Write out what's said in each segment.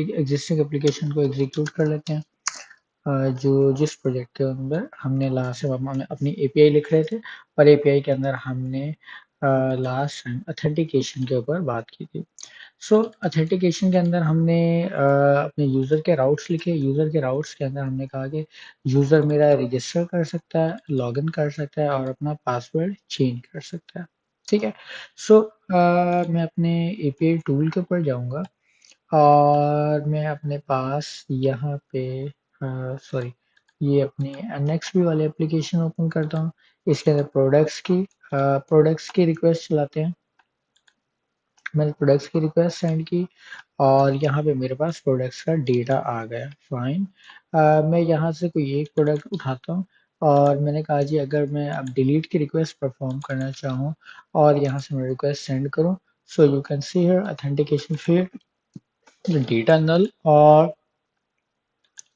Existing application को execute कर लेते हैं। जो जिस प्रोजेक्ट के अंदर हमने लास्ट टाइम हम अपनी एपीआई लिख रहे थे और एपीआई के अंदर हमने लास्ट टाइम ऑथेंटिकेशन के ऊपर बात की थी। सो ऑथेंटिकेशन के अंदर हमने अपने यूज़र के राउट्स लिखे। यूज़र के राउट्स के अंदर हमने कहा कि यूज़र मेरा रजिस्टर कर सकता है, लॉगिन कर सकता है और अपना पासवर्ड चेंज कर सकता है। ठीक है। सो मैं अपने एपीआई टूल के ऊपर जाऊंगा और मैं अपने पास यहाँ पे सॉरी ये अपनी एनएक्सपी वाले एप्लीकेशन ओपन करता हूँ। इसके अंदर प्रोडक्ट्स की रिक्वेस्ट चलाते हैं। मैंने प्रोडक्ट्स की रिक्वेस्ट सेंड की और यहाँ पे मेरे पास प्रोडक्ट्स का डेटा आ गया। फाइन। मैं यहाँ से कोई एक प्रोडक्ट उठाता हूँ और मैंने कहा जी अगर मैं अब डिलीट की रिक्वेस्ट परफॉर्म करना चाहूँ और यहाँ से मैं रिक्वेस्ट सेंड करूँ, so you can see here authentication field data null और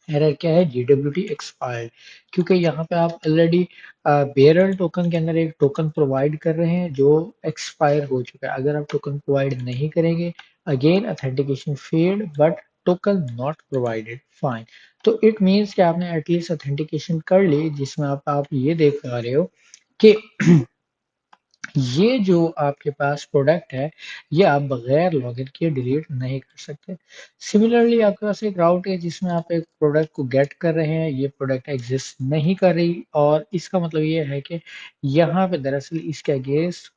एरर क्या है GWT एक्सपायर्ड, क्योंकि यहाँ पे आप ऑलरेडी बेरल टोकन के अंदर एक टोकन प्रोवाइड कर रहे हैं जो एक्सपायर हो चुका है। अगर आप टोकन प्रोवाइड नहीं करेंगे, again authentication failed but token not provided. Fine. तो इट मीन्स कि आपने एटलीस्ट ऑथेंटिकेशन कर ली, जिसमें आप ये देख पा रहे हो कि ये जो आपके पास प्रोडक्ट है ये आप बगैर लॉगिन किए डिलीट नहीं कर सकते। सिमिलरली आपके पास एक राउट है जिसमें आप एक प्रोडक्ट को गेट कर रहे हैं, ये प्रोडक्ट एग्जिस्ट नहीं कर रही और इसका मतलब ये है कि यहाँ पे दरअसल इसके अगेंस्ट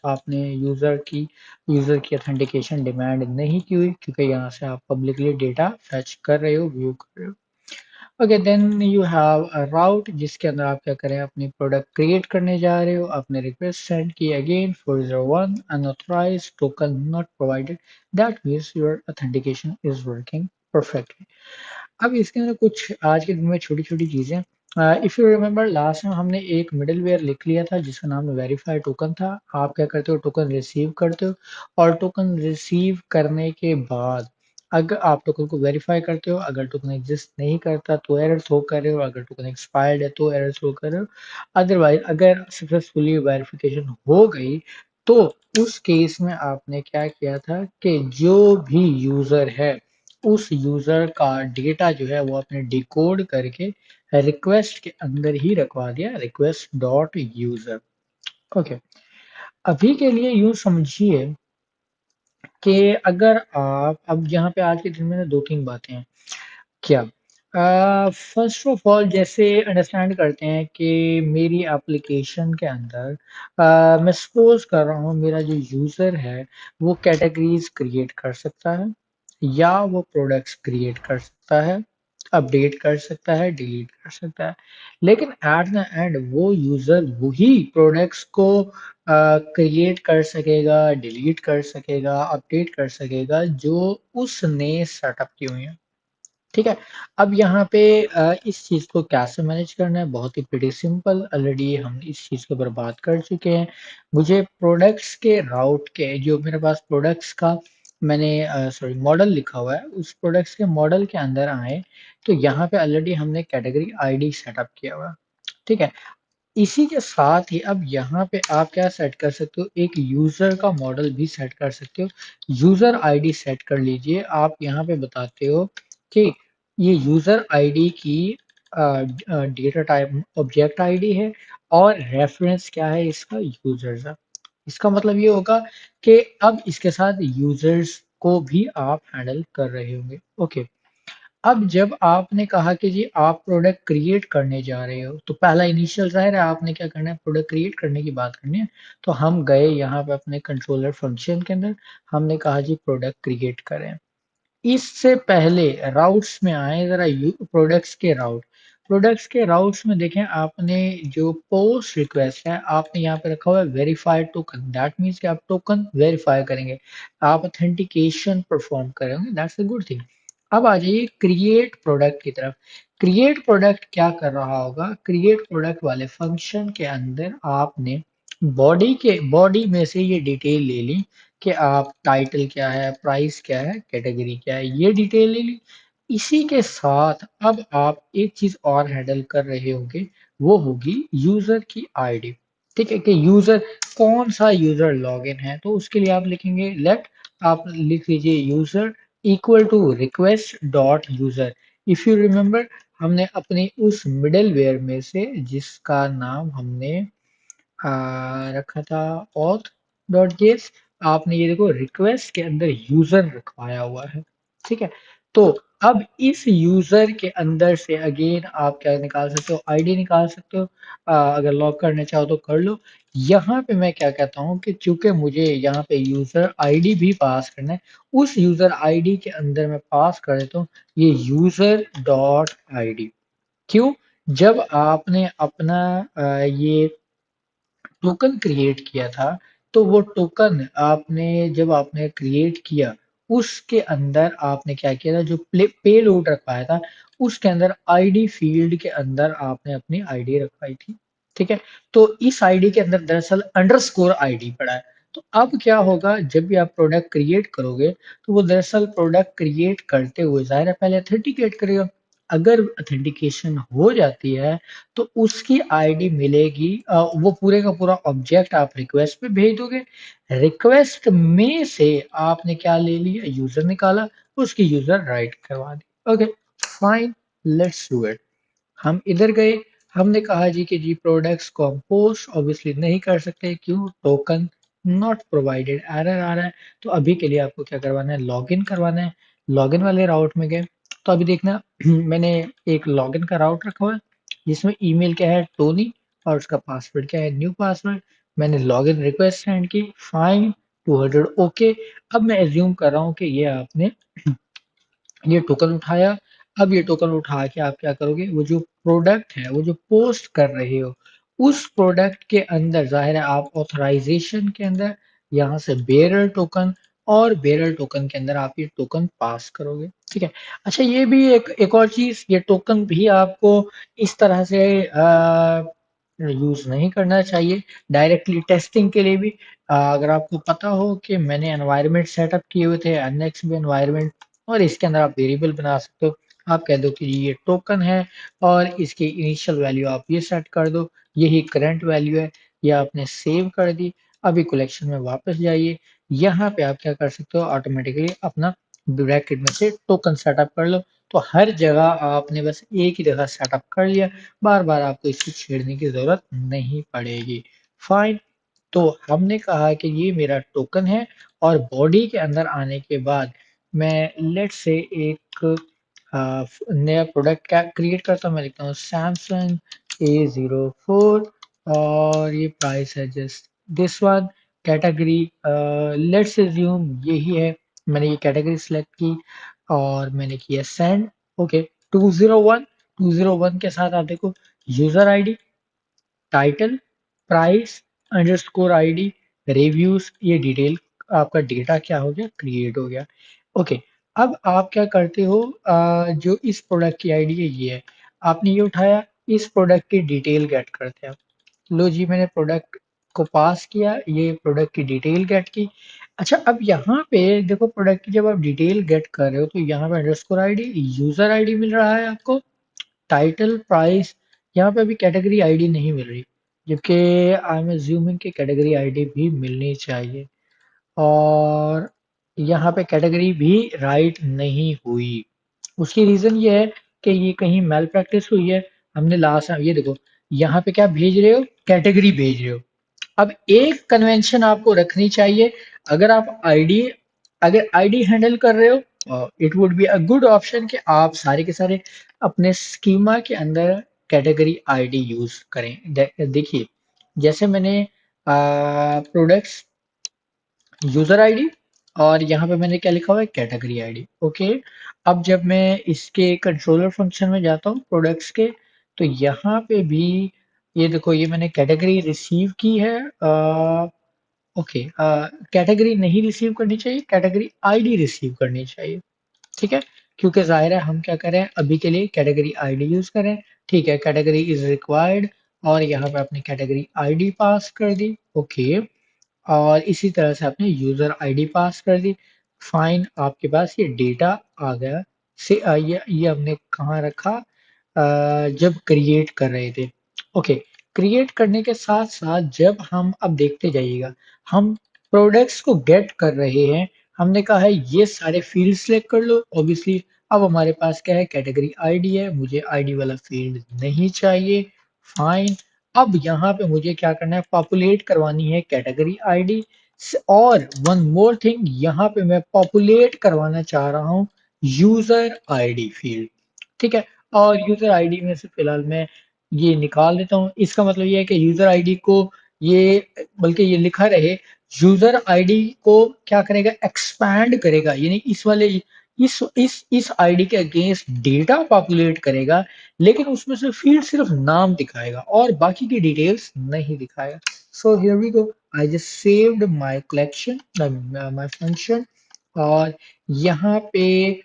आपने यूजर की ऑथेंटिकेशन डिमांड नहीं की हुई, क्योंकि यहाँ से आप पब्लिकली डेटा फेच कर रहे हो, व्यू कर रहे हो। Okay, then you have a route जिसके अंदर आप क्या करें, अपनी प्रोडक्ट क्रिएट करने जा रहे हो, आपने रिक्वेस्ट सेंड की again 401 unauthorized token not provided, that means your authentication is working perfectly. अब इसके अंदर कुछ आज के दिन में छोटी छोटी चीजें, इफ यू रिमेंबर लास्ट में हमने एक मिडलवेयर लिख लिया था जिसका नाम वेरीफाई टोकन था। आप क्या करते हो, टोकन रिसीव करते हो और टोकन रिसीव करने के बाद अगर आप टोकन को वेरीफाई करते हो, अगर टोकन एग्जिस्ट नहीं करता तो एरर थ्रो कर रहे हो, अगर टोकन एक्सपायर्ड है तो एरर थ्रो कर रहे हो। अदरवाइज अगर सक्सेसफुली वेरिफिकेशन हो गई तो उस केस में आपने क्या किया था कि जो भी यूजर है उस यूजर का डेटा जो है वो आपने डिकोड करके रिक्वेस्ट के अंदर ही रखवा दिया, रिक्वेस्ट डॉट यूजर। ओके, अभी के लिए यूं समझिए कि अगर आप अब यहाँ पे आज के दिन में ना दो तीन बातें हैं। क्या, फर्स्ट ऑफ ऑल जैसे अंडरस्टैंड करते हैं कि मेरी एप्लीकेशन के अंदर मैं सपोज कर रहा हूँ मेरा जो यूज़र है वो कैटेगरीज क्रिएट कर सकता है या वो प्रोडक्ट्स क्रिएट कर सकता है, अपडेट कर सकता है, डिलीट कर सकता है। लेकिन एट द एंड वो यूज़र वही प्रोडक्ट्स को क्रिएट कर सकेगा, डिलीट कर सकेगा, अपडेट कर सकेगा जो उसने सेटअप की हुई है। ठीक है। अब यहाँ पे इस चीज़ को कैसे मैनेज करना है, बहुत ही प्रीटी सिंपल, ऑलरेडी हम इस चीज़ के ऊपर बात कर चुके हैं। मुझे प्रोडक्ट्स के राउट के जो मेरे पास प्रोडक्ट्स का मैंने सॉरी मॉडल लिखा हुआ है, उस प्रोडक्ट्स के मॉडल के अंदर आए तो यहाँ पे ऑलरेडी हमने कैटेगरी आईडी सेटअप किया हुआ है। ठीक है। इसी के साथ ही अब यहाँ पे आप क्या सेट कर सकते हो, एक यूजर का मॉडल भी सेट कर सकते हो। यूजर आईडी सेट कर लीजिए। आप यहाँ पे बताते हो कि ये यूजर आईडी की डेटा टाइप ऑब्जेक्ट आईडी है और रेफरेंस क्या है इसका, यूजर्स है। इसका मतलब ये होगा कि अब इसके साथ यूजर्स को भी आप हैंडल कर रहे होंगे। ओके, अब जब आपने कहा कि जी आप प्रोडक्ट क्रिएट करने जा रहे हो तो पहला इनिशियल ज़ाहिर है आपने क्या करना है, प्रोडक्ट क्रिएट करने की बात करनी है। तो हम गए यहाँ पे अपने कंट्रोलर फंक्शन के अंदर, हमने कहा जी प्रोडक्ट क्रिएट करें। इससे पहले राउट्स में आए जरा, प्रोडक्ट्स के राउट्स में देखें आपने जो पोस्ट रिक्वेस्ट है आपने यहाँ पे रखा हुआ है वेरीफाइड टोकन, दैट मीन्स कि आप टोकन वेरीफाई करेंगे, आप ऑथेंटिकेशन परफॉर्म करेंगे, दैट्स अ गुड थिंग। अब आ जाइए क्रिएट प्रोडक्ट की तरफ। क्रिएट प्रोडक्ट क्या कर रहा होगा, क्रिएट प्रोडक्ट वाले फंक्शन के अंदर आपने बॉडी में से ये डिटेल ले ली कि आप टाइटल क्या है, प्राइस क्या है, कैटेगरी क्या है, ये डिटेल ले ली। इसी के साथ अब आप एक चीज और हैंडल कर रहे होंगे, वो होगी यूजर की आईडी। ठीक है, कि यूजर कौन सा यूजर लॉगिन है, तो उसके लिए आप लिखेंगे लेट आप लिख लीजिए user equal to request dot user. If you remember, हमने अपने उस मिडलवेयर में से जिसका नाम हमने रखा था auth डॉट जेएस, आपने ये देखो रिक्वेस्ट के अंदर यूजर रखवाया हुआ है। ठीक है, तो अब इस यूजर के अंदर से अगेन आप क्या निकाल सकते हो, आईडी निकाल सकते हो। अगर लॉग करना चाहो तो कर लो। यहाँ पे मैं क्या कहता हूँ कि चूंकि मुझे यहाँ पे यूजर आईडी भी पास करना है, उस यूजर आईडी के अंदर मैं पास कर देता हूँ ये यूजर डॉट आईडी। क्यों? जब आपने अपना ये टोकन क्रिएट किया था, तो वो टोकन आपने जब आपने क्रिएट किया, उसके अंदर आपने क्या किया था, जो पेलोड रखवाया था उसके अंदर आईडी फील्ड के अंदर आपने अपनी आईडी रखवाई थी। ठीक है, तो इस आईडी के अंदर दरअसल अंडरस्कोर आईडी पड़ा है। तो अब क्या होगा, जब भी आप प्रोडक्ट क्रिएट करोगे तो वो दरअसल प्रोडक्ट क्रिएट करते हुए जाहिर है पहले ऑथेंटिकेट करेगा। अगर ऑथेंटिकेशन हो जाती है तो उसकी आईडी मिलेगी, वो पूरे का पूरा ऑब्जेक्ट आप रिक्वेस्ट पे भेज दोगे। रिक्वेस्ट में से आपने क्या ले लिया, यूजर निकाला, उसकी यूजर राइट करवा दी। Okay fine, let's do it. हम इधर गए, हमने कहा जी कि जी प्रोडक्ट्स को हम पोस्ट ऑब्वियसली नहीं कर सकते, क्यों, टोकन नॉट प्रोवाइडेड एरर आ रहा है। तो अभी के लिए आपको क्या करवाना है, लॉगिन करवाना है। लॉगिन वाले राउट में गए, तो अभी देखना मैंने एक लॉगिन का राउट रखा हुआ है जिसमें ईमेल क्या है, टोनी, और उसका पासवर्ड क्या है, न्यू पासवर्ड। मैंने लॉगिन रिक्वेस्ट सेंड की, फाइन, 200 ओके। अब मैं एज्यूम कर रहा हूँ कि ये आपने ये टोकन उठाया। अब ये टोकन उठा के आप क्या करोगे, वो जो प्रोडक्ट है, वो जो पोस्ट कर रहे हो, उस प्रोडक्ट के अंदर जाहिर है आप ऑथराइजेशन के अंदर यहाँ से बेरर टोकन, और बेरर टोकन के अंदर आप ये टोकन पास करोगे। ठीक है, अच्छा ये भी एक और चीज, ये टोकन भी आपको इस तरह से यूज नहीं करना चाहिए डायरेक्टली टेस्टिंग के लिए भी। अगर आपको पता हो कि मैंने एनवायरनमेंट सेटअप किए हुए थे एनएक्सबी एनवायरनमेंट, और इसके अंदर आप वेरिएबल बना सकते हो। आप कह दो कि ये टोकन है और इसकी इनिशियल वैल्यू आप ये सेट कर दो, यही करंट वैल्यू है, ये आपने सेव कर दी। अभी कलेक्शन में वापस जाइए, यहाँ पे आप क्या कर सकते हो, ऑटोमेटिकली अपना ब्रैकेट में से टोकन सेटअप कर लो। तो हर जगह आपने बस एक ही जगह सेटअप कर लिया, बार बार आपको इसको छेड़ने की जरूरत नहीं पड़ेगी। फाइन, तो हमने कहा कि ये मेरा टोकन है, और बॉडी के अंदर आने के बाद मैं लेट्स से एक नया प्रोडक्ट क्या क्रिएट करता हूँ। मैं लिखता हूँ सैमसंग A04, और ये प्राइस है just this one. Category let's assume यही है। मैंने ये कैटेगरी सिलेक्ट की और मैंने किया सेंड। ओके, 201, 201 के साथ आप देखो user ID, title, price, underscore ID, reviews, ये डिटेल, आपका डेटा क्या हो गया, क्रिएट हो गया। ओके, अब आप क्या करते हो, जो इस प्रोडक्ट की आईडी है ये है, आपने ये उठाया, इस प्रोडक्ट की डिटेल गेट करते हैं। लो जी, मैंने प्रोडक्ट को पास किया, ये प्रोडक्ट की डिटेल गेट की। अच्छा, अब यहाँ पे देखो प्रोडक्ट की जब आप डिटेल गेट कर रहे हो तो यहाँ पे अंडरस्कोर आईडी, यूजर आईडी मिल रहा है आपको, टाइटल, प्राइस, यहाँ पे अभी कैटेगरी आईडी नहीं मिल रही, जबकि आई एम अज्यूमिंग कि कैटेगरी आईडी भी मिलनी चाहिए। और यहाँ पे कैटेगरी भी राइट नहीं हुई। उसकी रीजन ये है कि ये कहीं मैल प्रैक्टिस हुई है। हमने लास्ट ये देखो, यहाँ पे क्या भेज रहे हो, कैटेगरी भेज रहे हो। अब एक कन्वेंशन आपको रखनी चाहिए, अगर आप आईडी अगर आईडी हैंडल कर रहे हो, it would be a good option कि आप सारे के सारे अपने स्कीमा के अंदर कैटेगरी आईडी यूज करें। देखिए, जैसे मैंने प्रोडक्ट्स, यूजर आईडी, और यहाँ पे मैंने क्या लिखा हुआ है, कैटेगरी आईडी। ओके, अब जब मैं इसके कंट्रोलर फंक्शन में जाता हूँ प्रोडक्ट्स के, तो यहाँ पे भी ये देखो, ये मैंने कैटेगरी रिसीव की है। ओके, कैटेगरी नहीं रिसीव करनी चाहिए, कैटेगरी आईडी रिसीव करनी चाहिए। ठीक है, क्योंकि जाहिर है हम क्या करें, अभी के लिए कैटेगरी आईडी यूज करें। ठीक है, कैटेगरी इज रिक्वायर्ड, और यहाँ पे आपने कैटेगरी आईडी पास कर दी। ओके, और इसी तरह से आपने यूजर आईडी पास कर दी। फाइन, आपके पास ये डेटा आ गया। से ये हमने कहाँ रखा, जब क्रिएट कर रहे थे। ओके, क्रिएट करने के साथ साथ जब हम अब देखते जाइएगा, हम प्रोडक्ट्स को गेट कर रहे हैं, हमने कहा है ये सारे फील्ड सिलेक्ट कर लो ऑब्वियसली। अब हमारे पास क्या है, कैटेगरी आईडी है, मुझे आईडी वाला फील्ड नहीं चाहिए। फाइन। अब यहाँ पे मुझे क्या करना है, पॉपुलेट करवानी है कैटेगरी आईडी। और वन मोर थिंग, यहाँ पे मैं पॉपुलेट करवाना चाह रहा हूँ यूजर आईडी फील्ड। ठीक है। और यूजर आईडी में से फिलहाल मैं ये निकाल देता हूँ। इसका मतलब ये है कि यूजर आईडी को ये, बल्कि ये लिखा रहे, यूजर आईडी को क्या करेगा, एक्सपैंड करेगा, यानी इस वाले इस आईडी के अगेंस्ट डेटा पॉपुलेट करेगा, लेकिन उसमें से फील्ड सिर्फ नाम दिखाएगा और बाकी की डिटेल्स नहीं दिखाएगा। So here we go, I just saved my collection, my function. और यहाँ पे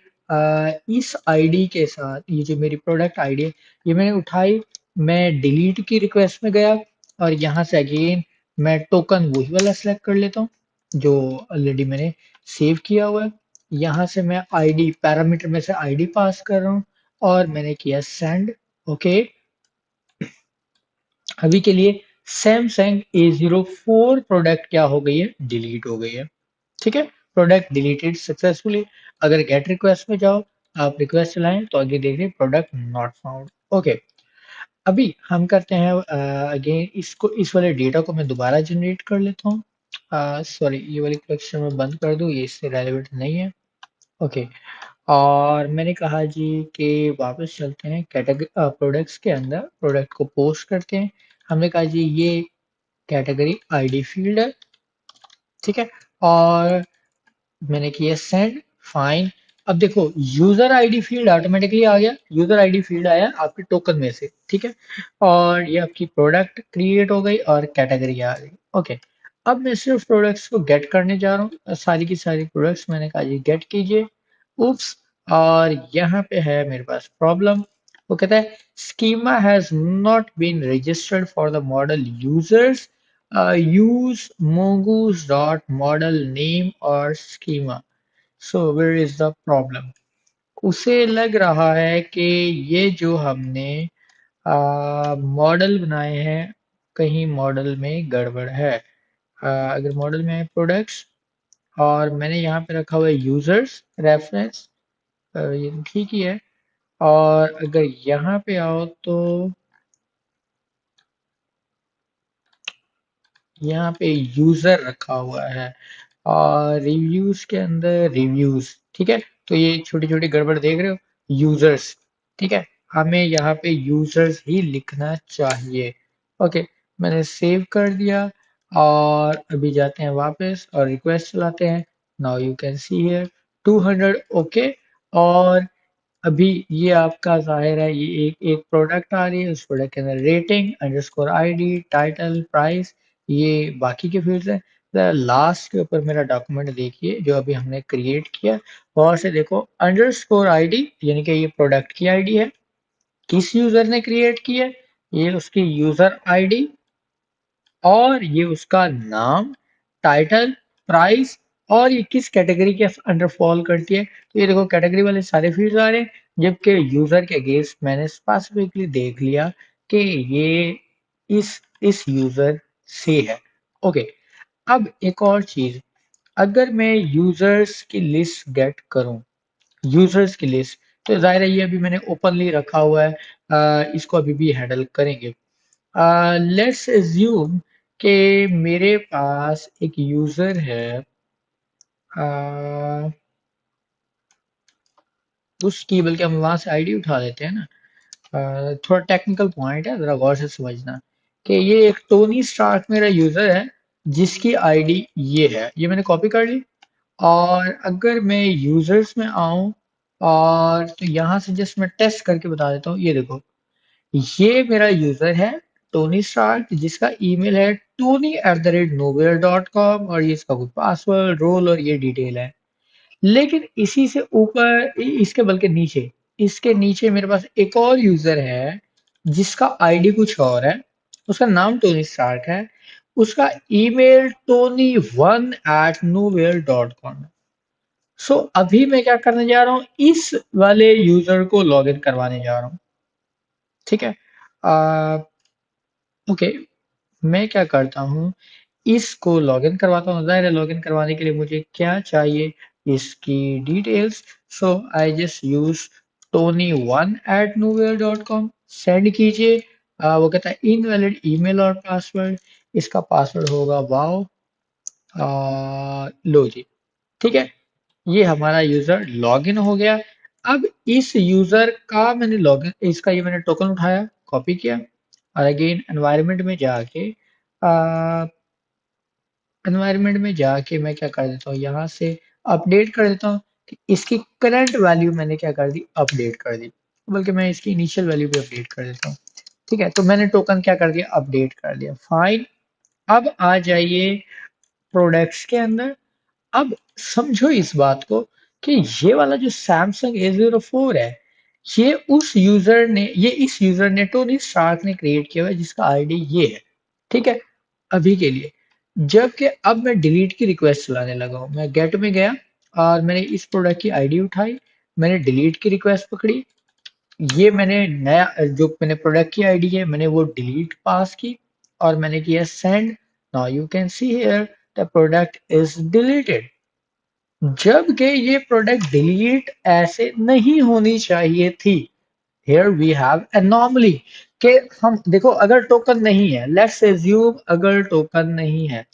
इस आईडी के साथ ये जो मेरी प्रोडक्ट आईडी है, ये मैंने उठाई, मैं डिलीट की रिक्वेस्ट में गया और यहाँ से अगेन मैं टोकन वही वाला सेलेक्ट कर लेता हूँ जो ऑलरेडी मैंने सेव किया हुआ है। यहाँ से मैं आईडी पैरामीटर में से आईडी पास कर रहा हूँ और मैंने किया सेंड। ओके। अभी के लिए सैमसंग A04 प्रोडक्ट क्या हो गई है, डिलीट हो गई है। ठीक है। Product deleted successfully. अगर गेट रिक्वेस्ट में जाओ, आप रिक्वेस्ट चलाएं तो आगे देख रहे प्रोडक्ट नॉट फाउंड। ओके। अभी हम करते हैं अगेन, इसको इस वाले डेटा को मैं दोबारा जनरेट कर लेता हूँ। सॉरी, ये वाली कलेक्शन में बंद कर दूँ, ये इससे रेलेवेंट नहीं है। ओके। और मैंने कहा जी कि वापस चलते हैं कैटेगरी प्रोडक्ट्स के अंदर, प्रोडक्ट को पोस्ट करते हैं। हमने कहा जी ये कैटेगरी आईडी फील्ड है। ठीक है। और मैंने किया सेंड। फाइन। अब देखो यूजर आईडी फील्ड ऑटोमेटिकली आ गया, यूजर आईडी फील्ड आया आपके टोकन में से। ठीक है। और ये आपकी प्रोडक्ट क्रिएट हो गई और कैटेगरी आ गई। ओके। अब मैं सिर्फ प्रोडक्ट्स को गेट करने जा रहा हूँ, सारी की सारी प्रोडक्ट्स मैंने कहा जी गेट कीजिए। उप्स। और यहाँ पे है मेरे पास प्रॉब्लम। वो कहता है schema has not been registered for the model users, use mongoose dot model name or schema. So where is the problem? उसे लग रहा है कि ये जो हमने मॉडल बनाए हैं, कहीं मॉडल में गड़बड़ है। अगर मॉडल में है प्रोडक्ट्स और मैंने यहाँ पे रखा हुआ है यूजर्स रेफरेंस, ये तो ठीक ही है। और अगर यहाँ पे आओ तो यहाँ पे यूजर रखा हुआ है और रिव्यूज के अंदर रिव्यूज। ठीक है। तो ये छोटी छोटी गड़बड़ देख रहे हो, यूजर्स। ठीक है। हमें यहाँ पे यूजर्स ही लिखना चाहिए। ओके। मैंने सेव कर दिया और अभी जाते हैं वापस और रिक्वेस्ट चलाते हैं। Now you can see here 200। Okay. और अभी ये आपका ज़ाहिर है, ये एक एक प्रोडक्ट आ रही है, उस प्रोडक्ट के अंदर rating underscore ID title price, ये बाकी के फील्ड्स हैं। लास्ट के ऊपर मेरा डॉक्यूमेंट देखिए जो अभी हमने क्रिएट किया, और से देखो अंडरस्कोर आईडी, यानी कि ये प्रोडक्ट की आईडी है, किस यूजर ने क्रिएट की है, ये उसकी यूजर आईडी, और ये उसका नाम, टाइटल, प्राइस, और ये किस कैटेगरी के अंडर फॉल करती है। तो ये देखो कैटेगरी वाले सारे फील्ड आ रहे हैं, जबकि यूजर के अगेंस्ट मैंने स्पेसिफिकली देख लिया कि ये इस यूजर से है। ओके। अब एक और चीज, अगर मैं यूजर्स की लिस्ट गेट करूं, यूजर्स की लिस्ट, तो जाहिर है ये अभी मैंने ओपनली रखा हुआ है, इसको अभी भी हैंडल करेंगे। लेट्स एज्यूम कि मेरे पास एक यूजर है, uh, उसकी, बल्कि हम वहां से आईडी उठा लेते हैं ना। थोड़ा टेक्निकल पॉइंट है, जरा गौर से समझना कि ये एक टोनी स्टार्क मेरा यूजर है जिसकी आईडी ये है, ये मैंने कॉपी कर ली। और अगर मैं यूजर्स में आऊं और तो यहाँ से जस्ट मैं टेस्ट करके बता देता हूँ, ये देखो ये मेरा यूजर है टोनी स्टार्क, जिसका ईमेल है tony@novel.com, और ये इसका कोई पासवर्ड रोल और ये डिटेल है। लेकिन इसी से ऊपर इसके बल्कि नीचे, इसके नीचे मेरे पास एक और यूजर है जिसका आईडी कुछ और है, उसका नाम टोनी स्टार्क है, उसका ईमेल tony1@novel.com। सो अभी मैं क्या करने जा रहा हूँ, इस वाले यूजर को लॉगिन करवाने जा रहा हूँ। ठीक है। ओके। मैं क्या करता हूँ, इसको लॉगिन करवाता हूँ। ज़ाहिर है लॉगिन करवाने के लिए मुझे क्या चाहिए, इसकी details. So I just use tony1@nowhere.com, send कीजिए। वो कहता है इनवैलिड ईमेल और पासवर्ड, इसका पासवर्ड होगा वाओ। लो जी, ठीक है, ये हमारा यूजर लॉगिन हो गया। अब इस यूजर का मैंने लॉगिन, इसका ये मैंने टोकन उठाया, कॉपी किया, और अगेन एनवायरनमेंट में जाके मैं क्या कर देता हूँ, यहाँ से अपडेट कर देता हूँ कि इसकी करंट वैल्यू मैंने क्या कर दी, अपडेट कर दी, बल्कि मैं इसकी इनिशियल वैल्यू भी अपडेट कर देता हूँ। ठीक है, तो मैंने टोकन क्या कर दिया, अपडेट कर दिया, फाइन। अब आ जाइए प्रोडक्ट्स के अंदर। अब समझो इस बात को कि ये वाला जो सैमसंग A04 है, ये इस यूजर ने, टोनी स्टार्क ने क्रिएट किया हुआ है, जिसका आईडी ये है। ठीक है, अभी के लिए। जबकि अब मैं डिलीट की रिक्वेस्ट चलाने लगा हूँ, मैं गेट में गया और मैंने इस प्रोडक्ट की आईडी उठाई, मैंने डिलीट की रिक्वेस्ट पकड़ी, ये मैंने नया जो मैंने प्रोडक्ट की आईडी है मैंने वो डिलीट पास की, और मैंने किया send. Now you can see here the product is deleted. जबकि ये प्रोडक्ट डिलीट ऐसे नहीं होनी चाहिए थी। हियर वी हैव एनॉमली, कि हम देखो अगर टोकन नहीं है, लेट्स एज्यूम अगर टोकन नहीं है,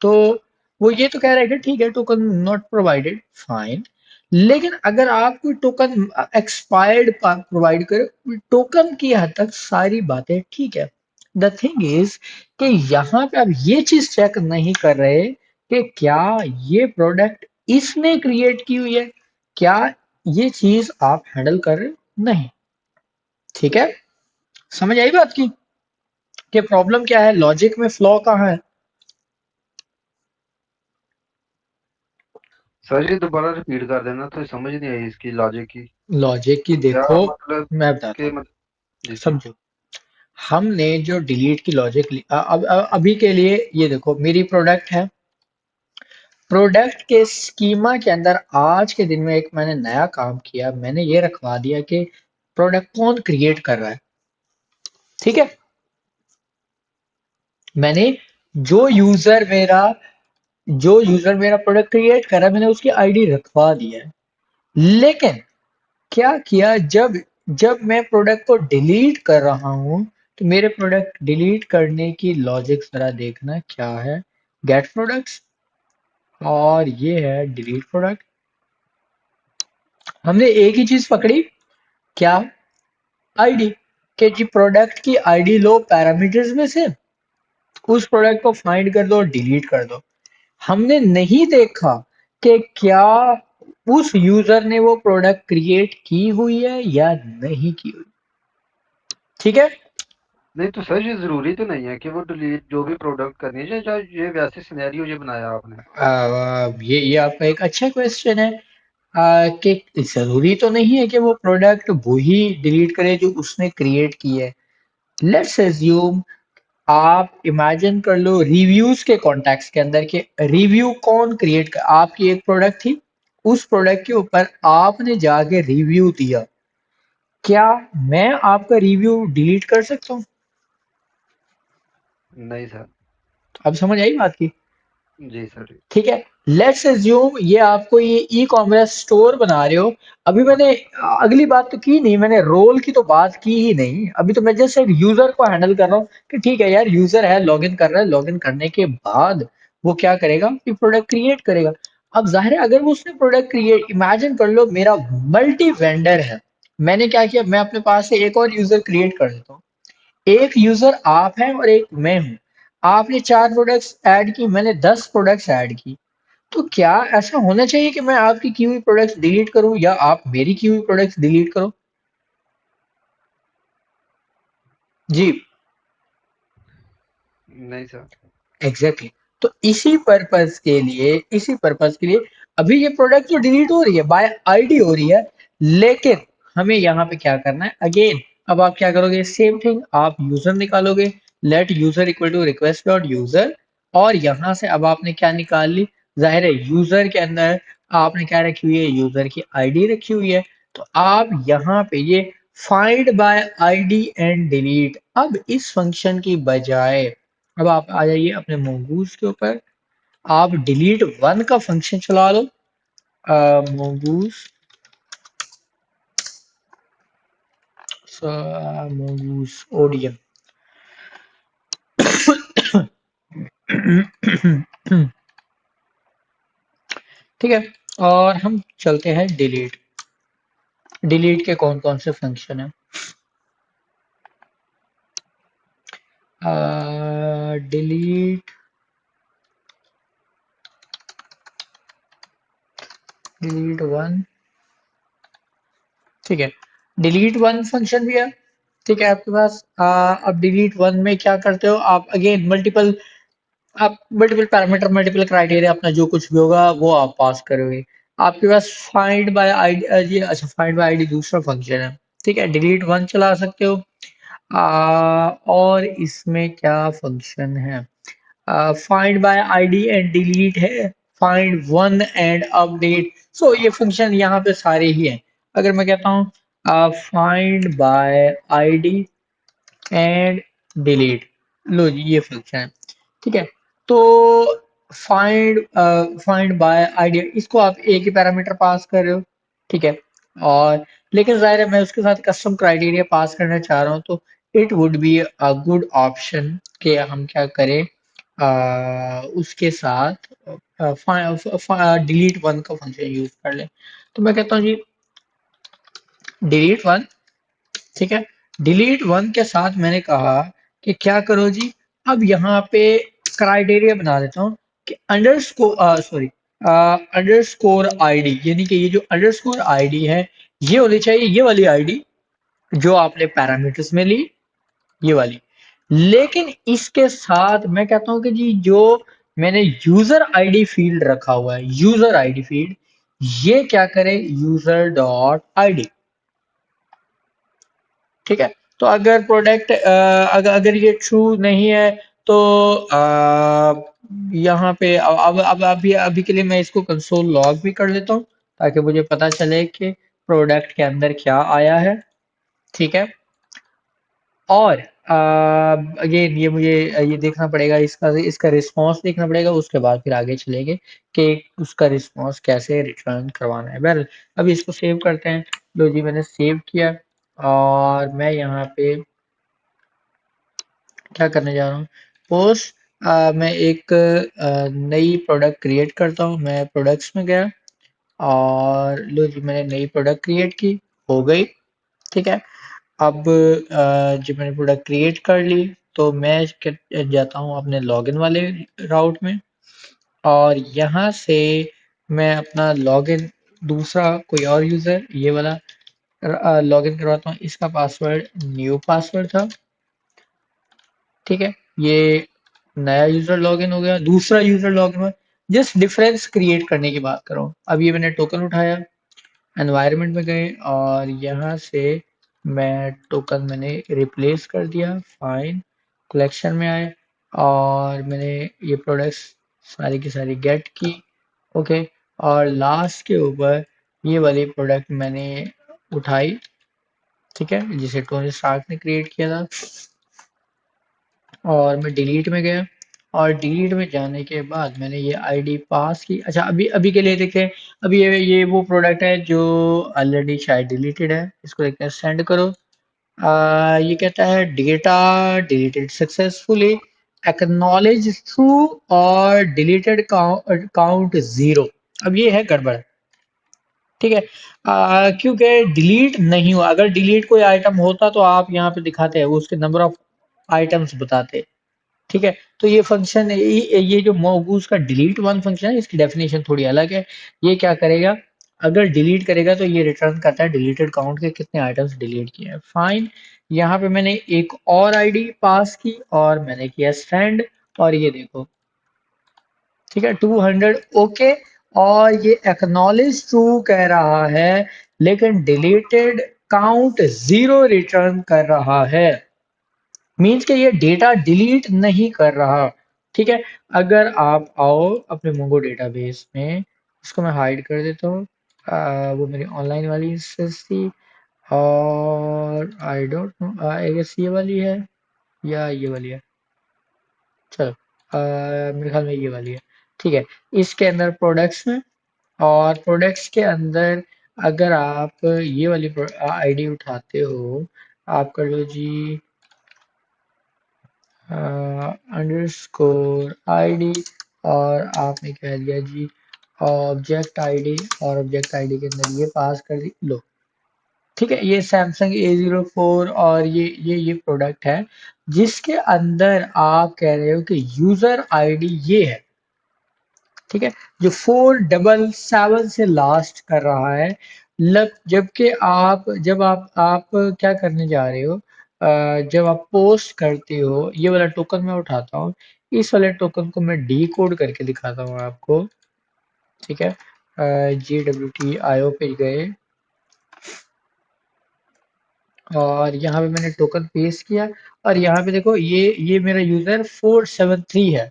तो वो ये तो कह रहा है कि ठीक है टोकन नॉट प्रोवाइडेड, फाइन। लेकिन अगर आप कोई टोकन एक्सपायर्ड प्रोवाइड करे, टोकन की हद तक सारी बातें ठीक है। द थिंग इज कि यहाँ पे आप ये चीज चेक नहीं कर रहे कि क्या ये प्रोडक्ट इसने क्रिएट की हुई है, क्या ये चीज आप हैंडल कर रहे हो, नहीं। ठीक है, समझ आई बात की कि प्रॉब्लम क्या है, लॉजिक में फ्लॉ कहाँ है। सर जी दोबारा रिपीट कर देना, तो समझ नहीं आई इसकी लॉजिक की। लॉजिक की क्या देखो, मतलब मैं बताता के हूँ, जी जी। समझो। हमने जो डिलीट की लॉजिक अभी के लिए ये देखो मेरी प्रोडक्ट है। प्रोडक्ट के स्कीमा के अंदर आज के दिन में एक मैंने नया काम किया, मैंने ये रखवा दिया कि प्रोडक्ट कौन क्रिएट कर रहा है। ठीक है, मैंने जो यूजर मेरा जो यूजर मेरा प्रोडक्ट क्रिएट कर रहा है मैंने उसकी आईडी रखवा दिया है। लेकिन क्या किया, जब जब मैं प्रोडक्ट को डिलीट कर रहा हूं, तो मेरे प्रोडक्ट डिलीट करने की लॉजिक जरा देखना क्या है। गेट प्रोडक्ट्स, और ये है डिलीट प्रोडक्ट। हमने एक ही चीज पकड़ी, क्या, आईडी, कि जी प्रोडक्ट की आईडी लो पैरामीटर्स में से, उस प्रोडक्ट को फाइंड कर दो और डिलीट कर दो। हमने नहीं देखा कि क्या उस यूजर ने वो प्रोडक्ट क्रिएट की हुई है या नहीं की हुई। ठीक है, नहीं तो सर ये जरूरी तो नहीं है कि वो डिलीट जो भी प्रोडक्ट करनी है, चाहे ये वैसे सिनेरियो ये बनाया आपने। ये आपका एक अच्छा क्वेश्चन है। कि जरूरी तो नहीं है कि वो प्रोडक्ट वो ही डिलीट करे जो उसने क्रिएट की है। लेट्स एज्यूम, आप इमेजिन कर लो रिव्यूज के कॉन्टेक्स्ट के अंदर के रिव्यू कौन क्रिएट कर, आपकी एक प्रोडक्ट थी, उस प्रोडक्ट के ऊपर आपने जाके रिव्यू दिया, क्या मैं आपका रिव्यू डिलीट कर सकता हूँ। नहीं सर। अब समझ आई बात की। जी सर जी। ठीक है, लेट्स एज्यूम ये आपको ये ई कॉमर्स स्टोर बना रहे हो। अभी मैंने अगली बात तो की नहीं, मैंने रोल की तो बात की ही नहीं, अभी तो मैं जस्ट एक यूजर को हैंडल कर रहा हूँ कि ठीक है यार यूजर है, लॉगिन कर रहा है, लॉगिन करने के बाद वो क्या करेगा कि प्रोडक्ट क्रिएट करेगा। अब जाहिर है अगर वो उसने प्रोडक्ट क्रिएट, इमेजिन कर लो मेरा मल्टी वेंडर है, मैंने क्या किया, मैं अपने पास से एक और यूजर क्रिएट कर देता हूँ। एक यूजर आप हैं और एक मैं हूं। आपने 4 प्रोडक्ट्स ऐड की, मैंने 10 प्रोडक्ट्स ऐड की। तो क्या ऐसा होना चाहिए कि मैं आपकी की हुई प्रोडक्ट्स डिलीट करूं या आप मेरी की हुई प्रोडक्ट्स डिलीट करो। जी, नहीं सर। Exactly exactly। तो इसी पर्पस के लिए अभी ये प्रोडक्ट तो डिलीट हो रही है, बाय आईडी हो रही है। लेकिन हमें यहाँ पे क्या करना है, अगेन अब आप क्या करोगे, सेम थिंग, आप यूजर निकालोगे, let user equal to request dot user, और यहाँ से अब आपने क्या निकाल ली, जाहिर है यूजर के अंदर आपने क्या रखी हुई है, यूजर की आईडी रखी हुई है। तो आप यहाँ पे ये find by ID and delete, अब इस फंक्शन की बजाय अब आप आ जाइए अपने mongoose के ऊपर, आप डिलीट वन का फंक्शन चला लो। mongoose mongoose ODM। ठीक है, और हम चलते हैं डिलीट। डिलीट के कौन कौन से फंक्शन है? डिलीट डिलीट वन, ठीक है, डिलीट वन फंक्शन भी है। ठीक है आपके पास। अब डिलीट वन में क्या करते हो आप? अगेन मल्टीपल, आप मल्टीपल पैरामीटर, मल्टीपल क्राइटेरिया, अपना जो कुछ भी होगा वो आप पास करोगे। आपके पास फाइंड बाय आईडी, ये अच्छा, फाइंड बाय आईडी दूसरा फंक्शन है। ठीक है, डिलीट वन चला सकते हो। और इसमें क्या फंक्शन है? Find by ID and delete है, फाइंड वन एंड अपडेट। सो ये फंक्शन यहाँ पे सारे ही हैं। अगर मैं कहता हूँ find by ID and delete, लो जी ये फंक्शन है। ठीक है, तो फाइंड बाय आईडी, इसको आप एक ही पैरामीटर पास कर रहे हो। ठीक है, और लेकिन जाहिर है मैं उसके साथ कस्टम क्राइटेरिया पास करना चाह रहा हूँ, तो it would be a good option कि हम क्या करें, उसके साथ डिलीट वन का फंक्शन यूज कर लें। तो मैं कहता हूँ जी डिलीट वन। ठीक है, डिलीट वन के साथ मैंने कहा कि क्या करो जी, अब यहाँ पे क्राइटेरिया बना देता हूँ कि अंडरस्कोर, सॉरी, अंडरस्कोर आईडी, यानी कि ये जो अंडरस्कोर आईडी है ये होनी चाहिए ये वाली आईडी जो आपने पैरामीटर्स में ली, ये वाली। लेकिन इसके साथ मैं कहता हूँ कि जी जो मैंने यूजर आईडी फील्ड रखा हुआ है, यूजर आईडी फील्ड, ये क्या करे, यूजर डॉट आईडी। ठीक है, तो अगर प्रोडक्ट अगर अगर ये ट्रू नहीं है तो यहाँ पे अब अभी अभी के लिए मैं इसको कंसोल लॉग भी कर लेता हूँ ताकि मुझे पता चले कि प्रोडक्ट के अंदर क्या आया है। ठीक है, और अगेन ये मुझे ये देखना पड़ेगा, इसका इसका रिस्पांस देखना पड़ेगा, उसके बाद फिर आगे चलेंगे कि उसका रिस्पांस कैसे रिटर्न करवाना है। बहरहाल अभी इसको सेव करते हैं। लो जी मैंने सेव किया, और मैं यहाँ पे क्या करने जा रहा हूँ, पोस्ट, मैं एक नई प्रोडक्ट क्रिएट करता हूँ। मैं प्रोडक्ट्स में गया, और लो जी मैंने नई प्रोडक्ट क्रिएट की, हो गई। ठीक है, अब जब मैंने प्रोडक्ट क्रिएट कर ली तो मैं जाता हूँ अपने लॉगिन वाले राउट में, और यहाँ से मैं अपना लॉगिन, दूसरा कोई और यूज़र ये वाला लॉगिन करवाता हूँ। इसका पासवर्ड न्यू पासवर्ड था। ठीक है, ये नया यूजर लॉगिन हो गया, दूसरा यूजर लॉगिन हुआ। जस्ट डिफरेंस क्रिएट करने की बात कर रहा हूँ। अब ये मैंने टोकन उठाया, एनवायरनमेंट में गए, और यहाँ से मैं टोकन मैंने रिप्लेस कर दिया, फाइन, कलेक्शन में आए, और मैंने ये प्रोडक्ट्स सारी की सारी गेट की। ओके, और लास्ट के ऊपर ये वाली प्रोडक्ट मैंने उठाई। ठीक है, जिसे टोनी स्टार्क ने क्रिएट किया था, और मैं डिलीट में गया, और डिलीट में जाने के बाद मैंने ये आईडी पास की। अच्छा, अभी अभी के लिए देखें, अभी ये वो प्रोडक्ट है जो ऑलरेडी शायद डिलीटेड है। इसको देखते हैं, सेंड करो। ये कहता है data deleted successfully, acknowledge true, और डिलीटेड काउंट जीरो। अब ये है गड़बड़। ठीक है, क्योंकि डिलीट नहीं हुआ। अगर डिलीट कोई आइटम होता तो आप यहाँ पे दिखाते हैं, वो उसके नंबर ऑफ आइटम्स बताते। ठीक है, तो ये फंक्शन, ये जो mongoose का डिलीट वन फंक्शन है, इसकी डेफिनेशन थोड़ी अलग है। ये क्या करेगा, अगर डिलीट करेगा तो ये रिटर्न करता है डिलीटेड काउंट के कितने आइटम्स डिलीट किए हैं। फाइन, यहाँ पे मैंने एक और आईडी पास की, और मैंने किया सेंड, और ये देखो, ठीक है, 200 ओके। और ये एक्नॉलेज ट्रू कह रहा है, लेकिन डिलीटेड काउंट जीरो रिटर्न कर रहा है। मीन्स कि ये डेटा डिलीट नहीं कर रहा। ठीक है, अगर आप आओ अपने मोंगो डेटाबेस में, इसको मैं हाइड कर देता हूँ। वो मेरी ऑनलाइन वाली इंस्टेंस थी, और I don't know, I guess ये वाली है या ये वाली है। चलो मेरे ख्याल में ये वाली है। ठीक है, इसके अंदर प्रोडक्ट्स में, और प्रोडक्ट्स के अंदर अगर आप ये वाली आईडी उठाते हो, आप कर लो जी अंडरस्कोर आईडी, और आपने कह दिया जी ऑब्जेक्ट आईडी, और ऑब्जेक्ट आईडी के अंदर ये पास कर दी लो। ठीक है, ये सैमसंग A04 और ये प्रोडक्ट है जिसके अंदर आप कह रहे हो कि यूजर आईडी ये है। ठीक है, जो 477 से लास्ट कर रहा है। जबकि जब आप क्या करने जा रहे हो, जब आप पोस्ट करते हो, ये वाला टोकन मैं उठाता हूँ, इस वाले टोकन को मैं डी कोड करके दिखाता हूँ आपको। ठीक है, GWT पे गए, और यहाँ पे मैंने टोकन पेस्ट किया, और यहाँ पे देखो ये मेरा यूजर 473 है।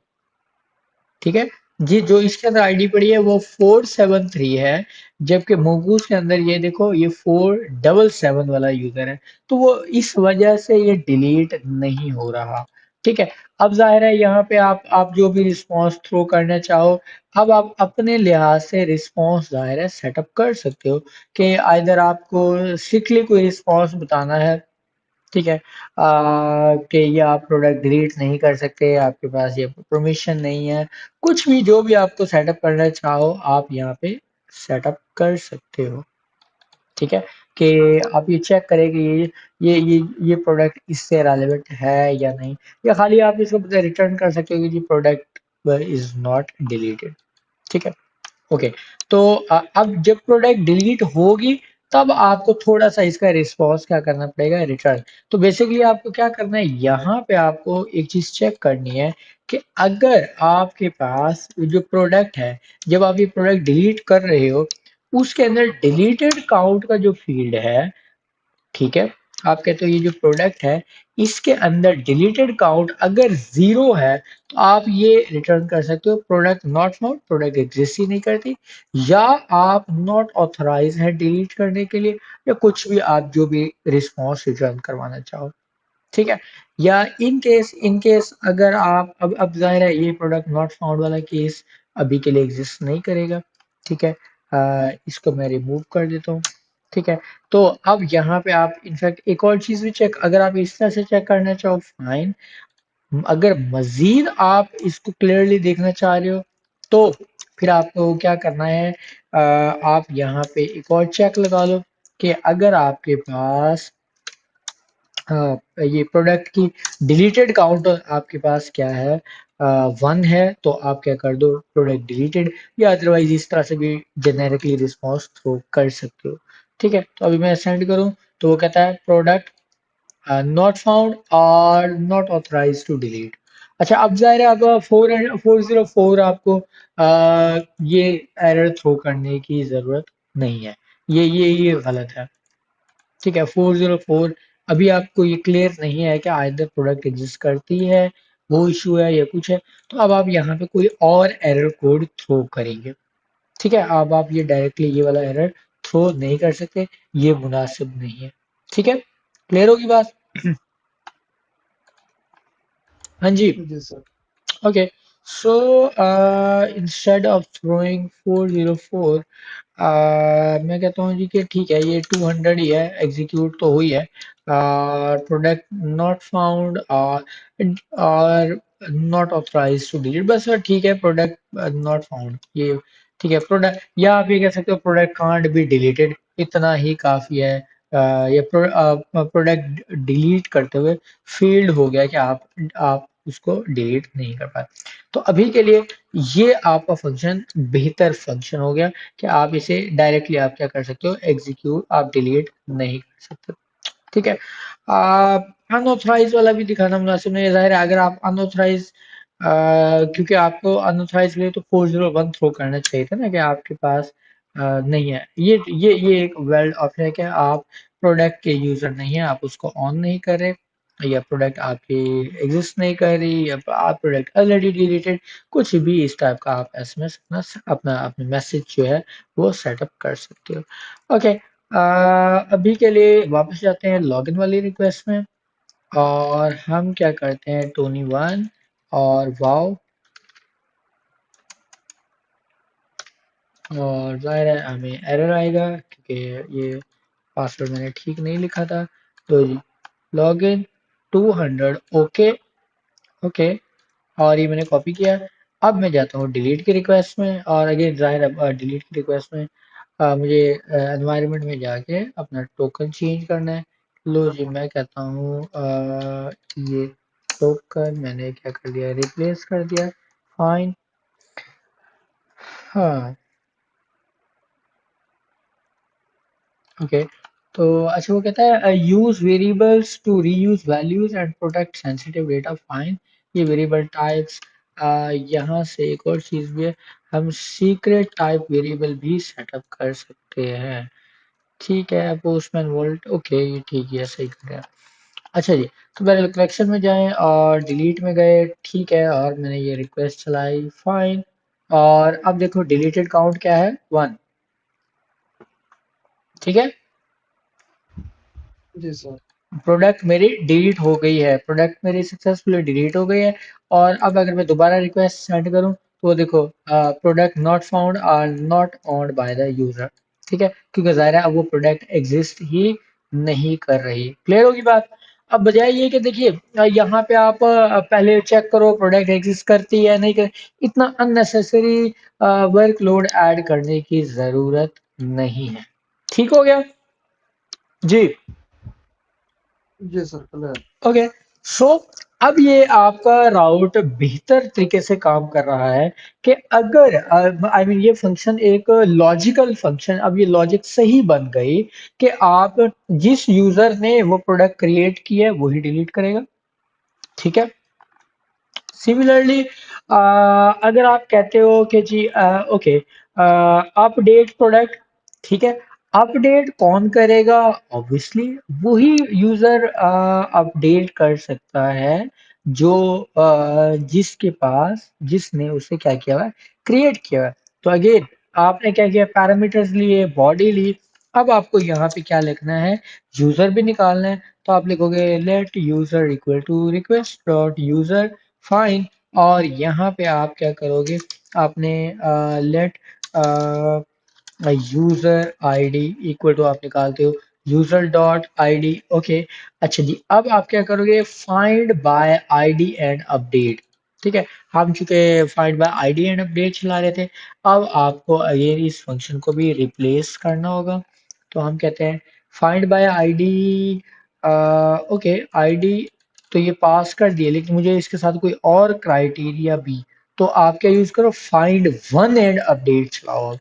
ठीक है जी, जो इसके अंदर आईडी पड़ी है वो 473 है, जबकि मोगूज के अंदर ये देखो ये 477 वाला यूजर है। तो वो इस वजह से ये डिलीट नहीं हो रहा। ठीक है, अब जाहिर है यहाँ पे आप जो भी रिस्पॉन्स थ्रो करना चाहो, अब आप अपने लिहाज से रिस्पॉन्स जाहिर है सेटअप कर सकते हो, कि आइदर आपको स्ट्रिक्टली कोई रिस्पॉन्स बताना है। ठीक है, कि ये आप प्रोडक्ट डिलीट नहीं कर सकते, आपके पास ये परमिशन नहीं है, कुछ भी जो भी आपको सेटअप करना चाहो आप यहाँ पे सेटअप कर सकते हो। ठीक है, कि आप ये चेक करें कि ये प्रोडक्ट इससे रेलेवेंट है या नहीं, या खाली आप इसको रिटर्न कर सकते हो कि जी प्रोडक्ट इज नॉट डिलीटेड। ठीक है, ओके। तो अब जब प्रोडक्ट डिलीट होगी, तब आपको थोड़ा सा इसका रिस्पॉन्स क्या करना पड़ेगा, रिटर्न। तो बेसिकली आपको क्या करना है, यहाँ पे आपको एक चीज चेक करनी है कि अगर आपके पास जो प्रोडक्ट है, जब आप ये प्रोडक्ट डिलीट कर रहे हो, उसके अंदर डिलीटेड काउंट का जो फील्ड है, ठीक है, आप कहते हो ये जो प्रोडक्ट है इसके अंदर डिलीटेड काउंट अगर जीरो है, तो आप ये रिटर्न कर सकते हो product not found, product exist ही नहीं करती, या आप नॉट ऑथराइज है डिलीट करने के लिए, या कुछ भी आप जो भी रिस्पॉन्स रिटर्न करवाना चाहो। ठीक है, या इन केस अगर आप अब जाहिर है ये प्रोडक्ट नॉट फाउंड वाला केस अभी के लिए एग्जिस्ट नहीं करेगा। ठीक है, इसको मैं रिमूव कर देता हूँ। ठीक है, तो अब यहाँ पे आप इनफैक्ट एक और चीज भी चेक, अगर आप इस तरह से चेक करना चाहो फाइन, अगर मजीद आप इसको क्लियरली देखना चाह रहे हो, तो फिर आपको क्या करना है, आप यहाँ पे एक और चेक लगा लो कि अगर आपके पास ये प्रोडक्ट की डिलीटेड काउंट आपके पास क्या है, 1 है, तो आप क्या कर दो प्रोडक्ट डिलीटेड, या अदरवाइज इस तरह से भी जेनेरिकली रिस्पॉन्स थ्रो कर सकते हो। ठीक है, तो अभी मैं सेंड करूं, तो वो कहता है प्रोडक्ट नॉट फाउंड और नॉट ऑथराइज टू डिलीट। अच्छा, अब जाहिर है अब 404 आपको ये एरर थ्रो करने की जरूरत नहीं है, ये गलत है। ठीक है, 404 अभी आपको ये क्लियर नहीं है कि आइदर प्रोडक्ट एग्जिस्ट करती है, वो इशू है या कुछ है, तो अब आप यहाँ पे कोई और एरर कोड थ्रो करेंगे। ठीक है, अब आप ये डायरेक्टली ये वाला एरर थ्रो नहीं कर सकते, ये मुनासिब नहीं है। ठीक है, क्लियर होगी बात? हाँ जी। जी sir. Okay, so instead of throwing 404, मैं कहता हूँ जी कि ठीक है, ये 200 ही है, एग्जीक्यूट तो हुई है, प्रोडक्ट नॉट फाउंड और नॉट ऑथराइज टू डिलीट, बस ठीक है, प्रोडक्ट नॉट फाउंड ये ठीक है, प्रोडक्ट, या आप ये कह सकते हो प्रोडक्ट कांट बी डिलीटेड, इतना ही काफी है। ये प्रोडक्ट डिलीट करते हुए फील्ड हो गया कि आप उसको डिलीट नहीं कर पाए। तो अभी के लिए ये आपका फंक्शन बेहतर फंक्शन हो गया, कि आप इसे डायरेक्टली आप क्या कर सकते हो, एग्जीक्यूट, आप डिलीट नहीं कर सकते। ठीक है, अनऑथराइज वाला भी दिखाना मुनासिब नहीं है, जाहिर है अगर आप अनऑथराइज, क्योंकि आपको अनऑथराइज के लिए तो 401 थ्रो करना चाहिए था ना, कि आपके पास नहीं है, ये एक वेल्ड ऑप्शन है कि आप प्रोडक्ट के यूजर नहीं है, आप उसको ऑन नहीं कर रहे, या प्रोडक्ट आपकी एग्जिस्ट नहीं कर रही, या आप प्रोडक्ट ऑलरेडी डिलीटेड, कुछ भी इस टाइप का आप एसएमएस अपना अपने मैसेज जो है वो सेटअप कर सकते हो। ओके, अभी के लिए वापस जाते हैं लॉगिन वाली रिक्वेस्ट में, और हम क्या करते हैं टोनी 1 और वाव, और ज़ाहिर है हमें एरर आएगा क्योंकि ये पासवर्ड मैंने ठीक नहीं लिखा था। तो जी लॉगिन 200 ओके। ओके, और ये मैंने कॉपी किया। अब मैं जाता हूँ डिलीट की रिक्वेस्ट में, और अगेन ज़ाहिर है डिलीट की रिक्वेस्ट में मुझे एनवायरनमेंट में जाके अपना टोकन चेंज करना है। लो जी मैं कहता हूँ ये टोकन मैंने क्या कर दिया, रिप्लेस कर दिया। फाइन। हाँ, ओके। तो अच्छा वो कहता है use variables to reuse values and protect sensitive data. Fine. ये वेरिएबल टाइप्स, यहाँ से एक और चीज भी है, हम सीक्रेट टाइप वेरिएबल भी सेटअप कर सकते हैं। ठीक है, पोस्टमैन वोल्ट, ओके ये ठीक है, सही कर रहे हैं। अच्छा जी, तो पहले कलेक्शन में जाएं और डिलीट में गए, ठीक है, और मैंने ये रिक्वेस्ट चलाई। फाइन। और अब देखो डिलीटेड काउंट क्या है, 1। ठीक है, जी सर। प्रोडक्ट मेरी डिलीट हो गई है, प्रोडक्ट मेरी सक्सेसफुली डिलीट हो गई है। और अब अगर मैं दोबारा रिक्वेस्ट सेंड करूं तो वो देखो product not found or not owned by the user. ठीक है, क्योंकि ज़ाहिर है अब वो प्रोडक्ट एग्जिस्ट ही नहीं कर रही। क्लियर होगी बात। अब बजाय ये कि देखिए यहाँ पे आप पहले चेक करो प्रोडक्ट एग्जिस्ट करती है नहीं कर, इतना अननेसेसरी वर्कलोड ऐड करने की ज़रूरत नहीं है। ठीक हो गया जी। जी सर, क्लियर। ओके, सो अब ये आपका राउट बेहतर तरीके से काम कर रहा है कि अगर आई मीन ये फंक्शन एक लॉजिकल फंक्शन, अब ये लॉजिक सही बन गई कि आप जिस यूजर ने वो प्रोडक्ट क्रिएट किया है वही डिलीट करेगा। ठीक है, सिमिलरली अगर आप कहते हो कि जी ओके अपडेट प्रोडक्ट, ठीक है, अपडेट कौन करेगा, ऑब्वियसली वही यूजर अपडेट कर सकता है जो जिसके पास जिसने उसे क्या किया हुआ है, क्रिएट किया हुआ है। तो अगेन आपने क्या किया, पैरामीटर्स लिए, बॉडी ली। अब आपको यहाँ पे क्या लिखना है, यूजर भी निकालना है। तो आप लिखोगे let user equal to request dot user. Fine. और यहाँ पे आप क्या करोगे, आपने let user ID equal to आप निकालते हो यूजर डॉट आईडी। ओके, अच्छा जी, अब आप क्या करोगे, find by ID and update. ठीक है, हम चूंकि find by ID and update चला रहे थे, अब आपको अगेन इस फंक्शन को भी रिप्लेस करना होगा। तो हम कहते हैं find by ID. Okay, ID तो ये पास कर दिए, लेकिन मुझे इसके साथ कोई और क्राइटेरिया भी। तो आप क्या यूज करो, फाइंड वन एंड अपडेट चलाओ।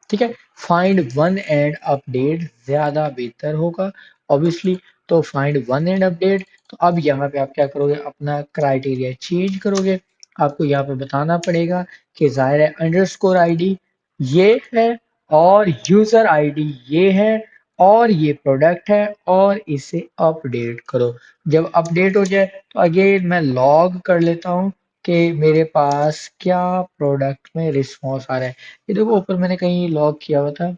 ठीक है, फाइंड वन एंड अपडेट ज्यादा बेहतर होगा ऑब्वियसली। तो फाइंड वन एंड अपडेट, तो अब यहाँ पे आप क्या करोगे, अपना क्राइटेरिया चेंज करोगे। आपको यहाँ पे बताना पड़ेगा कि जाहिर है अंडरस्कोर आईडी ये है, और यूजर आईडी ये है, और ये प्रोडक्ट है, और इसे अपडेट करो। जब अपडेट हो जाए तो अगेन मैं लॉग कर लेता हूँ कि मेरे पास क्या प्रोडक्ट में रिस्पॉन्स आ रहा है। ये देखो ऊपर मैंने कहीं लॉग किया हुआ था।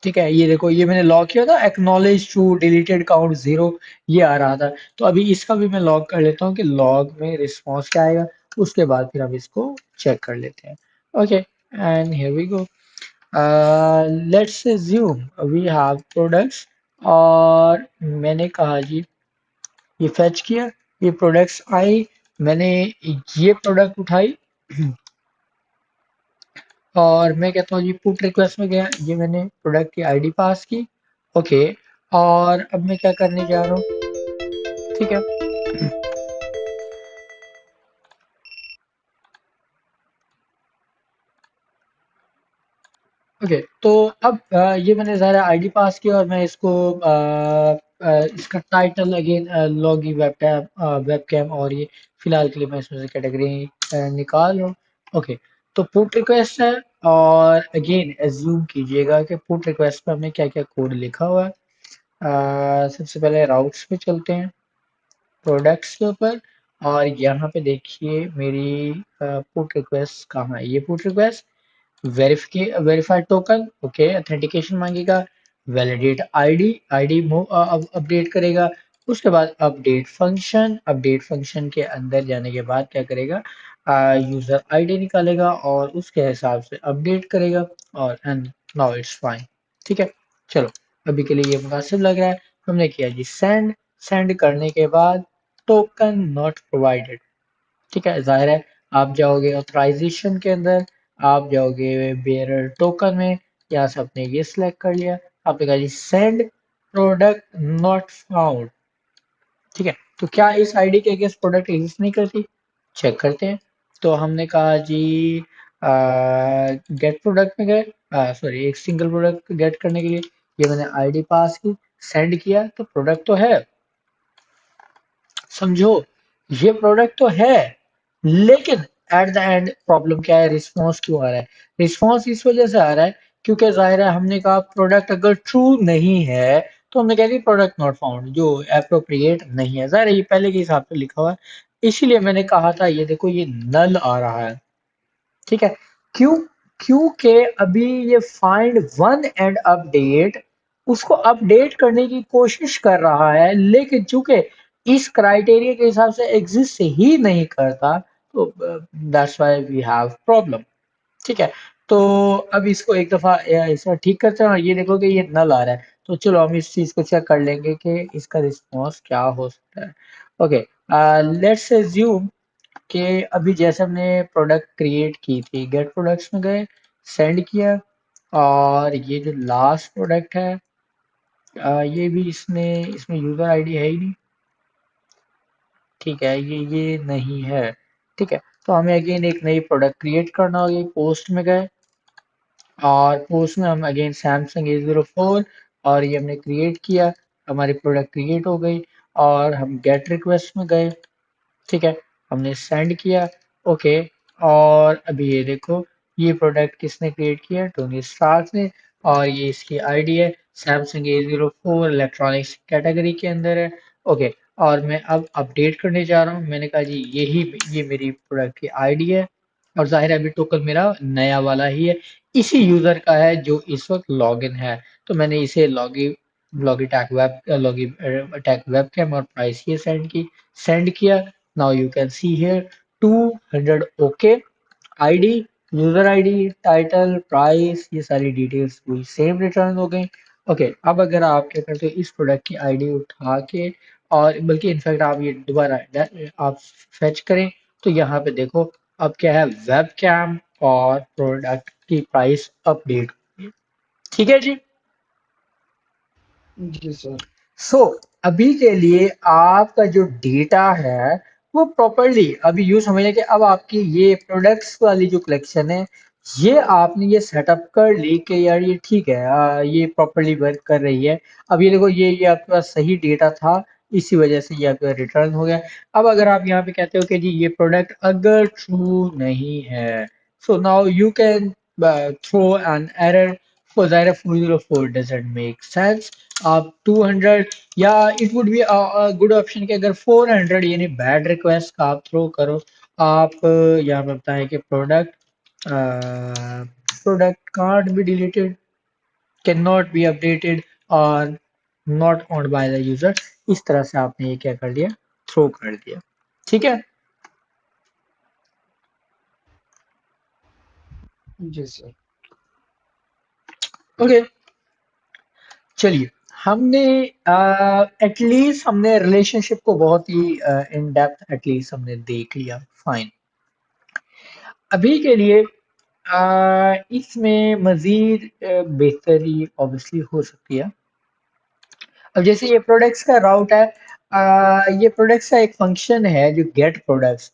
ठीक है, ये देखो ये मैंने लॉग किया था, एक्नॉलेज टू डिलीटेड काउंट 0, ये आ रहा था। तो अभी इसका भी मैं लॉग कर लेता हूँ कि लॉग में रिस्पॉन्स क्या आएगा। उसके बाद फिर हम इसको चेक कर लेते हैं। Okay, and here we go. Let's assume we have products, और मैंने कहा जी ये फेच किया, ये प्रोडक्ट्स आई, मैंने ये प्रोडक्ट उठाई, और मैं कहता हूँ जी पुट रिक्वेस्ट में गया, ये मैंने प्रोडक्ट की आईडी पास की। ओके, और अब मैं क्या करने जा रहा हूँ, ठीक है। ओके, तो अब ये मैंने ज़रा आईडी पास किया, और मैं इसको इसका टाइटल अगेन लॉगी वेब टैब वेब कैम, और ये फिलहाल के लिए मैं इसमें से कैटेगरी निकाल रहा हूँ। ओके, तो पुट रिक्वेस्ट है, और अगेन एज्यूम कीजिएगा कि पुट रिक्वेस्ट पे हमने क्या क्या कोड लिखा हुआ है। सबसे पहले राउट्स पे चलते हैं, प्रोडक्ट्स के ऊपर, और यहाँ पे देखिए मेरी पुट रिक्वेस्ट कहाँ है, ये put request verified token, okay, authentication मांगेगा, वैलिडेट आईडी, आईडी अपडेट करेगा, उसके बाद अपडेट फंक्शन के अंदर जाने के बाद क्या करेगा, यूजर आईडी निकालेगा और उसके हिसाब से अपडेट करेगा, और एंड नाउ इट्स फाइन। ठीक है, चलो, अभी के लिए ये मुनासिब लग रहा है। हमने किया जी सेंड। सेंड करने के बाद टोकन नॉट प्रोवाइडेड। ठीक है, जाहिर है आप जाओगे ऑथराइजेशन के अंदर, आप जाओगे बेयरर टोकन में, यहाँ से आपने ये सिलेक्ट कर लिया, आपने कहा जी सेंड प्रोडक्ट नॉट फाउंड। ठीक है, तो क्या इस आईडी के अगेंस्ट प्रोडक्ट एग्जिस्ट नहीं करती? चेक करते हैं। तो हमने कहा जी गेट प्रोडक्ट में गए, सॉरी एक सिंगल प्रोडक्ट गेट करने के लिए ये मैंने आईडी पास की, सेंड किया, तो प्रोडक्ट तो है, समझो, ये प्रोडक्ट तो है, लेकिन एट द एंड प्रॉब्लम क्या है, रिस्पॉन्स क्यों आ रहा है? रिस्पॉन्स इस वजह से आ रहा है क्योंकि जाहिर है हमने कहा प्रोडक्ट अगर ट्रू नहीं है तो हमने कह दी प्रोडक्ट नॉट फाउंड, जो अप्रोप्रिएट नहीं है, जाहिर है ये पहले के हिसाब से लिखा हुआ है, इसीलिए मैंने कहा था ये देखो ये नल आ रहा है। ठीक है, क्यों? क्योंकि अभी ये फाइंड वन एंड अपडेट उसको अपडेट करने की कोशिश कर रहा है, लेकिन चूंकि इस क्राइटेरिया के हिसाब से एग्जिस्ट ही नहीं करता, तो that's why we have problem. ठीक है, तो अब इसको एक दफा ऐसा ठीक करते हैं, और ये देखो कि ये नल आ रहा है, तो चलो हम इस चीज को चेक कर लेंगे कि इसका रिस्पॉन्स क्या हो सकता है। ओके, लेट्स एज्यूम कि अभी जैसे हमने प्रोडक्ट क्रिएट की थी, गेट प्रोडक्ट्स में गए, सेंड किया, और ये जो लास्ट प्रोडक्ट है, ये भी इसमें इसमें यूजर आईडी है ही नहीं। ठीक है, ये नहीं है। ठीक है, तो हमें अगेन एक नई प्रोडक्ट क्रिएट करना होगी, पोस्ट में गए, और पोस्ट में हम अगेन सैमसंग A04, और ये हमने क्रिएट किया, हमारी प्रोडक्ट क्रिएट हो गई, और हम गेट रिक्वेस्ट में गए। ठीक है, हमने सेंड किया। ओके, और अभी ये देखो ये प्रोडक्ट किसने क्रिएट किया, टोनी स्टार्क ने, और ये इसकी आईडी है सैमसंग A04, इलेक्ट्रॉनिक्स कैटेगरी के अंदर है। ओके, और मैं अब अपडेट करने जा रहा हूँ, मैंने कहा जी यही ये मेरी प्रोडक्ट की आईडी है, और जाहिर है अभी टोकन मेरा नया वाला ही है, इसी यूजर का है जो इस वक्त लॉगिन है, तो मैंने इसे लॉगी टैग वेब कैम और प्राइस ये सेंड किया। Now you can see here 200 okay, ID, user ID, title, price, ये सारी डिटेल्स पूरी सेम रिटर्न हो गई। ओके, अब अगर आप क्या करते हो, इस प्रोडक्ट की आईडी उठा के, और बल्कि इनफैक्ट आप ये दोबारा आप फेच करें, तो यहाँ पे देखो अब क्या है, वेब कैम और प्रोडक्ट की प्राइस अपडेट। ठीक है जी। जी सर। सो अभी के लिए आपका जो डेटा है वो प्रॉपरली अभी यूज समझिए कि अब आपकी ये प्रोडक्ट्स वाली जो कलेक्शन है, ये आपने ये सेटअप कर ली कि यार ये ठीक है, ये प्रॉपरली वर्क कर रही है। अब ये देखो ये आपके पास सही डेटा था, इसी वजह से ये आपका रिटर्न हो गया। अब अगर आप यहाँ पे कहते हो कि जी ये प्रोडक्ट अगर ट्रू नहीं है, so now you can throw an error for ज़ाहिर 404 डजंट मेक सेंस। आप 200, या it would be good option कि अगर 400 यानी बैड रिक्वेस्ट का आप थ्रो करो। आप यहाँ पे बताएं कि product can't be deleted, can not be updated, और not owned by the user, इस तरह से आपने ये क्या कर दिया, थ्रो कर दिया। ठीक है, जी सर। ओके, चलिए, हमने एटलीस्ट हमने रिलेशनशिप को बहुत ही इन डेप्थ एटलीस्ट हमने देख लिया, फाइन। अभी के लिए इसमें मजीद बेहतरी ऑब्वियसली हो सकती है। अब जैसे ये प्रोडक्ट्स का राउट है, ये प्रोडक्ट्स का एक फंक्शन है जो गेट प्रोडक्ट्स।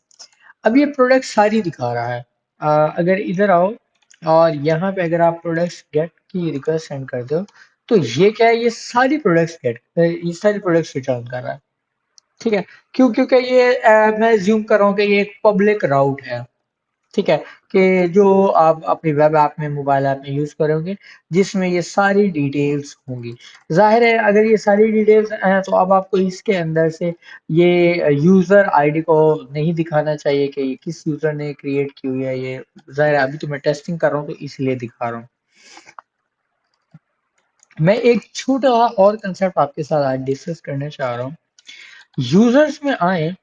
अब ये प्रोडक्ट सारी दिखा रहा है। अगर इधर आओ, और यहाँ पे अगर आप प्रोडक्ट्स गेट की रिक्वेस्ट सेंड करते हो, तो ये क्या है, ये सारी प्रोडक्ट्स ये सारी प्रोडक्ट्स रिटर्न कर रहा है। ठीक है, क्यों? क्योंकि ये मैं ज्यूम कर रहा हूँ कि ये एक पब्लिक राउट है। ठीक है, कि जो आप अपनी वेब ऐप में, मोबाइल ऐप में यूज करोगे, जिसमें ये सारी डिटेल्स होंगी। जाहिर है अगर ये सारी डिटेल्स हैं तो अब आपको इसके अंदर से ये यूजर आईडी को नहीं दिखाना चाहिए कि ये किस यूजर ने क्रिएट की हुई है। ये जाहिर है अभी तो मैं टेस्टिंग कर रहा हूँ तो इसलिए दिखा रहा हूँ। मैं एक छोटा और कंसेप्ट आपके साथ आज डिस्कस करना चाह रहा हूँ। यूजर्स में आए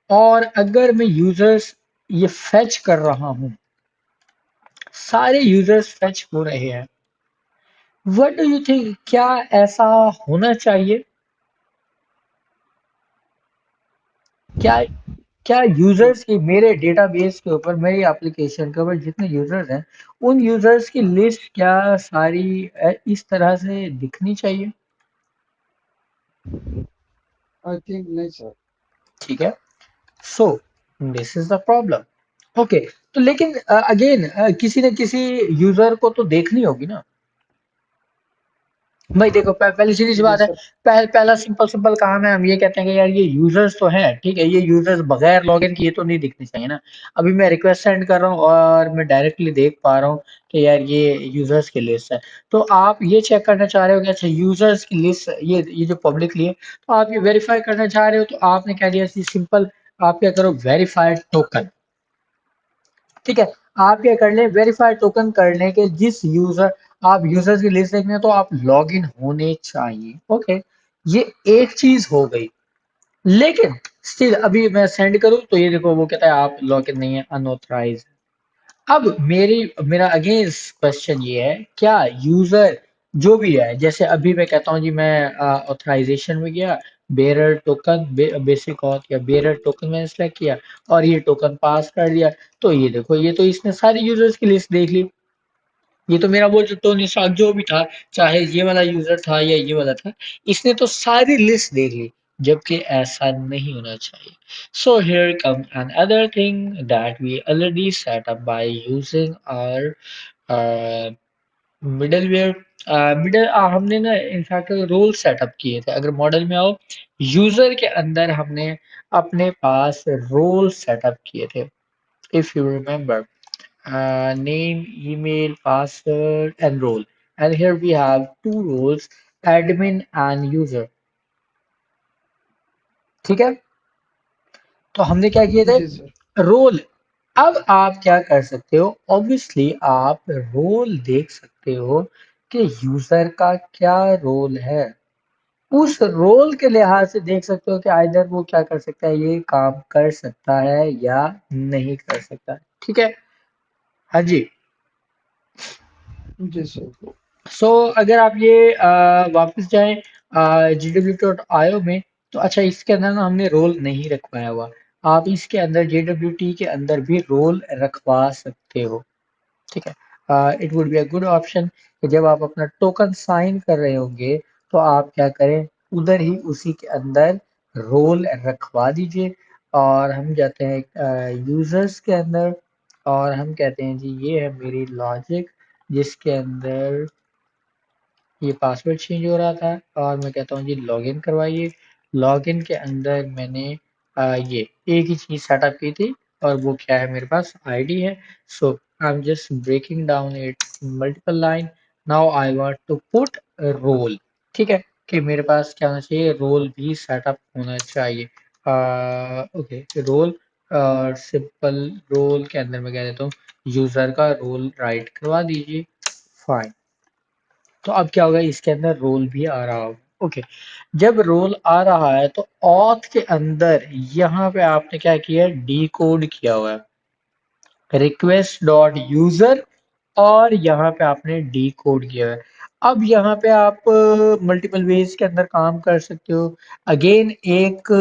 और अगर मैं यूजर्स ये फेच कर रहा हूं, सारे यूजर्स फेच हो रहे हैं, व्हाट डू यू थिंक, क्या ऐसा होना चाहिए? क्या क्या तो यूजर्स की मेरे डेटाबेस के ऊपर, मेरी एप्लीकेशन के ऊपर जितने यूजर्स हैं, उन यूजर्स की लिस्ट क्या सारी इस तरह से दिखनी चाहिए? आई थिंक नहीं सर। ठीक है। So this is the problem. Okay, तो लेकिन अगेन किसी न किसी यूजर को तो देखनी होगी ना भाई। देखो पहली सीधी सी जी बात है। सर। पहला सिंपल सिंपल काम है, हम ये कहते हैं कि यार ये यूजर्स तो हैं, ठीक है, ये यूजर्स बगैर लॉगिन किए तो नहीं दिखने चाहिए ना। अभी मैं रिक्वेस्ट सेंड कर रहा हूँ और मैं डायरेक्टली देख पा रहा हूँ कि यार ये यूजर्स की लिस्ट है। तो आप ये चेक करना चाह रहे हो कि अच्छा यूजर्स की लिस्ट, ये जो पब्लिकली है, तो आप ये वेरीफाई करना चाह रहे हो, तो आपने क्या दिया सिंपल, आप क्या करो, वेरीफाइड टोकन। ठीक है, आप क्या कर लें, वेरीफाइड टोकन करने के जिस यूजर, आप यूजर्स की लिस्ट देखने तो आप लॉग इन होने चाहिए। ओके, ये एक चीज हो गई। लेकिन स्टिल अभी मैं सेंड करूं तो ये देखो वो कहता है आप लॉग इन नहीं है, अनऑथराइज। अब मेरा अगेन क्वेश्चन ये है, क्या यूजर जो भी है, जैसे अभी मैं कहता हूँ जी मैं ऑथराइजेशन में गया, बेरर टोकन बेसिक ऑथ या बेरर टोकन मैंने सेलेक्ट किया और ये टोकन पास कर दिया, तो ये देखो ये तो इसने सारी यूजर्स की लिस्ट देख ली। ये तो मेरा वो जो टोनी स्टार्क जो भी था, चाहे ये वाला यूजर था या ये वाला था, इसने तो सारी लिस्ट देख ली, जबकि ऐसा नहीं होना चाहिए। So here come another thing that we already set up by using our middleware. हमने ना इनफैक्ट रोल सेटअप किए थे। अगर मॉडल में आओ, यूजर के अंदर हमने अपने पास रोल सेटअप किए थे, if you remember, name, email, password, and role. And here we have two roles, admin and user. ठीक है, तो हमने क्या किए थे, जी सर। रोल। अब आप क्या कर सकते हो, ऑब्वियसली आप रोल देख सकते हो कि यूजर का क्या रोल है। उस रोल के लिहाज से देख सकते हो कि आइदर वो क्या कर सकता है, ये काम कर सकता है या नहीं कर सकता है। ठीक है, हाँ जी। जी सर। अगर आप ये वापस जाएं GW.io में, तो अच्छा इसके अंदर ना हमने रोल नहीं रखवाया हुआ। आप इसके अंदर JWT के अंदर भी रोल रखवा सकते हो। ठीक है, it would be a good option कि जब आप अपना टोकन साइन कर रहे होंगे तो आप क्या करें, उधर ही उसी के अंदर रोल रखवा दीजिए। और हम जाते हैं यूजर्स के अंदर और हम कहते हैं जी ये है मेरी लॉजिक, जिसके अंदर ये पासवर्ड चेंज हो रहा था, और मैं कहता हूँ जी लॉगिन करवाइए। लॉगिन के अंदर मैंने ये एक ही चीज सेटअप की थी, और वो क्या है, मेरे पास आईडी है। So I am just breaking down it multiple line. Now I want to put role. ठीक है, कि मेरे पास क्या होना चाहिए, रोल भी सेटअप होना चाहिए। ओके, रोल और सिंपल रोल के अंदर मैं कह देता हूँ यूजर का रोल राइट करवा दीजिए। फाइन, तो अब क्या होगा, इसके अंदर रोल भी आ रहा होगा। ओके, जब रोल आ रहा है तो ऑथ के अंदर यहाँ पे आपने क्या किया है, डी कोड किया हुआ है रिक्वेस्ट डॉट यूजर, और यहाँ पे आपने डी कोड किया है। अब यहाँ पे आप मल्टीपल वेज के अंदर काम कर सकते हो। अगेन एक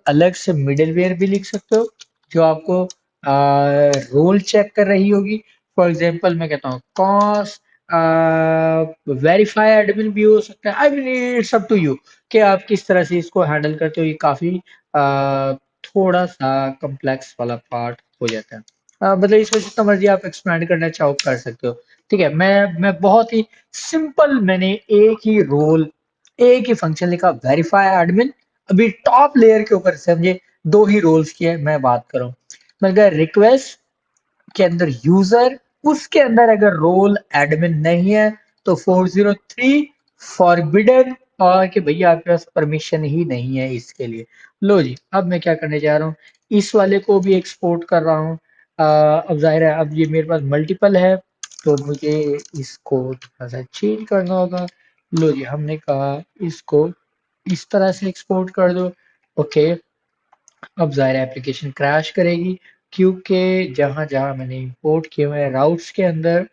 अलग से मिडलवेयर भी लिख सकते हो जो आपको रोल चेक कर रही होगी। फॉर एग्जांपल मैं कहता हूँ कॉस वेरीफाई एडमिन भी हो सकता है। I mean it's up to you कि आप किस तरह से इसको हैंडल करते हो। ये काफी थोड़ा सा कॉम्प्लेक्स वाला पार्ट हो जाता है। मतलब इसमें जितना मर्जी आप एक्सपेंड करना चाहो कर सकते हो। ठीक है, मैं बहुत ही सिंपल, मैंने एक ही रोल, एक ही फंक्शन लिखा, वेरीफाई एडमिन। अभी टॉप लेयर के ऊपर समझे दो ही रोल्स की है मैं बात करूं। मैं अगर रिक्वेस्ट के अंदर यूजर, उसके अंदर अगर रोल एडमिन नहीं है तो 403 फॉरबिडन, और कि भैया आपके पास परमिशन ही नहीं है इसके लिए। लो जी, अब मैं क्या करने जा रहा हूँ, इस वाले को भी एक्सपोर्ट कर रहा हूँ। अब जाहिर है अब ये मेरे पास मल्टीपल है, तो मुझे इसको थोड़ा सा चेंज करना होगा। लो जी, हमने कहा इसको इस तरह से एक्सपोर्ट कर दो, ओके, अब ज़ाहिर है एप्लीकेशन क्रैश करेगी, क्योंकि जहां जहां मैंने इंपोर्ट किए हुए हैं राउट्स के अंदर,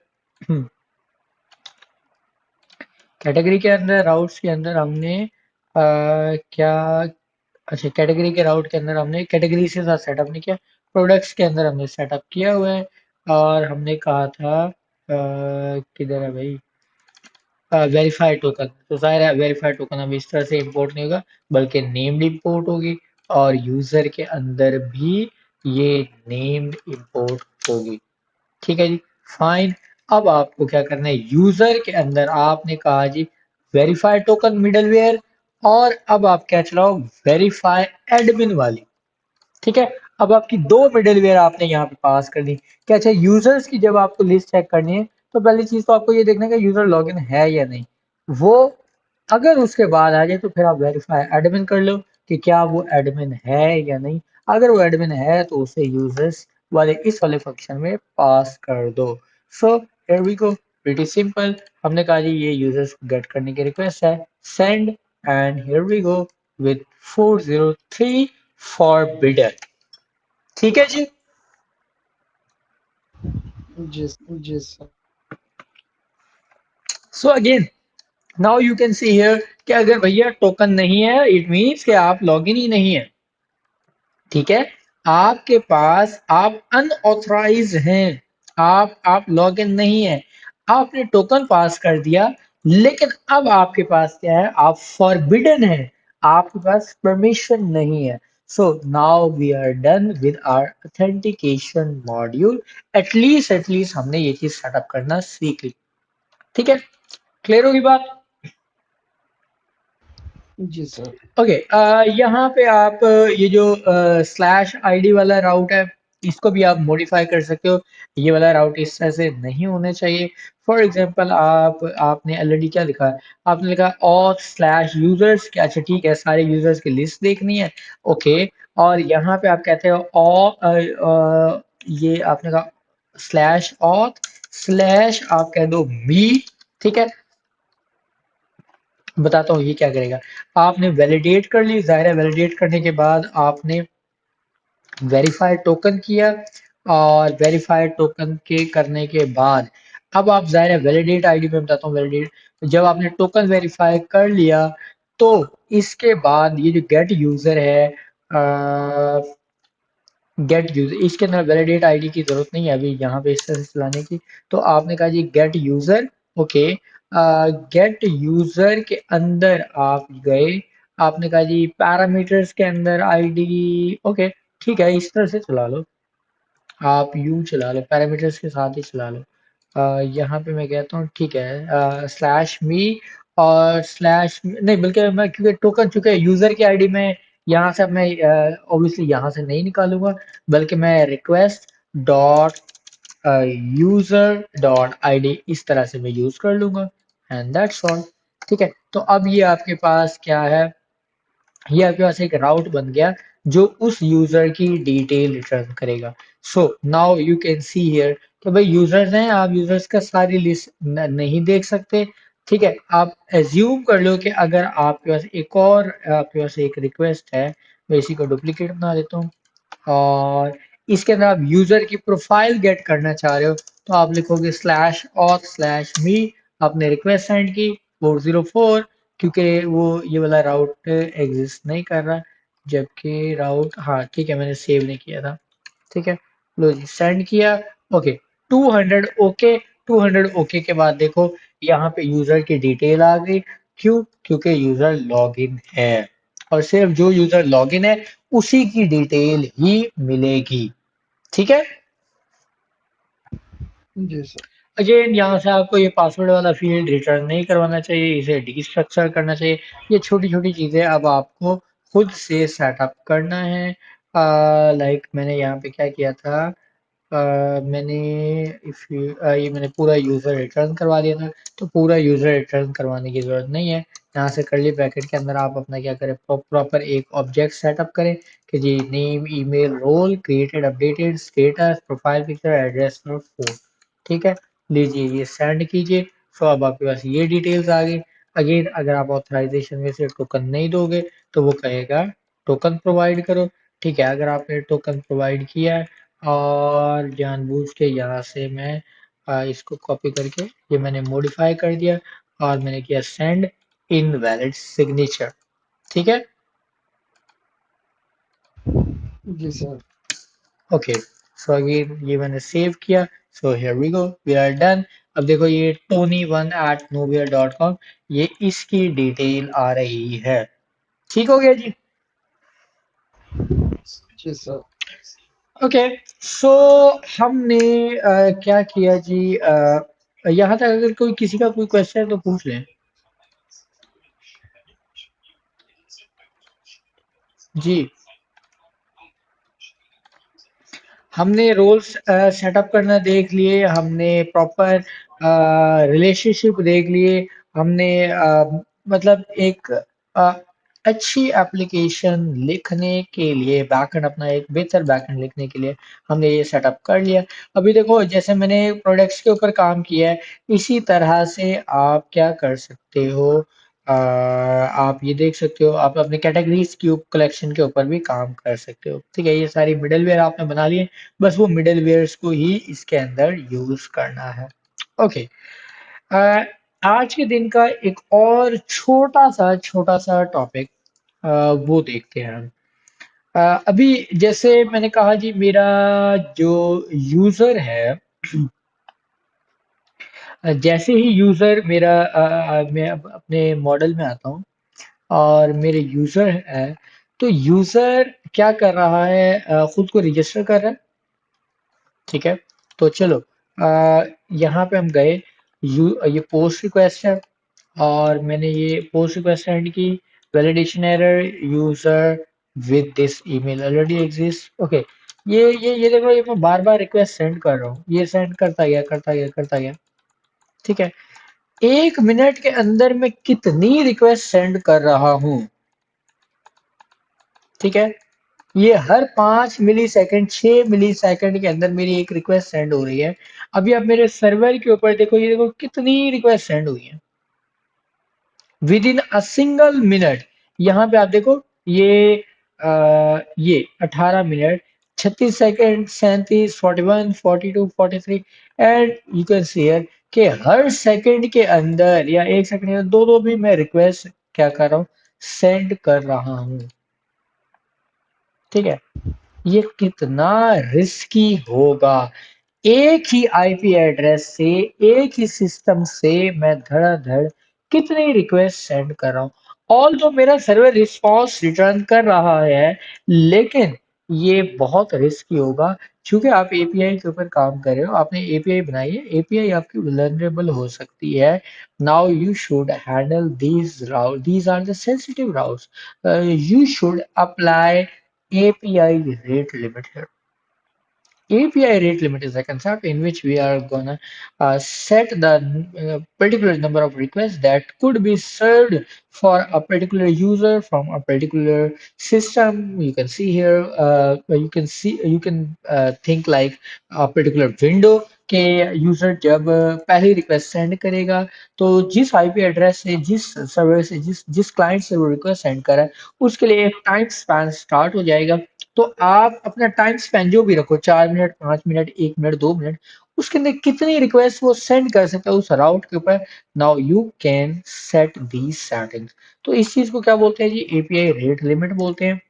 कैटेगरी के अंदर, राउट्स के अंदर हमने क्या, अच्छा कैटेगरी के राउट के अंदर हमने कैटेगरी के साथ सेटअप नहीं किया, प्रोडक्ट्स के अंदर हमने सेटअप किया हुआ है। और हमने कहा था किधर है भाई, वेरीफाई टोकन, तो जाहिर है वेरीफाई टोकन अब इस तरह से इंपोर्ट नहीं होगा, बल्कि नेम्ड इंपोर्ट होगी, और यूजर के अंदर भी ये नेम्ड इंपोर्ट होगी। ठीक है जी, फाइन। अब आपको क्या करना है, यूजर के अंदर आपने कहा जी वेरीफाई टोकन मिडलवेयर, और अब आप क्या चलाओ, वेरीफाई एडमिन वाली। ठीक है, अब आपकी दो मिडलवेयर आपने यहाँ पे पास कर दी। क्या अच्छा, यूजर्स की जब आपको लिस्ट चेक करनी है, तो पहली चीज तो आपको ये देखना है कि यूजर लॉगिन है या नहीं। वो अगर उसके बाद आ जाए तो फिर आप वेरीफाई एडमिन कर लो कि क्या वो एडमिन है या नहीं। अगर वो एडमिन है तो उसे यूजर्स वाले इस वाले फंक्शन में पास कर दो। So here we go, pretty simple. हमने कहा जी ये यूजर्स गेट करने की रिक्वेस्ट है, send, and here we go with 403 for bidder. ठीक है जी। जी जी sir. So again, now you can see here कि अगर भैया टोकन नहीं है, इट मीन्स कि आप लॉगिन ही नहीं है। ठीक है, आपके पास आप अनऑथराइज हैं, आप लॉगिन नहीं है, आपने टोकन पास कर दिया, लेकिन अब आपके पास क्या है, आप फॉरबिडन है, आपके पास परमिशन नहीं है। So now we are done with our authentication module. At least हमने ये चीज सेटअप करना सीख ली। ठीक है, क्लियर होगी बात। जी सर। ओके, यहाँ पे आप ये जो स्लैश आईडी वाला राउट है, इसको भी आप मॉडिफाई कर सकते हो। ये वाला राउट इस तरह से नहीं होना चाहिए। फॉर एग्जांपल आपने ऑलरेडी क्या लिखा है, आपने लिखा ऑथ स्लैश यूजर्स, क्या अच्छा ठीक है, सारे यूजर्स की लिस्ट देखनी है। ओके, और यहाँ पे आप कहते हो ये आपने कहा स्लैश ऑथ स्लैश आप कह दो मी। ठीक है, बताता हूँ ये क्या करेगा। आपने वैलिडेट कर ली, जाहिर है वैलिडेट करने के बाद आपने वेरीफाई टोकन किया, और वेरीफाई टोकन के करने के बाद अब आप जाहिर है वैलिडेट आईडी में बताता हूँ, वैलिडेट जब आपने टोकन वेरीफाई कर लिया, तो इसके बाद ये जो गेट यूजर है, गेट यूजर, इसके अंदर वैलिडेट आईडी की जरूरत नहीं है अभी यहाँ पे इस तरह से चलाने की। तो आपने कहा जी get user. Okay, get user के अंदर आप गए, आपने कहा जी पैरामीटर्स के अंदर आईडी। ओके, ठीक है, इस तरह से चला लो, आप यू चला लो, पैरामीटर्स के साथ ही चला लो। यहाँ पे मैं कहता हूँ ठीक है, स्लैश मी, और स्लैश नहीं, बल्कि मैं क्योंकि टोकन चुके यूजर की आईडी में, यहाँ से अब मैं ऑब्वियसली यहाँ से नहीं निकालूंगा, बल्कि मैं request dot user dot ID इस तरह से मैं यूज कर लूंगा, एंड दैट्स ऑल। ठीक है, तो अब ये आपके पास क्या है, ये आपके पास एक राउट बन गया जो उस यूजर की डिटेल रिटर्न करेगा। सो now you can see here कि भाई यूजर्स हैं, आप यूजर्स का सारी लिस्ट नहीं देख सकते। ठीक है, आप एज्यूम कर लो कि अगर आपके पास एक और आपके पास एक रिक्वेस्ट है, मैं इसी को डुप्लीकेट बना देता हूँ, और इसके अंदर आप यूजर की प्रोफाइल गेट करना चाह रहे हो, तो आप लिखोगे स्लैश ऑथ स्लैश मी, आपने रिक्वेस्ट सेंड की 404, क्योंकि वो ये वाला राउट एग्जिस्ट नहीं कर रहा, जबकि राउट, हाँ ठीक है, मैंने सेव नहीं किया था। ठीक है, लो जी सेंड किया। ओके, 200 ओके, 200 ओके के बाद देखो यहाँ पे यूजर की डिटेल आ गई। क्यों, क्योंकि यूजर लॉगिन है, और सिर्फ जो यूजर लॉगिन है उसी की डिटेल ही मिलेगी। ठीक है, जी सर। अगेन यहाँ से आपको ये पासवर्ड वाला फील्ड रिटर्न नहीं करवाना चाहिए, इसे डीस्ट्रक्चर करना चाहिए। ये छोटी छोटी चीजें अब आपको खुद से सेटअप करना है। लाइक मैंने यहाँ पे क्या किया था, मैंने इफ ये मैंने पूरा यूजर रिटर्न करवा दिया था, तो पूरा यूजर रिटर्न करवाने की जरूरत नहीं है। यहाँ से करली ब्रैकेट के अंदर आप अपना क्या करें, प्रॉपर एक ऑब्जेक्ट सेटअप करें कि जी name email role created updated status profile picture address और फोन। ठीक है, लीजिए ये सेंड कीजिए। सो अब आपके पास ये डिटेल्स आ गई। अगेन अगर आप ऑथराइजेशन में से टोकन नहीं दोगे तो वो कहेगा टोकन प्रोवाइड करो। ठीक है, अगर आपने टोकन प्रोवाइड किया है और जानबूझ के यहाँ से मैं इसको कॉपी करके ये मैंने मॉडिफाई कर दिया और मैंने किया सेंड इनवैलिड सिग्नेचर। ठीक है। जी सर। ओके, सो अगेन ये मैंने सेव किया। So here we go, we are done. अब देखो ये tony1@novear.com, ये इसकी डिटेल आ रही है। ठीक हो गया जी। जी सर। ओके, सो हमने क्या किया जी, यहाँ तक अगर कोई किसी का कोई क्वेश्चन है तो पूछ लें। जी, हमने रोल्स सेटअप करना देख लिए, हमने प्रॉपर रिलेशनशिप देख लिए, हमने मतलब एक अ, अच्छी एप्लीकेशन लिखने के लिए बैकएंड, अपना एक बेहतर बैकएंड लिखने के लिए हमने ये सेटअप कर लिया। अभी देखो जैसे मैंने प्रोडक्ट्स के ऊपर काम किया है, इसी तरह से आप क्या कर सकते हो, आप ये देख सकते हो, आप अपने कैटेगरीज क्यूब कलेक्शन के ऊपर भी काम कर सकते हो। ठीक है, ये सारी मिडलवेयर आपने बना लिए, बस वो मिडलवेयर्स को ही इसके अंदर यूज करना है। ओके, आज के दिन का एक और छोटा सा टॉपिक वो देखते हैं हम। अभी जैसे मैंने कहा जी, मेरा जो यूजर है, जैसे ही यूजर मेरा मैं अपने मॉडल में आता हूँ और मेरे यूजर है, तो यूजर क्या कर रहा है, खुद को रजिस्टर कर रहा है। ठीक है, तो चलो यहाँ पे हम गए, ये पोस्ट रिक्वेस्ट है और मैंने ये पोस्ट रिक्वेस्ट सेंड की। Validation error, user with this email already exist. Okay, ये देखो, ये मैं बार बार रिक्वेस्ट सेंड कर रहा हूँ, ये सेंड करता गया करता गया करता गया। ठीक है, 1 मिनट के अंदर मैं कितनी रिक्वेस्ट सेंड कर रहा हूँ। ठीक है, ये हर 5 मिली सेकंड, 6 मिली सेकंड के अंदर मेरी एक रिक्वेस्ट सेंड हो रही है। अभी आप मेरे सर्वर के ऊपर देखो, ये देखो कितनी रिक्वेस्ट सेंड हुई है with in a single minute. यहाँ पे आप देखो, ये ये 18 minute, 36 second, 37, 41, 42, 43, and you can see here कि हर सेकंड के अंदर या 1 सेकंड में दो दो भी मैं रिक्वेस्ट क्या कर रहा हूँ, सेंड कर रहा हूँ। ठीक है, ये कितना रिस्की होगा। एक ही आईपी एड्रेस से, एक ही सिस्टम से मैं धड़ाधड़ कितनी रिक्वेस्ट सेंड कर रहा हूँ। ऑल तो मेरा सर्वर रिस्पॉन्स रिटर्न कर रहा है, लेकिन ये बहुत रिस्की होगा, क्योंकि आप एपीआई के ऊपर काम कर रहे हो, आपने एपीआई बनाई है, एपीआई आपकी वल्नरेबल हो सकती है। Now you should handle these route, these are the sensitive routes, you should apply API rate limit here. API rate limit is a concept in which we are gonna set the particular number of requests that could be served for a particular user from a particular system. You can see here, you can think like a particular window के user जब पहली request send करेगा, तो जिस IP address से, जिस server से, जिस क्लाइंट से वो रिक्वेस्ट सेंड कर रहा है, उसके लिए एक टाइम स्पैन स्टार्ट हो जाएगा। तो आप अपना टाइम स्पेन जो भी रखो, 4 मिनट, 5 मिनट, 1 मिनट, 2 मिनट, उसके अंदर कितनी रिक्वेस्ट वो सेंड कर सकता है उस राउट के ऊपर। Now you can set the settings. तो इस चीज को क्या बोलते हैं जी, एपीआई रेट लिमिट बोलते हैं।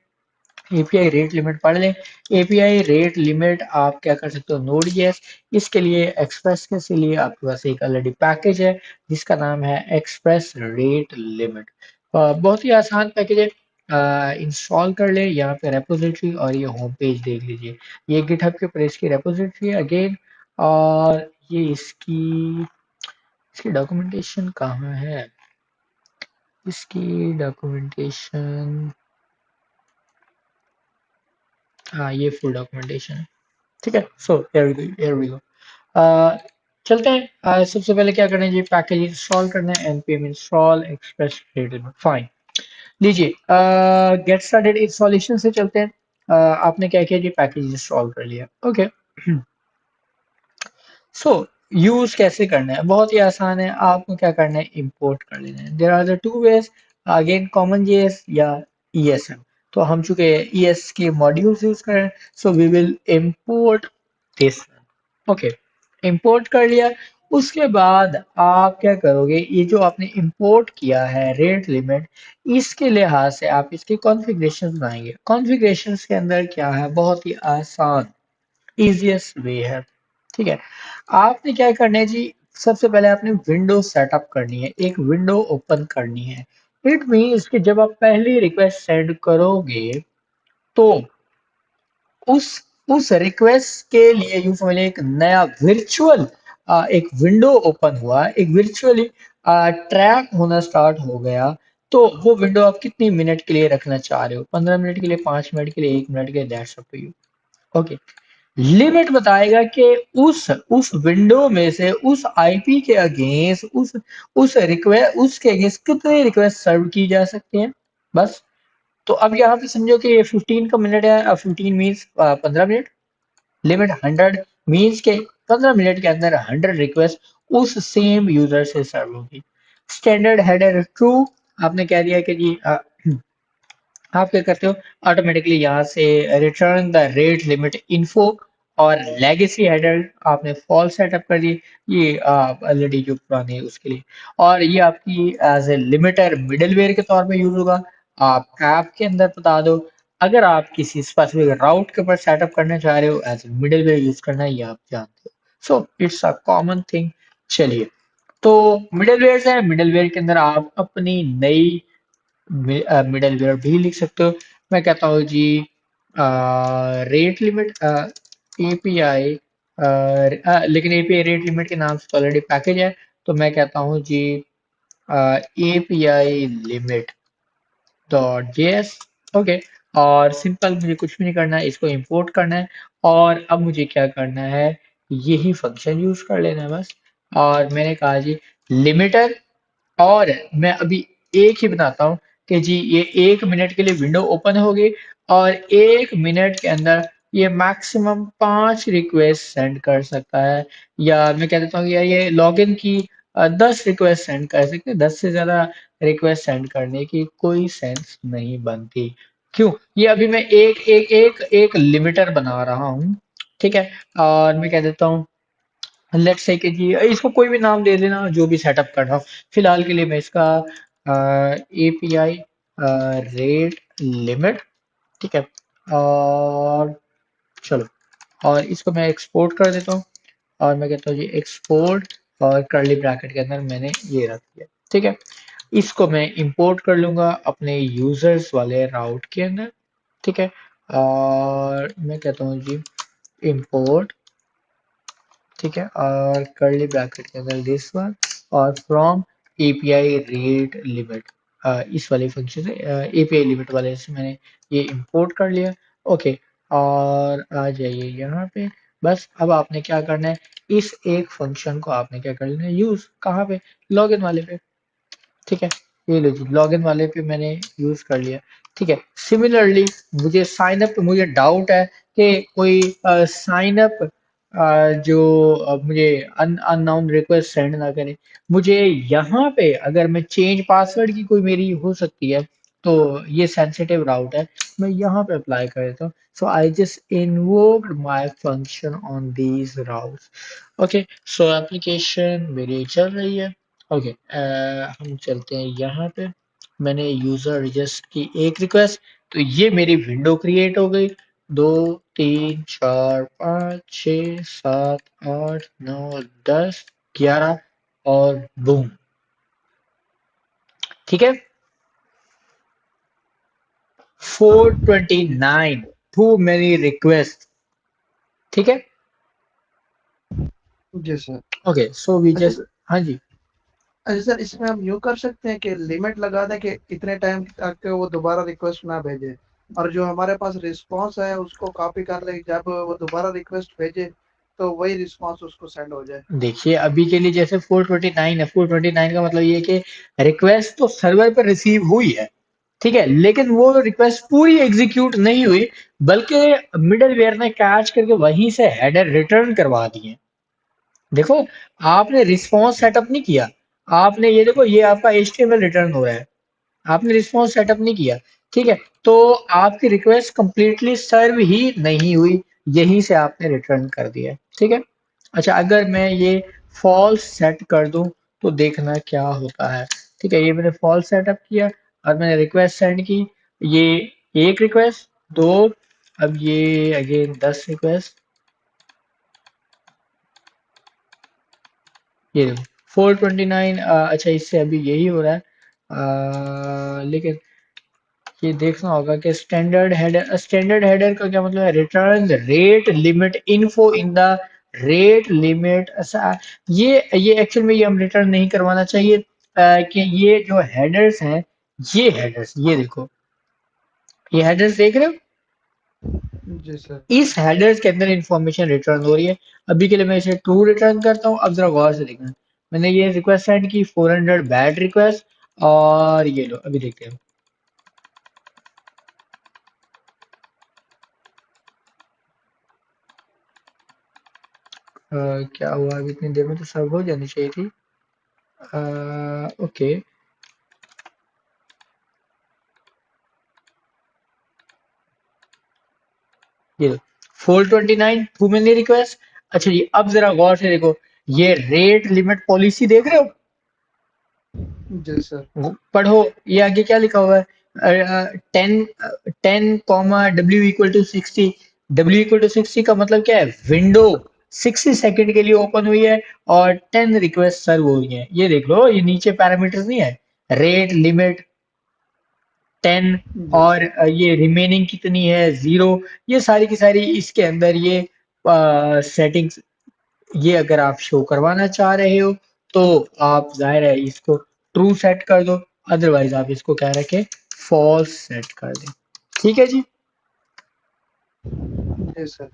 एपीआई रेट लिमिट पढ़ लें। एपीआई रेट लिमिट आप क्या कर सकते हो, नोड जेएस, इसके लिए एक्सप्रेस के लिए आपके पास एक ऑलरेडी पैकेज है जिसका नाम है एक्सप्रेस रेट लिमिट। बहुत ही आसान पैकेज है, इंस्टॉल कर ले। यहाँ पे रेपोजिटरी और ये होम पेज देख लीजिए, ये गिटहब के ऊपर इसकी रेपोजिटरी है अगेन, और ये इसकी इसकी डॉक्यूमेंटेशन कहाँ है, इसकी डॉक्यूमेंटेशन, हाँ ये फुल डॉक्यूमेंटेशन है। ठीक है, सो हियर वी गो। चलते हैं, सबसे पहले क्या करना है जी, पैकेज इंस्टॉल करना है, npm install express rate, fine. लीजिए, गेट स्टार्टेड इंस्टॉलेशन से चलते हैं। आपने क्या किया जी, पैकेज इंस्टॉल कर लिया। ओके, सो यूज कैसे करना है, बहुत ही आसान है। आपको क्या करना है, इंपोर्ट कर लेना है। There are the two ways, again common JS या ईएसएम। तो हम चूंकि ES के मॉड्यूल्स यूज कर रहे हैं, so we will import this. Okay, import कर लिया। उसके बाद आप क्या करोगे, ये जो आपने इंपोर्ट किया है रेट लिमिट, इसके लिहाज से आप इसके कॉन्फ़िगरेशन बनाएंगे। कॉन्फ़िगरेशंस के अंदर क्या है, बहुत ही आसान इजीएस्ट वे है। ठीक है, आपने क्या करना है जी, सबसे पहले आपने विंडो सेटअप करनी है, एक विंडो ओपन करनी है। इट मीन्स कि जब आप पहली रिक्वेस्ट सेंड करोगे तो उस उस रिक्वेस्ट के लिए यूं समझ लें एक नया वर्चुअल एक विंडो ओपन हुआ, एक वर्चुअली ट्रैक होना स्टार्ट हो गया। तो वो विंडो आप कितनी मिनट के लिए रखना चाह रहे हो, 15 मिनट के लिए, 5 मिनट के लिए, 1 मिनट के लिए, that's up to you. Okay, limit बताएगा कि उस विंडो में से उस आईपी के अगेंस्ट उस रिक्वेस्ट उसके अगेंस्ट कितने रिक्वेस्ट सर्व की जा सकते हैं, बस। तो अब यहाँ पे समझो कि ये 15 का मिनट है, 15 मीन्स 15 मिनट। लिमिट 100 मीन्स के 15 मिनट के अंदर 100 रिक्वेस्ट उस सेम यूजर से सर्व होगी। स्टैंडर्ड हेडर ट्रू, आपने कह दिया कि जी आप क्या करते हो, ऑटोमेटिकली यहाँ से return the rate limit info, और लेगेसी हेडर आपने फॉल्स सेटअप कर दी, ये ऑलरेडी जो पुराने है उसके लिए। और ये आपकी एज ए लिमिटर मिडलवेयर के तौर पे यूज होगा। आप ऐप के अंदर बता दो, अगर आप किसी स्पेसिफिक राउट के ऊपर सेटअप करना चाह रहे हो, एज ए मिडलवेयर यूज करना है, ये आप जानते हो। So it's a common thing. चलिए, तो मिडलवेयर है, मिडलवेयर के अंदर आप अपनी नई मिडलवेयर भी लिख सकते हो। मैं कहता हूँ जी रेट लिमिट एपीआई, लेकिन एपीआई रेट लिमिट के नाम से तो ऑलरेडी पैकेज है, तो मैं कहता हूँ जी API limit dot JS. Okay, और सिंपल, मुझे कुछ भी नहीं करना है, इसको इंपोर्ट करना है। और अब मुझे क्या करना है, यही फंक्शन यूज कर लेना है बस। और मैंने कहा जी लिमिटर, और मैं अभी एक ही बताता हूँ कि जी ये 1 मिनट के लिए विंडो ओपन होगी, और 1 मिनट के अंदर ये मैक्सिमम 5 रिक्वेस्ट सेंड कर सकता है। या मैं कह देता हूँ कि यार ये लॉगिन की 10 रिक्वेस्ट सेंड कर सकते हैं, 10 से ज्यादा रिक्वेस्ट सेंड करने की कोई सेंस नहीं बनती। क्यों, ये अभी मैं एक लिमिटर बना रहा हूँ। ठीक है, और मैं कह देता हूँ लेट्स से कि जी इसको कोई भी नाम दे देना जो भी सेटअप कर रहा हूँ। फिलहाल के लिए मैं इसका एपीआई रेट लिमिट, ठीक है, और चलो, और इसको मैं एक्सपोर्ट कर देता हूँ। और मैं कहता हूँ जी एक्सपोर्ट, और करली ब्रैकेट के अंदर मैंने ये रख दिया। ठीक है, इसको मैं इंपोर्ट कर लूंगा अपने यूजर्स वाले राउट के अंदर। ठीक है, और मैं कहता हूँ जी इंपोर्ट, ठीक है, और कर्ली ब्रैकेट के अंदर दिस वन, और फ्रॉम एपीआई रेट लिमिट, इस वाले फंक्शन से एपीआई लिमिट वाले से मैंने ये इंपोर्ट कर लिया। ओके, और आ जाइए यहाँ पे। बस अब आपने क्या करना है, इस एक फंक्शन को आपने क्या कर लेना है यूज, कहाँ पे, लॉगिन वाले पे। ठीक है, ये लो जी लॉगिन वाले पे मैंने यूज कर लिया। ठीक है, सिमिलरली मुझे साइन अप पे मुझे डाउट है कि कोई साइन अप जो मुझे अननोन रिक्वेस्ट सेंड ना करे। मुझे यहाँ पे अगर मैं चेंज पासवर्ड की कोई मेरी हो सकती है, तो ये सेंसिटिव राउट है, मैं यहाँ पे अप्लाई कर देता हूँ। So I just invoked my function on these routes. Okay, so application मेरी चल रही है। ओके, हम चलते हैं यहाँ पे। मैंने यूजर रजिस्टर की एक रिक्वेस्ट, तो ये मेरी विंडो क्रिएट हो गई। 2 3 4 5 6 7 8 9 10 11, और बूम। ठीक है, 429, टू मेनी रिक्वेस्ट। ठीक है, जी सर। ओके, सो वी अच्छा जस्ट, हाँ जी। अच्छा सर, इसमें हम यूँ कर सकते हैं कि लिमिट लगा दें कि इतने टाइम तक वो दोबारा रिक्वेस्ट ना भेजे, और जो हमारे पास रिस्पांस है उसको कॉपी कर ले, जब वो दोबारा रिक्वेस्ट भेजे तो वही रिस्पांस उसको सेंड हो जाए। देखिए अभी के लिए जैसे 429 है, 429 का मतलब ये है कि रिक्वेस्ट तो सर्वर पर रिसीव हुई है, ठीक है, लेकिन वो रिक्वेस्ट पूरी एग्जीक्यूट नहीं हुई, बल्कि मिडलवेयर ने कैच करके वहीं से हेडर रिटर्न करवा दिए। देखो, आपने रिस्पॉन्स सेटअप नहीं किया, आपने ये देखो, ये आपका HTML रिटर्न हो रहा है, आपने रिस्पॉन्स सेटअप नहीं किया। ठीक है, तो आपकी रिक्वेस्ट कंप्लीटली सर्व ही नहीं हुई, यहीं से आपने रिटर्न कर दिया है। ठीक है, अच्छा अगर मैं ये फॉल्स सेट कर दूं तो देखना क्या होता है। ठीक है, ये मैंने फॉल्स सेटअप किया और मैंने रिक्वेस्ट सेंड की, ये एक रिक्वेस्ट, दो, अब ये अगेन 10 रिक्वेस्ट, ये देखो 429। अच्छा इससे अभी यही हो रहा है, लेकिन ये देखना होगा कि स्टैंडर्ड हेडर का क्या मतलब है, return rate limit info in the rate limit. ऐसा ये एक्चुअल में ये हम रिटर्न नहीं करवाना चाहिए, कि ये जो हेडर्स हैं, ये हेडर्स, ये देखो, ये हेडर्स देख रहे हो, जी सर। इस हेडर्स के अंदर इंफॉर्मेशन रिटर्न हो रही है। अभी के लिए मैं इसे ट्रू रिटर्न करता हूँ। अब जरा गौर से देखना, मैंने ये रिक्वेस्ट सेंड की 400 बैड रिक्वेस्ट, और ये लो अभी देखते हैं क्या हुआ। अभी इतनी देर में तो सर्व हो जानी चाहिए थी। ओके, ये 429 टू मेनी रिक्वेस्ट। अच्छा जी, अब जरा गौर से देखो, ये रेट लिमिट पॉलिसी देख रहे हो, जी सर। पढ़ो, ये आगे क्या लिखा हुआ है, 10 10 W equal to 60। W equal to 60 का मतलब क्या है, विंडो 60 सेकंड के लिए ओपन हुई है और 10 रिक्वेस्ट सर्व हुई है। ये देख लो, ये नीचे पैरामीटर्स नहीं है, रेट लिमिट 10, जी और सर। ये रिमेनिंग कितनी है, 0। ये सारी की सारी इसके अंदर ये सेटिंग्स, ये अगर आप शो करवाना चाह रहे हो तो आप जाहिर है इसको ट्रू सेट कर दो, अदरवाइज आप इसको क्या रखें, फॉल्स सेट कर दें। ठीक है जी। जी सर।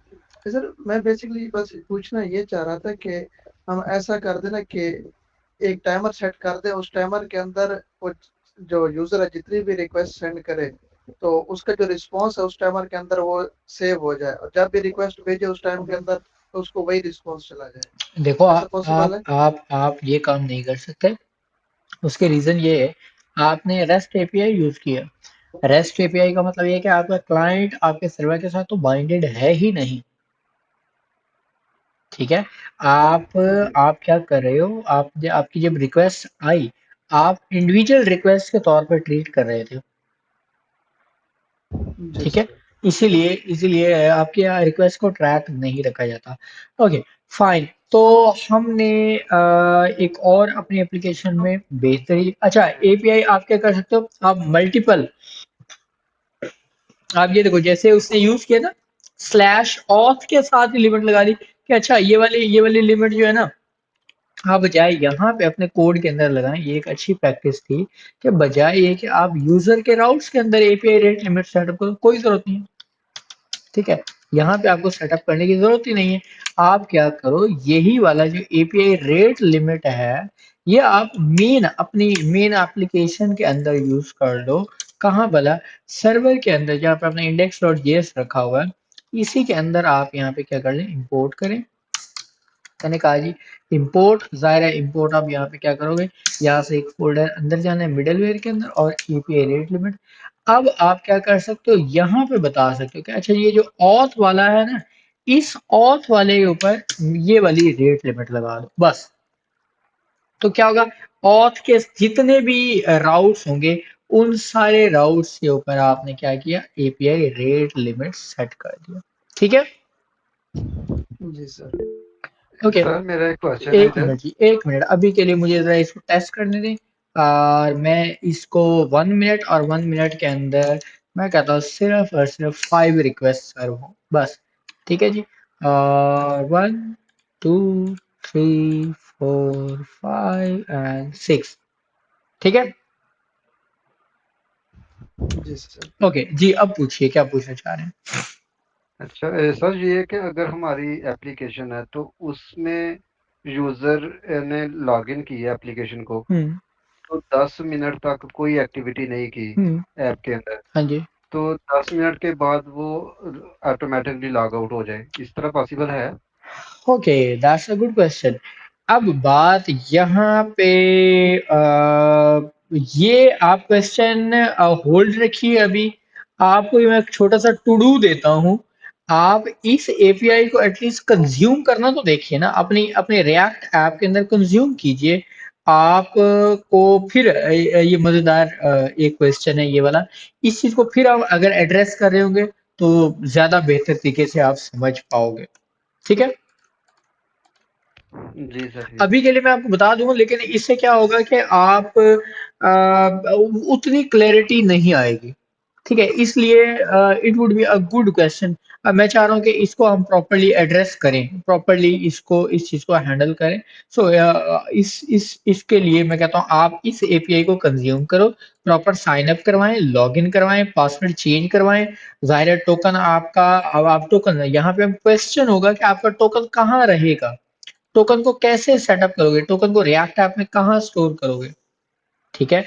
सर मैं बेसिकली बस पूछना ये चाह रहा था कि हम ऐसा कर देना कि एक टाइमर सेट कर दे, उस टाइमर के अंदर वो जो यूजर है जितनी भी रिक्वेस्ट सेंड करे तो उसका जो रिस्पांस है उस टाइमर के अंदर वो सेव हो जाए, और जब भी रिक्वेस्ट भेजे उस टाइम के अंदर तो उसको वही रिस्पांस चला जाए। देखो ऐसा पॉसिबल है? आप ये काम नहीं कर सकते। उसके रीजन ये है, आपने रेस्ट एपीआई यूज किया। रेस्ट एपीआई का मतलब ये है कि आपका क्लाइंट आपके सर्वर के साथ तो बाइंडेड है ही नहीं। ठीक है, जी। आप क्या कर रहे हो, आपकी जब रिक्वेस्ट आई, आप इंडिविजुअल रिक्वेस्ट के तौर पर ट्रीट कर रहे थे। जी ठीक है, सर। इसीलिए इसीलिए आपके रिक्वेस्ट को ट्रैक नहीं रखा जाता। Okay, fine. तो हमने एक और अपनी एप्लीकेशन में बेहतरीन, अच्छा एपीआई आप क्या कर सकते हो, आप मल्टीपल, आप ये देखो जैसे उसने यूज किया ना, स्लैश ऑथ के साथ ही लिमिट लगा दी कि अच्छा ये वाली लिमिट जो है ना, आप बजाय यहाँ पे अपने कोड के अंदर लगाएं। ये एक अच्छी प्रैक्टिस थी कि बजाय ये कि आप यूजर के राउट्स के अंदर एपीआई रेट लिमिट सेटअप करो, कोई जरूरत नहीं है। ठीक है, यहाँ पे आपको सेटअप करने की जरूरत ही नहीं है। आप क्या करो, यही वाला जो एपीआई रेट लिमिट है, ये आप अपनी मेन एप्लीकेशन के अंदर यूज कर लो। कहाँ भला, सर्वर के अंदर जहाँ पे आपने index.js रखा हुआ है, इसी के अंदर आप यहाँ पे क्या कर लें, इंपोर्ट करें। मैंने कहा जी इंपोर्ट, जाहिर है इंपोर्ट आप यहाँ पे क्या करोगे, यहाँ से एक फोल्डर अंदर जाना है मिडलवेयर के अंदर, और एपीआई रेट लिमिट। अब आप क्या कर सकते हो, यहाँ पे बता सकते हो कि अच्छा ये जो ऑथ वाला है ना, इस ऑथ वाले के ऊपर ये वाली रेट लिमिट लगा दो बस। तो क्या होगा, ऑथ के जितने भी राउट्स होंगे, उन सारे राउट्स के ऊपर आपने क्या किया, एपीआई रेट लिमिट सेट कर दिया। ठीक है, जी सर। ओके। सर मेरा एक क्वेश्चन है एक इधर। मिनट जी, एक मिनट, अभी के लिए मुझे जरा इसको टेस्ट करने दें। और मैं इसको 1 मिनट और 1 मिनट के अंदर मैं कहता हूँ सिर्फ और सिर्फ 5 रिक्वेस्ट सर्व हो बस। ठीक है जी, और 1 2 3 4 5 एंड 6। ठीक है, जी सर। ओके जी, अब पूछिए क्या पूछना चाह रहे हैं। अच्छा सर ये है कि अगर हमारी एप्लीकेशन है तो उसमें यूजर ने लॉगिन की है एप्लीकेशन को, हम्म। तो 10 मिनट तक कोई एक्टिविटी नहीं की हम्म। ऐप के अंदर, हाँ जी। तो 10 मिनट के बाद वो ऑटोमेटिकली लॉग आउट हो जाए, इस तरह पॉसिबल है? Okay, that's a good question. अब बात यहाँ पे ये आप क्वेश्चन होल्ड रखिए अभी। आपको मैं एक छोटा सा टू डू देता हूँ। आप इस एपीआई को एटलीस्ट कंज्यूम करना तो देखिए ना, अपनी अपने रिएक्ट ऐप के अंदर कंज्यूम कीजिए। आप को फिर ये मजेदार एक क्वेश्चन है ये वाला। इस चीज को फिर आप अगर एड्रेस कर रहे होंगे तो ज्यादा बेहतर तरीके से आप समझ पाओगे। ठीक है। जी सर जी। अभी के लिए मैं आपको बता दूं, लेकिन इससे क्या होगा कि आप उतनी क्लैरिटी नहीं आएगी। ठीक है, इसलिए it would be a good question. मैं चाह रहा हूँ कि इसको हम प्रॉपरली एड्रेस करें, प्रॉपरली इसको इस चीज को हैंडल करें। सो इस इसके लिए मैं कहता हूँ आप इस एपीआई को कंज्यूम करो, प्रॉपर साइन अप करवाएं, लॉगिन करवाएं, पासवर्ड चेंज करवाएं। जाहिर है टोकन आपका, अब आप टोकन यहाँ पे क्वेश्चन होगा कि आपका टोकन कहाँ रहेगा, टोकन को कैसे सेटअप करोगे, टोकन को रिएक्ट ऐप में कहाँ स्टोर करोगे। ठीक है।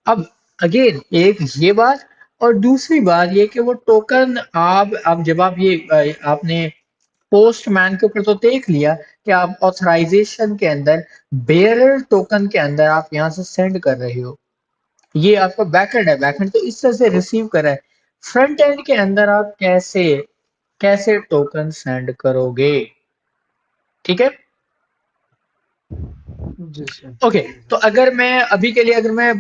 अब अगेन एक ये बात, और दूसरी बात ये कि वो टोकन आप, अब जब आप ये आपने पोस्टमैन के ऊपर तो देख लिया कि आप ऑथराइजेशन के अंदर बेयरर टोकन के अंदर आप यहाँ से सेंड कर रहे हो, ये आपका बैकएंड है, बैकएंड तो इस तरह से रिसीव कर रहा है। फ्रंट एंड के अंदर आप कैसे कैसे टोकन सेंड करोगे। ठीक है। जी सर ओके, जी तो सर। अगर मैं अभी के लिए, अगर मैं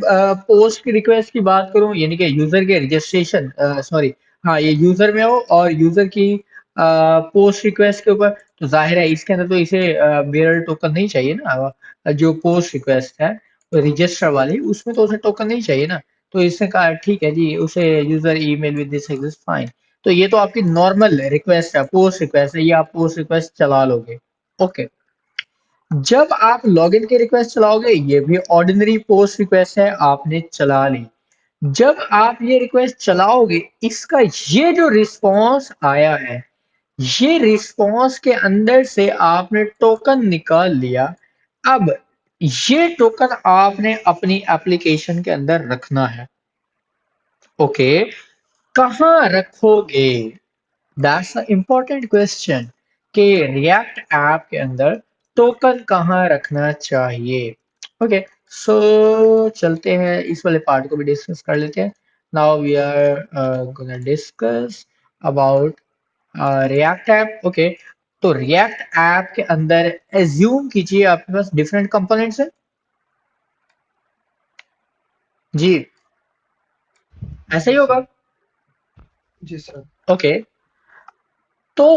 पोस्ट की रिक्वेस्ट की बात करूं, यानी कि यूजर के रजिस्ट्रेशन, सॉरी, हाँ ये यूजर में हो और यूजर की पोस्ट रिक्वेस्ट के ऊपर, तो जाहिर है इसके अंदर तो इसे मिरर टोकन नहीं चाहिए ना। जो पोस्ट रिक्वेस्ट है रजिस्टर वाली, उसमें तो उसे टोकन नहीं चाहिए ना। तो इसने कहा ठीक है जी, उसे user email with this exist fine. तो ये तो आपकी नॉर्मल रिक्वेस्ट है, पोस्ट रिक्वेस्ट है, ये आप पोस्ट रिक्वेस्ट चला लोगे। ओके। जब आप लॉगिन की रिक्वेस्ट चलाओगे, ये भी ऑर्डिनरी पोस्ट रिक्वेस्ट है, आपने चला ली। जब आप ये रिक्वेस्ट चलाओगे, इसका ये जो रिस्पॉन्स आया है, ये रिस्पॉन्स के अंदर से आपने टोकन निकाल लिया। अब ये टोकन आपने अपनी एप्लीकेशन के अंदर रखना है। ओके, कहाँ रखोगे? दैट्स अ इम्पोर्टेंट क्वेश्चन कि रिएक्ट ऐप के अंदर टोकन कहाँ रखना चाहिए। ओके, सो चलते हैं इस वाले पार्ट को भी डिस्कस कर लेते हैं। Now we are gonna discuss about React app. Okay, तो रिएक्ट ऐप के अंदर एज्यूम कीजिए आपके पास डिफरेंट कंपोनेंट्स हैं। जी, ऐसा ही जी होगा। सर जी सर। ओके, तो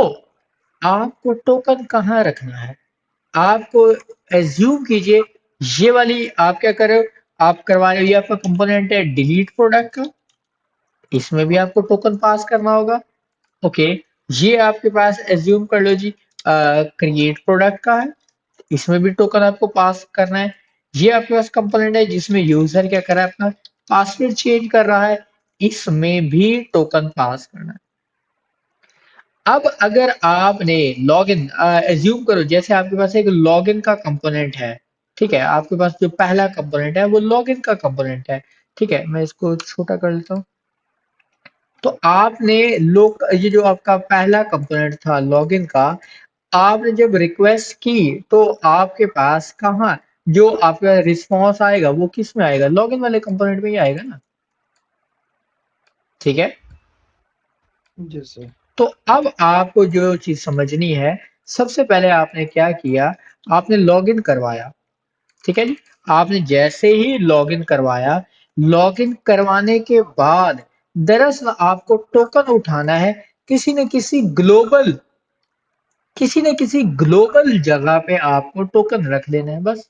आपको टोकन कहाँ रखना है? आपको एज्यूम कीजिए, ये वाली आप क्या कर रहे हो, आप करवा रहे हो, ये आपका कंपोनेंट है डिलीट प्रोडक्ट का, इसमें भी आपको टोकन पास करना होगा। ओके, ये आपके पास एज्यूम कर लो जी क्रिएट प्रोडक्ट का है, इसमें भी टोकन आपको पास करना है। ये आपके पास कंपोनेंट है जिसमें यूजर क्या कर रहा है, अपना पासवर्ड चेंज कर रहा है, इसमें भी टोकन पास करना है। अब अगर आपने लॉगिन, एज्यूम करो जैसे आपके पास एक लॉगिन का कंपोनेंट है। ठीक है, आपके पास जो पहला कंपोनेंट है वो लॉगिन का कंपोनेंट है। ठीक है, मैं इसको छोटा कर लेता हूँ। तो आपने लोग, ये जो आपका पहला कंपोनेंट था लॉगिन का, आपने जब रिक्वेस्ट की तो आपके पास कहाँ, जो आपका रिस्पॉन्स आएगा वो किस में आएगा, लॉगिन वाले कंपोनेंट में ही आएगा ना। ठीक है। जी सर। तो अब आपको जो चीज समझनी है, सबसे पहले आपने क्या किया, आपने लॉगिन करवाया। ठीक है जी, आपने जैसे ही लॉगिन करवाया, लॉगिन करवाने के बाद दरअसल आपको टोकन उठाना है, किसी न किसी ग्लोबल, किसी न किसी ग्लोबल जगह पे आपको टोकन रख लेना है बस।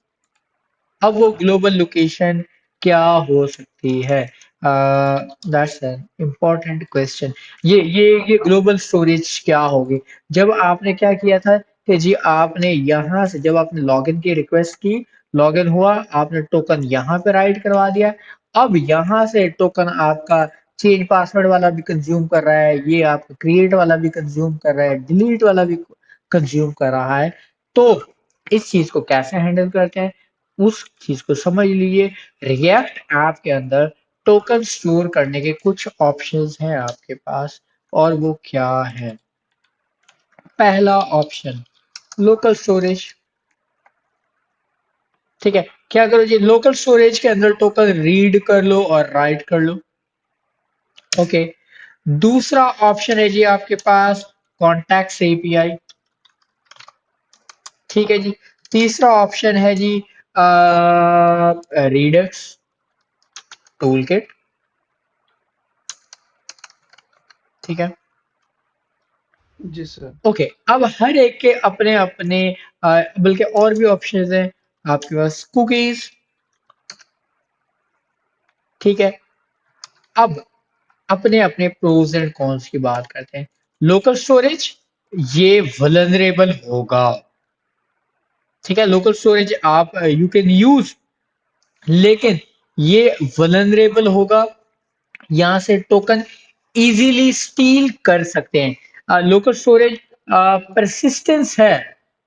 अब वो ग्लोबल लोकेशन क्या हो सकती है? That's an important question. ये ग्लोबल स्टोरेज क्या होगी? जब आपने क्या किया था कि जी आपने यहाँ से जब आपने लॉगिन की रिक्वेस्ट की, लॉगिन हुआ, आपने टोकन यहाँ पे राइट करवा दिया। अब यहाँ से टोकन आपका चेंज पासवर्ड वाला भी कंज्यूम कर रहा है, ये आपका क्रिएट वाला भी कंज्यूम कर रहा है, डिलीट वाला भी कंज्यूम कर रहा है। तो इस चीज को कैसे हैंडल करते हैं, उस चीज को समझ लीजिए। रिएक्ट ऐप के अंदर टोकन स्टोर करने के कुछ ऑप्शंस हैं आपके पास, और वो क्या है? पहला ऑप्शन लोकल स्टोरेज। ठीक है, क्या करो जी, लोकल स्टोरेज के अंदर टोकन रीड कर लो और राइट कर लो। ओके। दूसरा ऑप्शन है जी आपके पास कॉन्टैक्ट्स एपीआई। ठीक है जी। तीसरा ऑप्शन है जी रीडक्स टूलकिट। ठीक है। जी सर। ओके, अब हर एक के अपने अपने बल्कि और भी ऑप्शंस हैं आपके पास। कुकीज। ठीक है। अब अपने अपने प्रोज एंड कॉन्स की बात करते हैं। लोकल स्टोरेज ये वल्नरेबल होगा। ठीक है, लोकल स्टोरेज आप यू कैन यूज, लेकिन ये वल्नरेबल होगा। यहाँ से टोकन इजीली स्टील कर सकते हैं। लोकल स्टोरेज परसिस्टेंस है,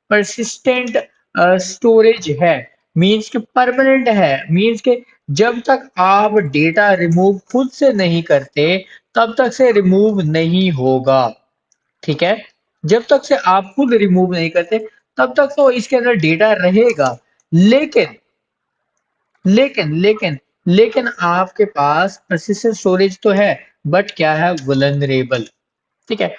परसिस्टेंट स्टोरेज है, मीन्स के परमानेंट है, मीन्स के जब तक आप डेटा रिमूव खुद से नहीं करते तब तक से रिमूव नहीं होगा। ठीक है, जब तक से आप खुद रिमूव नहीं करते तब तक तो इसके अंदर डेटा रहेगा। लेकिन लेकिन लेकिन लेकिन आपके पास persistent स्टोरेज तो है, बट क्या है, वल्नरेबल। ठीक है,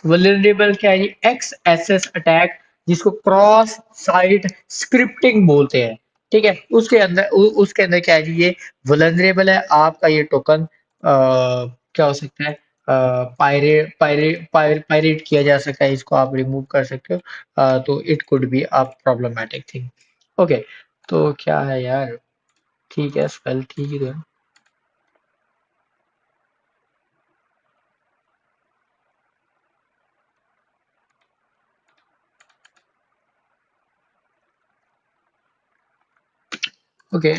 वल्नरेबल क्या है, एक्स एसएस अटैक, जिसको क्रॉस साइट स्क्रिप्टिंग बोलते हैं। ठीक है, उसके अंदर क्या है जी, ये वल्नरेबल है। आपका ये टोकन क्या हो सकता है, पायरेट किया जा सकता है, इसको आप रिमूव कर सकते हो। तो it could be a problematic thing. Okay, तो क्या है यार, ठीक है, स्पेल ठीक ही तो है। ओके,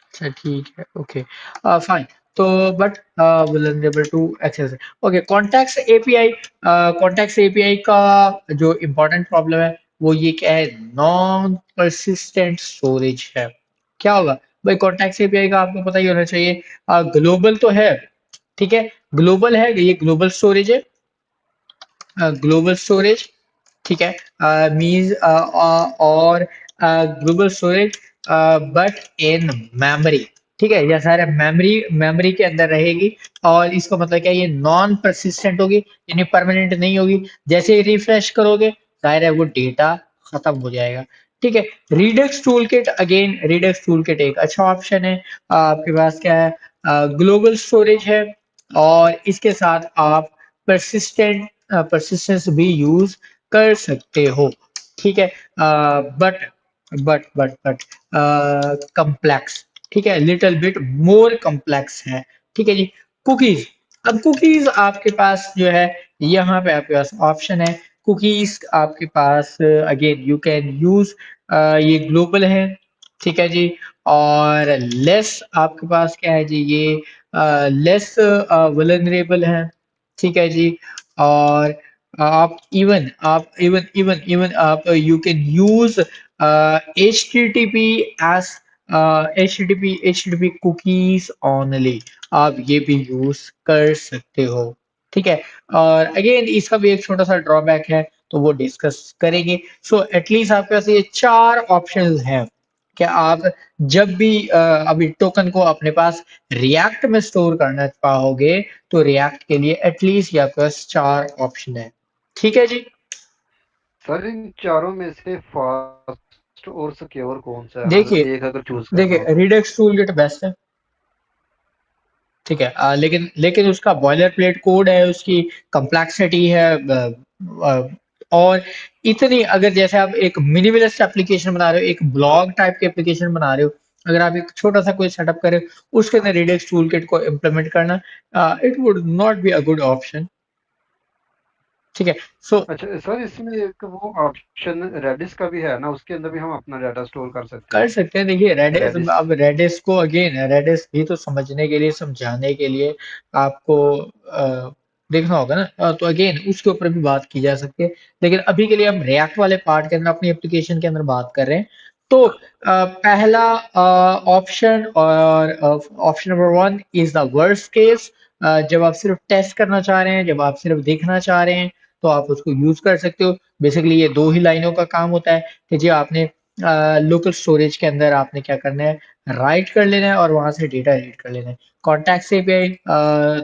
अच्छा ठीक है, ओके, फाइन। तो but vulnerable to access. Okay, context API. Context API का जो इम्पोर्टेंट प्रॉब्लम है वो ये क्या है, नॉन परसिस्टेंट स्टोरेज है। क्या होगा भाई, कॉन्टेक्स्ट एपीआई का आपको पता ही होना चाहिए, ग्लोबल तो है। ठीक है, ग्लोबल है, ये ग्लोबल स्टोरेज है, ग्लोबल स्टोरेज। ठीक है, मीन्स और global storage but in memory. ठीक है, यह सारा मेमोरी मेमोरी के अंदर रहेगी। और इसका मतलब क्या है, ये नॉन परसिस्टेंट होगी, यानी परमानेंट नहीं होगी। जैसे ही रिफ्रेश करोगे जाहिर है वो डेटा खत्म हो जाएगा। ठीक है, Redux toolkit, again Redux toolkit एक अच्छा ऑप्शन है। आपके पास क्या है, ग्लोबल स्टोरेज है, और इसके साथ आप परसिस्टेंस भी यूज कर सकते हो। ठीक है, बट बट कम्प्लेक्स। ठीक है, लिटिल बिट मोर कम्प्लेक्स है। ठीक है जी। कुकीज। अब कुकीज आपके पास जो है, यहाँ पे आपके पास ऑप्शन है। कुकीज आपके पास अगेन यू कैन यूज, ये ग्लोबल है। ठीक है जी। और लेस आपके पास क्या है जी, ये लेस वल्नरेबल है। ठीक है जी। और आप आप you can use H T T P cookies only, आप ये भी यूज कर सकते हो। ठीक है, और अगेन इसका भी एक छोटा सा ड्रॉबैक है, तो वो डिस्कस करेंगे। सो एटलीस्ट आपके पास ये चार ऑप्शंस हैं कि आप जब भी अभी टोकन को अपने पास रिएक्ट में स्टोर करना चाहोगे, तो रिएक्ट के लिए एटलीस्ट ये आपके पास चार ऑप्शन है। ठीक है जी। सर इन चारों में से फास्ट और सिक्योर कौन सा है, देखिए अगर एक अगर चूज करना हो देखिए तो? रिडक्स टूलकिट बेस्ट है। ठीक है, लेकिन लेकिन उसका बॉयलर प्लेट कोड है, उसकी कम्प्लेक्सिटी है, और इतनी, अगर जैसे आप एक मिनिमलिस्ट एप्लीकेशन बना रहे हो, एक ब्लॉग टाइप के एप्लीकेशन बना रहे हो, अगर आप एक छोटा सा कोई सेटअप करें, उसके अंदर रिडक्स टूलकिट को इम्प्लीमेंट करना, it would not be a good option. ठीक है, सो अच्छा सर, इसमें एक वो ऑप्शन रेडिस का भी है ना, उसके अंदर भी हम अपना डाटा स्टोर कर सकते कर हैं? सकते हैं। देखिए रेडिस, रेडिस। अब रेडिस को अगेन, रेडिस भी तो समझने के लिए, समझाने के लिए आपको देखना होगा ना। तो अगेन उसके ऊपर भी बात की जा सकती है, लेकिन अभी के लिए हम रिएक्ट वाले पार्ट के अंदर, अपनी एप्लीकेशन के अंदर बात कर रहे हैं। तो पहला ऑप्शन, और option number one is the worst case. जब आप सिर्फ टेस्ट करना चाह रहे हैं, जब आप सिर्फ देखना चाह रहे हैं, तो आप उसको यूज कर सकते हो। बेसिकली ये दो ही लाइनों का काम होता है कि जी आपने लोकल स्टोरेज के अंदर आपने क्या करना है, राइट कर लेना है और वहां से डेटा रीड कर लेना है। कॉन्टैक्ट एपीआई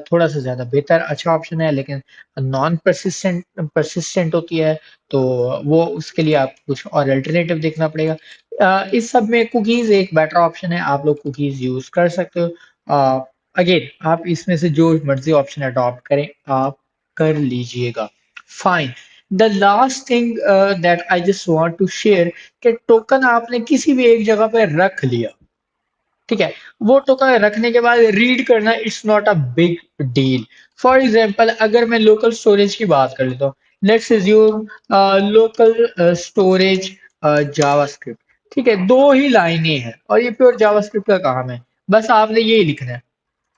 थोड़ा सा ज्यादा बेहतर अच्छा ऑप्शन है, लेकिन नॉन परसिस्टेंट परसिस्टेंट होती है, तो वो उसके लिए आपको कुछ और अल्टरनेटिव देखना पड़ेगा। इस सब में कुकीज एक बेटर ऑप्शन है, आप लोग कुकीज यूज कर सकते हो। अगेन आप इसमें से जो मर्जी ऑप्शन अडॉप्ट करें आप कर लीजिएगा। Fine. The last thing that I just want to share कि टोकन आपने किसी भी एक जगह पे रख लिया, ठीक है, वो टोकन रखने के बाद रीड करना it's not a big deal. For example अगर मैं लोकल स्टोरेज की बात कर लेता हूँ, let's assume local storage JavaScript, ठीक है, दो ही लाइनें हैं और ये प्योर जावास्क्रिप्ट का काम है। बस आपने यही लिखना है,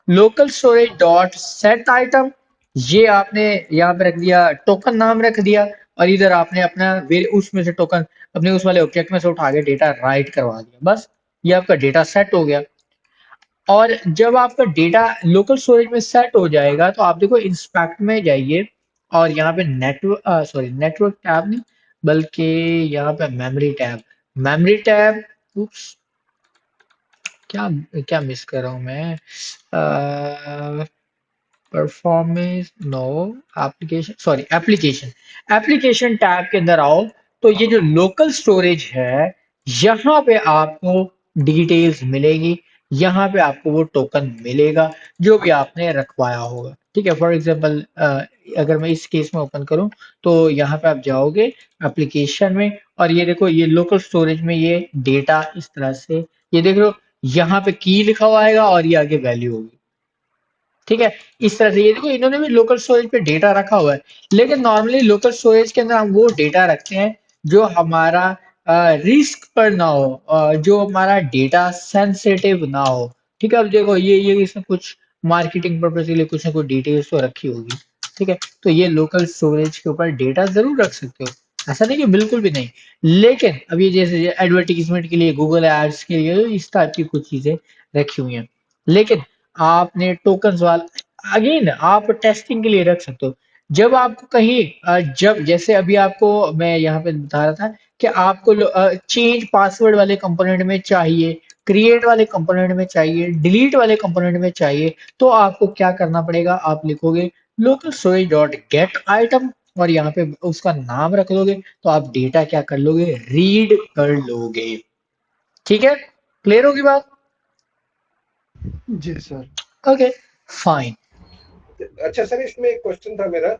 local storage dot set item, ये आपने यहाँ पे रख दिया, टोकन नाम रख दिया, और इधर आपने अपना उसमें से टोकन अपने उस वाले ऑब्जेक्ट में से उठा के डेटा राइट करवा दिया, बस ये आपका डेटा सेट हो गया। और जब आपका डेटा लोकल स्टोरेज में सेट हो जाएगा तो आप देखो इंस्पेक्ट में जाइए और यहाँ पे नेटवर्क सॉरी नेटवर्क टैब नहीं, बल्कि यहाँ पे मेमोरी टैब, उप्स, क्या क्या मिस कर रहा हूँ मैं, performance no, application sorry application application tab के अंदर आओ, तो ये जो लोकल स्टोरेज है यहाँ पे आपको डिटेल्स मिलेगी, यहाँ पे आपको वो टोकन मिलेगा जो भी आपने रखवाया होगा, ठीक है। फॉर एग्जांपल अगर मैं इस केस में ओपन करूं तो यहाँ पे आप जाओगे एप्लीकेशन में और ये देखो ये लोकल स्टोरेज में ये डेटा इस तरह से, ये देख लो यहाँ पे की लिखा हुआ आएगा और ये आगे वैल्यू होगी, ठीक है। इस तरह से ये देखो इन्होंने भी लोकल स्टोरेज पे डेटा रखा हुआ है, लेकिन नॉर्मली लोकल स्टोरेज के अंदर हम वो डेटा रखते हैं जो हमारा रिस्क पर ना हो, जो हमारा डेटा सेंसिटिव ना हो, ठीक है। अब देखो ये इसमें कुछ मार्केटिंग पर्पज के लिए कुछ ना कुछ डिटेल्स तो रखी होगी, ठीक है, तो ये लोकल स्टोरेज के ऊपर डेटा जरूर रख सकते हो, ऐसा नहीं कि बिल्कुल भी नहीं। लेकिन अब ये जैसे एडवर्टीजमेंट के लिए गूगल एड्स के लिए इस टाइप की कुछ चीजें रखी हुई हैं, लेकिन आपने टोकन्स वाला अगेन आप टेस्टिंग के लिए रख सकते हो। जब आपको कहीं जब जैसे अभी आपको मैं यहाँ पे बता रहा था कि आपको चेंज पासवर्ड वाले कंपोनेंट में चाहिए, क्रिएट वाले कंपोनेंट में चाहिए, डिलीट वाले कंपोनेंट में चाहिए, तो आपको क्या करना पड़ेगा, आप लिखोगे local storage dot gate item और यहाँ पे उसका नाम रख लोगे, तो आप डेटा क्या कर लोगे, रीड कर लोगे, ठीक है। क्लियर होगी बात? जी सर। Okay, fine. अच्छा सर, इसमें एक क्वेश्चन था मेरा,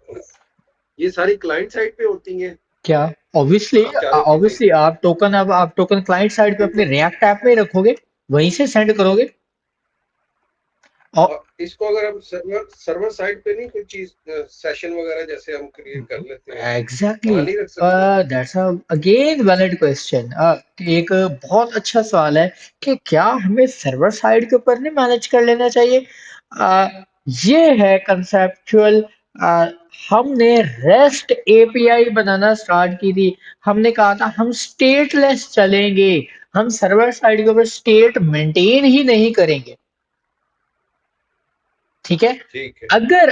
ये सारी क्लाइंट साइड पे होती हैं? क्या? ऑब्वियसली, आप चारों चीजें? आप टोकन क्लाइंट साइड पे अपने रिएक्ट ऐप में रखोगे, वहीं से सेंड करोगे। और और इसको अगर हम सर्वर सर्वर साइड पे नहीं कोई चीज, सेशन वगैरह जैसे हम क्रिएट कर लेते हैं, एग्जैक्टली, वहां नहीं रख सकते? That's again valid question. एक बहुत अच्छा सवाल है कि क्या हमें सर्वर साइड के ऊपर नहीं मैनेज कर लेना चाहिए। uh, ये है कंसेप्चुअल। हमने रेस्ट एपीआई बनाना स्टार्ट की थी, हमने कहा था हम स्टेटलेस चलेंगे, हम सर्वर साइड के ऊपर स्टेट मेंटेन ही नहीं करेंगे, ठीक है। ठीक है। अगर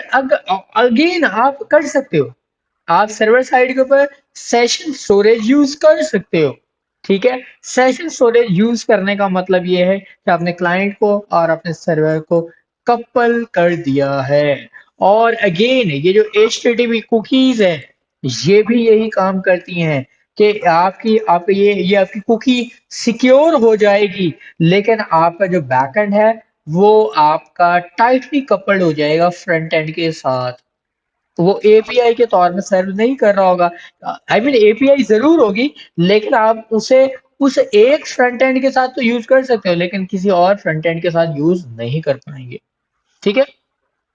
अगेन आप कर सकते हो, आप सर्वर साइड के ऊपर सेशन स्टोरेज यूज कर सकते हो, ठीक है। सेशन स्टोरेज यूज करने का मतलब ये है कि आपने क्लाइंट को और अपने सर्वर को कपल कर दिया है। और अगेन ये जो HTTP कुकीज है ये भी यही काम करती हैं कि आप ये आपकी कुकी सिक्योर हो जाएगी, लेकिन आपका जो बैकएंड है वो आपका टाइटली कपल्ड हो जाएगा फ्रंट एंड के साथ, वो एपीआई के तौर में सर्व नहीं कर रहा होगा। आई मीन एपीआई जरूर होगी, लेकिन आप उसे उस एक फ्रंट एंड के साथ तो यूज कर सकते हो, लेकिन किसी और फ्रंट एंड के साथ यूज नहीं कर पाएंगे, ठीक है।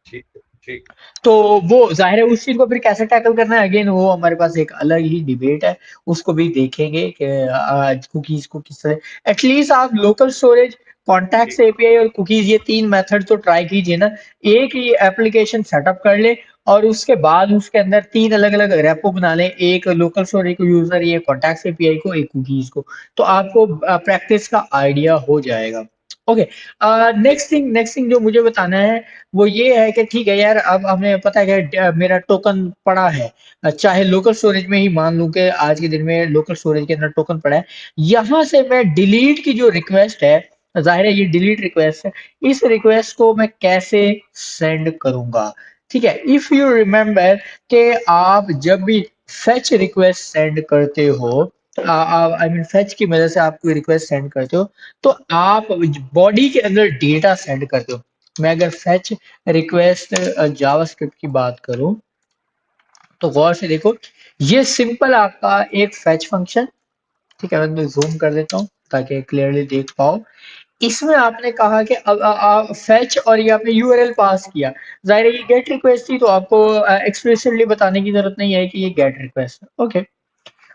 ठीक है। ठीक। तो वो जाहिर है उस चीज को फिर कैसे टैकल करना है, अगेन वो हमारे पास एक अलग ही डिबेट है, उसको भी देखेंगे कि कुकीज को किस तरह एटलीस्ट आप लोकल स्टोरेज, कॉन्टैक्ट्स ठीक। एपीआई और कुकीज ये तीन मेथड तो ट्राई कीजिए ना। एक ही एप्लीकेशन सेटअप कर ले और उसके बाद उसके अंदर तीन अलग अलग रेपो बना लें, एक लोकल स्टोरेज को यूजर, ये कॉन्टैक्ट्स एपीआई को, एक कुकीज को, तो आपको प्रैक्टिस का आइडिया हो जाएगा। ओके। नेक्स्ट थिंग जो मुझे बताना है वो ये है कि ठीक है यार, अब हमें पता है कि मेरा टोकन पड़ा है, चाहे लोकल स्टोरेज में ही मान लूं कि आज के दिन में लोकल स्टोरेज के अंदर टोकन पड़ा है। यहाँ से मैं डिलीट की जो रिक्वेस्ट है, जाहिर है ये डिलीट रिक्वेस्ट है, इस रिक्वेस्ट को मैं कैसे सेंड करूंगा? ठीक है, इफ यू रिमेम्बर कि आप जब भी फेच रिक्वेस्ट सेंड करते हो, आई मीन फेच की मदद से आप कोई रिक्वेस्ट सेंड करते हो, तो आप बॉडी के अंदर डेटा सेंड करते हो। मैं अगर फेच रिक्वेस्ट जावास्क्रिप्ट की बात करूं तो गौर से देखो, ये सिंपल आपका एक फेच फंक्शन। ठीक है, मैं जूम कर देता हूं ताकि क्लियरली देख पाओ। इसमें आपने कहा कि अब फेच और ये आपने यूआरएल पास किया। जाहिर है ये गेट रिक्वेस्ट थी, तो आपको एक्सप्लिसिटली बताने की जरूरत नहीं है कि ये गेट रिक्वेस्ट है। Okay,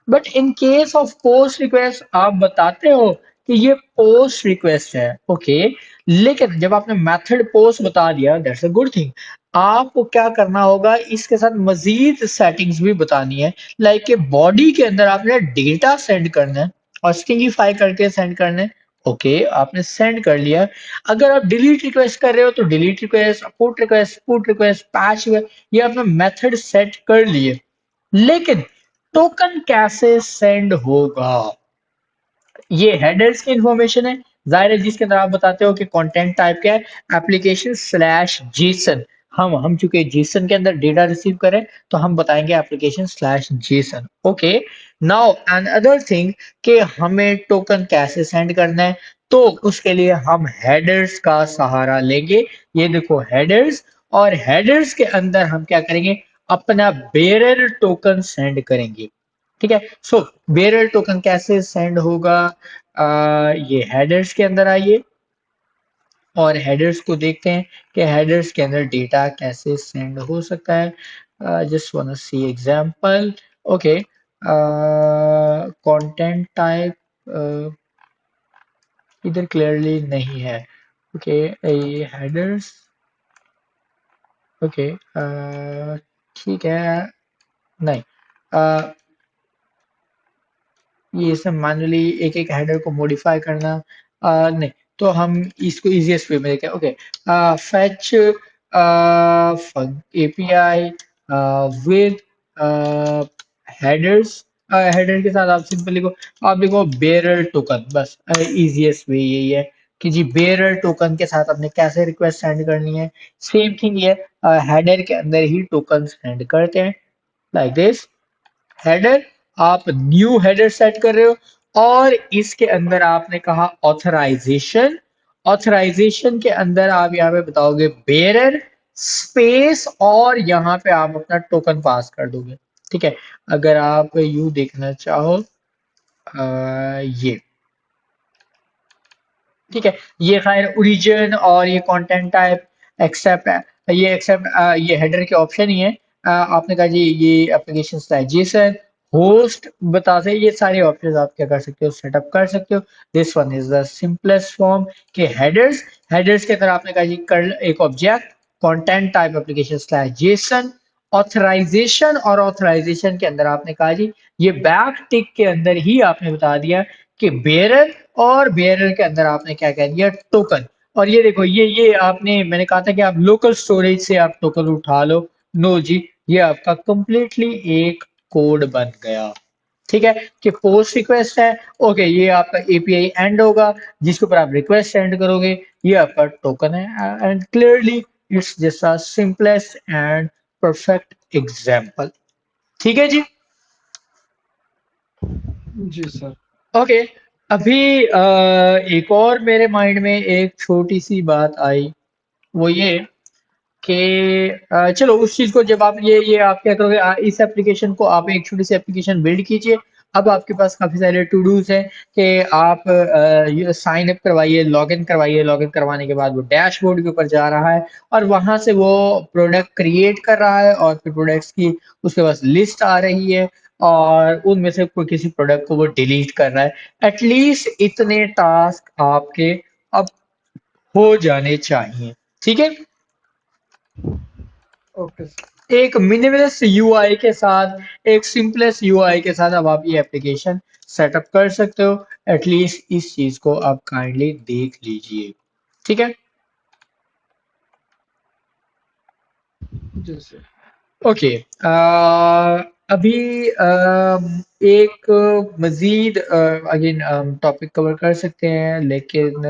but in case of post request आप बताते हो कि ये पोस्ट रिक्वेस्ट है। ओके, लेकिन जब आपने मेथड पोस्ट बता दिया, दैट्स अ गुड थिंग। आपको क्या करना होगा, इसके साथ मजीद सेटिंग्स भी बतानी है। लाइक के बॉडी के अंदर आपने डेटा सेंड करना है और स्ट्रिंगिफाई करके सेंड करना है। ओके, आपने सेंड कर लिया। अगर आप डिलीट रिक्वेस्ट कर रहे हो तो delete request, put request, patch, ये आपने मेथड सेट कर लिए। लेकिन टोकन कैसे सेंड होगा, ये हेडर्स की इंफॉर्मेशन है। जाहिर है जिसके अंदर आप बताते हो कि कंटेंट टाइप क्या है, एप्लीकेशन स्लैश जेसन। हम चूंकि जेसन के अंदर डेटा रिसीव करें तो हम बताएंगे application slash Jason. Okay, now and other thing कि हमें टोकन कैसे सेंड करना है, तो उसके लिए हम हेडर्स का सहारा लेंगे। ये देखो हेडर्स, और हेडर्स के अंदर हम क्या करेंगे, अपना बेरर टोकन सेंड करेंगे। ठीक है, सो बेरर टोकन कैसे सेंड होगा, ये हेडर्स के अंदर आइए और हेडर्स को देखते हैं कि हेडर्स के अंदर डेटा कैसे सेंड हो सकता है। Just want see example. Okay, content type इधर क्लियरली नहीं है। ओके, ये हेडर्स। ओके, ठीक है, नहीं, ये सब मैन्युअली एक एक हेडर को मॉडिफाई करना, नहीं, तो हम इसको इजीएस्ट वे में देखें। Okay, fetch API with headers, header के साथ आप सिंपल लिखो, आप लिखो बेरर टोकन, बस इजीएस्ट वे यही है कि जी बेरर टोकन के साथ आपने कैसे रिक्वेस्ट सेंड करनी है। सेम थिंग ये हेडर के अंदर ही टोकन सेंड करते हैं, लाइक दिस। हेडर, आप न्यू हेडर सेट कर रहे हो और इसके अंदर आपने कहा ऑथराइजेशन। ऑथराइजेशन के अंदर आप यहाँ पे बताओगे बेरर स्पेस और यहाँ पे आप अपना टोकन पास कर दोगे। ठीक है, अगर आप यू देखना चाहो, ये ठीक है, ये खैर ओरिजिन और ये कंटेंट टाइप एक्सेप्ट, ये हेडर के ऑप्शन ही है। आपने कहा जी ये एप्लीकेशन स्टाइल जेसन होस्ट बता से, ये सारे ऑप्शंस आप क्या कर सकते हो, सेटअप कर सकते हो। This one is the simplest form के हेडर्स। हेडर्स के अंदर आपने कहा जी कर एक object content type application slash JSON authorization, और ऑथराइजेशन के अंदर आपने कहा जी ये बैक टिक के अंदर ही आपने बता दिया कि बेरर, और बेरर के अंदर आपने क्या कह दिया, टोकन। और ये देखो ये आपने, मैंने कहा था कि आप लोकल स्टोरेज से आप टोकन उठा लो। नो जी, ये आपका कंप्लीटली एक कोड बन गया। ठीक है, कि पोस्ट रिक्वेस्ट है। ओके, ये आपका एपीआई एंड होगा जिसके ऊपर आप रिक्वेस्ट सेंड करोगे, ये आपका टोकन है। And clearly it's just a simplest and perfect example. ठीक है जी। जी सर। ओके, अभी एक और मेरे माइंड में एक छोटी सी बात आई, वो ये कि चलो उस चीज को जब आप ये आप क्या करोगे, इस एप्लीकेशन को आप एक छोटी सी एप्लीकेशन बिल्ड कीजिए। अब आपके पास काफी सारे टू डूज हैं कि आप साइन अप करवाइए, लॉगिन करवाने के बाद वो डैशबोर्ड के ऊपर जा रहा है और वहां से वो प्रोडक्ट क्रिएट कर रहा है और फिर प्रोडक्ट्स की उसके पास लिस्ट आ रही है और उनमें से कोई किसी प्रोडक्ट को वो डिलीट कर रहा है। एटलीस्ट इतने टास्क आपके अब हो जाने चाहिए। ठीक है, ओके सर। एक मिनिमलिस्ट यूआई के साथ, एक सिंपलेस्ट यूआई के साथ अब आप ये एप्लीकेशन सेटअप कर सकते हो। एटलीस्ट इस चीज को आप काइंडली देख लीजिए। ठीक है। जी सर। ओके। अभी एक मजीद अगेन टॉपिक कवर कर सकते हैं, लेकिन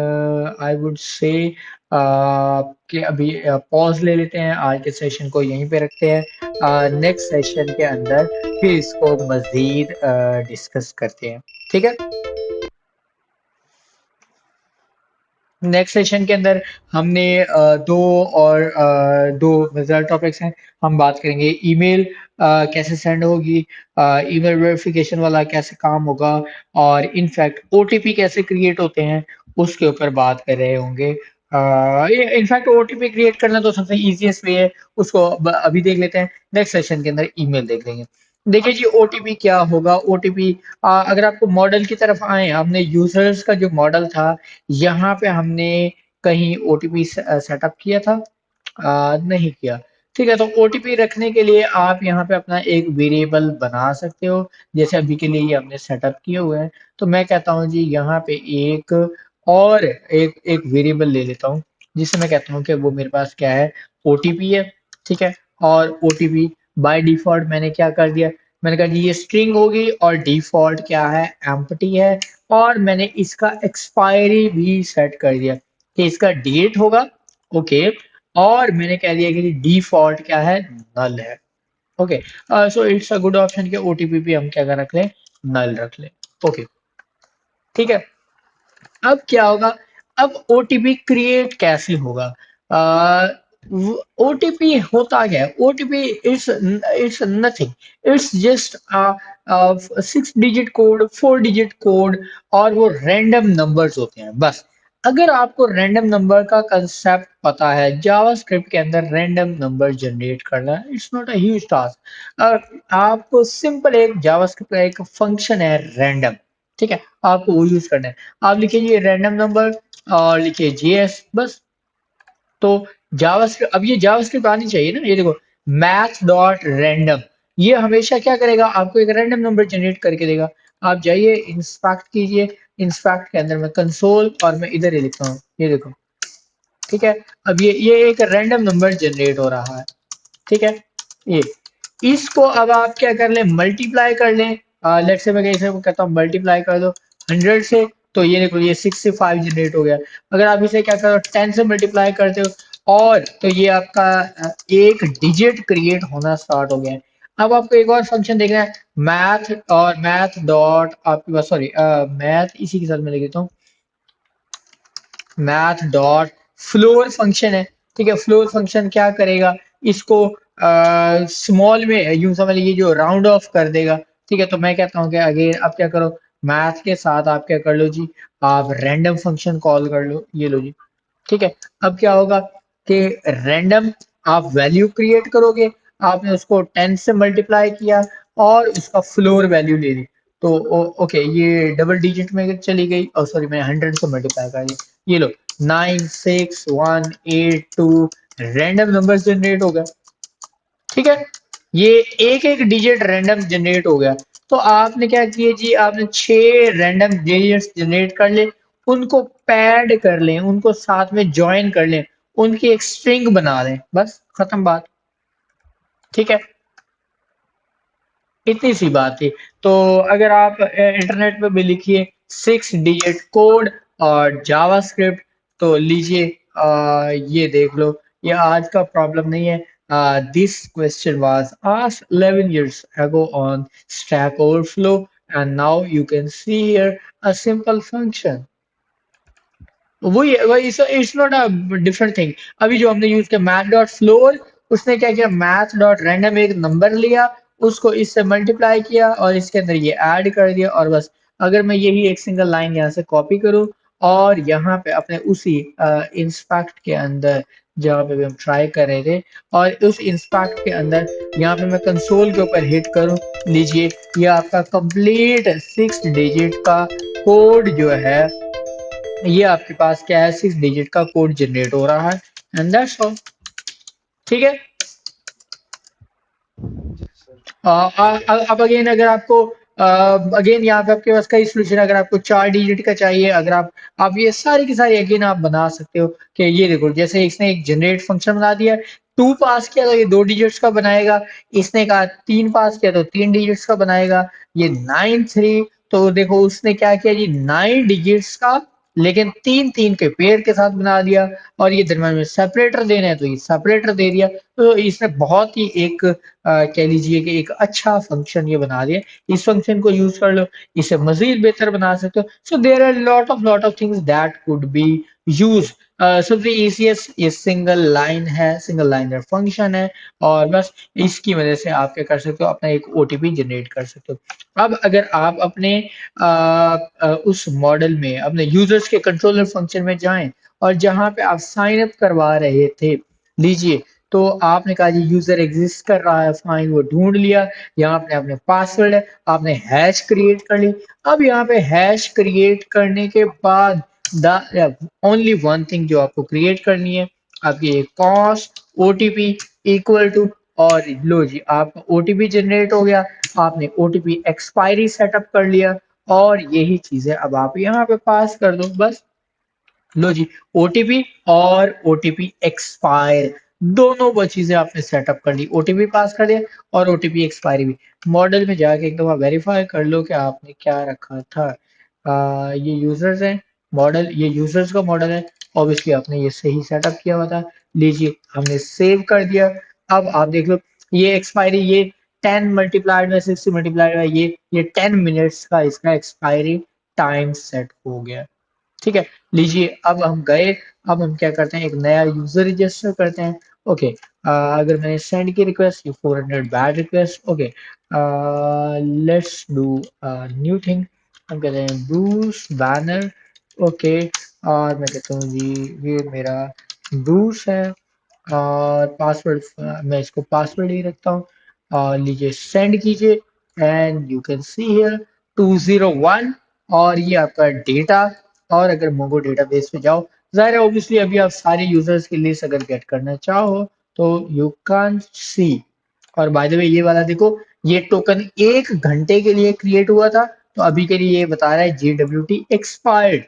आई वुड से कि अभी पॉज ले लेते हैं, आज के सेशन को यहीं पे रखते हैं, नेक्स्ट सेशन के अंदर फिर इसको मजीद डिस्कस करते हैं। ठीक है। नेक्स्ट सेशन के अंदर हमने दो मजेदार टॉपिक्स हैं। हम बात करेंगे ईमेल कैसे सेंड होगी, ईमेल वेरिफिकेशन वाला कैसे काम होगा, और इनफैक्ट ओटीपी कैसे क्रिएट होते हैं उसके ऊपर बात कर रहे होंगे। इनफैक्ट ओटीपी क्रिएट करना तो सबसे इजीएस्ट वे है, उसको अभी देख लेते हैं। नेक्स्ट सेशन के अंदर ईमेल देख लेंगे। देखिए जी, ओटीपी क्या होगा। ओटीपी, अगर आपको मॉडल की तरफ आए, हमने यूजर्स का जो मॉडल था यहाँ पे हमने कहीं ओटीपी सेटअप किया था? नहीं किया। ठीक है, तो ओटीपी रखने के लिए आप यहाँ पे अपना एक वेरिएबल बना सकते हो, जैसे अभी के लिए ये हमने सेटअप किए हुए हैं। तो मैं कहता हूँ जी यहाँ पे एक और एक एक वेरिएबल ले लेता हूँ, जिससे मैं कहता हूँ कि वो मेरे पास क्या है, ओटीपी है। ठीक है। और ओटीपी बाय डिफॉल्ट मैंने क्या कर दिया, मैंने कहा जी ये स्ट्रिंग होगी और डिफॉल्ट क्या है, एम्प्टी है। और मैंने इसका एक्सपायरी भी सेट कर दिया कि इसका डेट होगा। ओके। और मैंने कह दिया कि डिफॉल्ट क्या है, नल है। Okay. So it's a good option कि ओटीपी भी हम क्या कर रख लें, नल रख लें। ओके। ठीक है। अब क्या होगा, अब ओटीपी क्रिएट कैसे होगा। ओटीपी होता क्या है, OTP it's nothing, it's just 6 digit code, 4 digit code, और वो रैंडम नंबर्स होते हैं बस। अगर आपको रैंडम नंबर का कंसेप्ट पता है, जावास्क्रिप्ट के अंदर रैंडम नंबर जनरेट करना it's not a huge task. आपको सिंपल एक जावास्क्रिप्ट का एक फंक्शन है रैंडम, ठीक है, आपको वो यूज करना है। आप लिखिए रैंडम नंबर और लिखिए जेएस, बस। तो जावास्क्रिप्ट, अब ये जावास्क्रिप्ट आनी चाहिए ना, ये देखो, मैथ डॉट रैंडम, ये हमेशा क्या करेगा, आपको एक रैंडम नंबर जनरेट करके देगा। आप जाइए इंस्पेक्ट कीजिए, इंस्पेक्ट के अंदर मैं कंसोल, और मैं इधर ही लिखता हूँ, ये देखो। ठीक है। अब ये एक रैंडम नंबर जनरेट हो रहा है। ठीक है। ये इसको अब आप क्या कर लें, मल्टीप्लाई कर लें। लेट्स से मैं कैसे कहता हूँ, मल्टीप्लाई कर दो 100 से, तो ये देखो ये 65 जनरेट हो गया। अगर आप इसे क्या करो, 10 से मल्टीप्लाई करते हो, और तो ये आपका एक डिजिट क्रिएट होना स्टार्ट हो गया है। अब आपको एक और फंक्शन देखना है, मैथ, और मैथ डॉट आपके पास, सॉरी, मैथ इसी के साथ मैं लिख देता हूँ, मैथ डॉट फ्लोर फंक्शन है। ठीक है। फ्लोर फंक्शन क्या करेगा, इसको स्मॉल में यूं समझ लीजिए, जो राउंड ऑफ कर देगा। ठीक है। तो मैं कहता हूँ कि अगेन आप क्या करो, मैथ के साथ आप क्या कर लो जी, आप रैंडम फंक्शन कॉल कर लो, ये लो जी। ठीक है। अब क्या होगा कि रैंडम, आप वैल्यू क्रिएट करोगे, आपने उसको 10 से मल्टीप्लाई किया और उसका फ्लोर वैल्यू ले ली, तो ओके, ये डबल डिजिट में चली गई, और सॉरी मैंने 100 से मल्टीप्लाई कर दी, ये लो 96182 रैंडम नंबर जनरेट हो गया। ठीक है। ये एक एक डिजिट रैंडम जनरेट हो गया। तो आपने क्या किया जी, आपने 6 रैंडम डिजिट्स जनरेट कर ले, उनको पैड कर लें, उनको साथ में ज्वाइन कर लें, उनकी एक स्ट्रिंग बना लें, बस खत्म बात। ठीक है। इतनी सी बात थी। तो अगर आप इंटरनेट पे भी लिखिए 6 डिजिट कोड और जावास्क्रिप्ट, तो लीजिए, ये देख लो, ये आज का प्रॉब्लम नहीं है। This question was asked 11 years ago on Stack Overflow, and now you can see here a simple function. वही वही, it's not a different thing. अभी जो हमने यूज किया मैथ डॉट फ्लोर, उसने क्या किया, मैथ डॉट रैंडम एक नंबर लिया, उसको इससे मल्टीप्लाई किया और इसके अंदर ये ऐड कर दिया, और बस। अगर मैं यही एक सिंगल लाइन यहाँ से कॉपी करूँ और यहाँ पे अपने उसी इंस्पेक्ट के अंदर, जहाँ पे भी हम ट्राई कर रहे थे, और उस इंस्पेक्ट के अंदर यहाँ पे मैं कंसोल के ऊपर हिट करूँ, लीजिए, ये आपका कंप्लीट 6 डिजिट का कोड जो है, ये आपके पास क्या है, 6 डिजिट का कोड जनरेट हो रहा है, एंड दैट्स ऑल। ठीक है। जी सर। अब अगेन अगर आपको अगेन यहाँ पे आपके पास कई सोल्यूशन, अगर आपको 4 डिजिट का चाहिए, अगर आप ये सारी की सारी अगेन आप बना सकते हो कि ये देखो जैसे इसने एक जनरेट फंक्शन बना दिया, 2 पास किया तो ये 2 डिजिट्स का बनाएगा, इसने कहा 3 पास किया तो 3 डिजिट्स का बनाएगा, ये 9 3 तो देखो उसने क्या किया जी 9 डिजिट्स का, लेकिन 3 3 के पेयर के साथ बना दिया, और ये दरम्यान में सेपरेटर देना है तो ये सेपरेटर दे दिया। तो इसने बहुत ही एक कह लीजिए कि एक अच्छा फंक्शन ये बना दिया। इस फंक्शन को यूज कर लो, इसे मजीद बेहतर बना सकते हो। So there are lot of things that could be use. सबसे इजीएस्ट ये सिंगल लाइन है, सिंगल लाइनर फंक्शन है, और बस इसकी वजह से आप क्या कर सकते हो, अपना एक ओटीपी जनरेट कर सकते हो। अब अगर आप अपने उस मॉडल में अपने यूजर्स के कंट्रोलर फंक्शन में जाएं, और जहां पे आप साइन अप करवा रहे थे, लीजिए, तो आपने कहा जी यूजर एग्जिस्ट कर रहा है, फाइन, वो ढूंढ लिया, यहाँ पे आपने पासवर्ड है, आपने हैश क्रिएट कर ली। अब यहाँ पे हैश क्रिएट करने के बाद द ओनली वन थिंग जो आपको क्रिएट करनी है, आपकी कॉस्ट ओटीपी इक्वल टू, और लो जी आपका ओटीपी जनरेट हो गया, आपने ओटीपी एक्सपायरी सेटअप कर लिया, और यही चीजें अब आप यहाँ पे पास कर दो बस। लो जी ओटीपी और ओटीपी एक्सपायर, दोनों वो चीजें आपने सेटअप कर ली, ओटीपी पास कर दिया और ओटीपी एक्सपायरी भी। मॉडल में जाके एक दफा वेरीफाई कर लो कि आपने क्या रखा था। ये यूजर्स है, मॉडल ये यूजर्स का मॉडल है, ऑब्वियसली आपने ये सही सेटअप किया हुआ था। लीजिए हमने सेव कर दिया। अब आप देख लो ये एक्सपायरी, ये 10 मल्टीप्लाइड में 60 मल्टीप्लाइड में ये 10 मिनट्स का इसका एक्सपायरी टाइम सेट हो गया। ठीक है, लीजिए अब हम गए, अब हम क्या करते हैं, एक नया यूजर रजिस्टर करते हैं। ओके, अगर मैंने सेंड की रिक्वेस्ट, ये 400 bad request. Okay, let's do new thing, हम कहते हैं ब्रूस बैनर। ओके, और मैं कहता हूँ जी ये मेरा ब्रूस है, और पासवर्ड मैं इसको पासवर्ड ही रखता हूँ, और लीजिए सेंड कीजिए, and you can see here 201, और ये आपका डेटा। और अगर मोंगो डेटाबेस पे जाओ, जाहिर है ऑब्वियसली अभी आप सारे यूजर्स की लिस्ट अगर गेट करना चाहो तो यू कैन सी। और बाय द वे ये वाला देखो, ये टोकन 1 घंटे के लिए क्रिएट हुआ था, तो अभी के लिए ये बता रहा है JWT एक्सपायर्ड।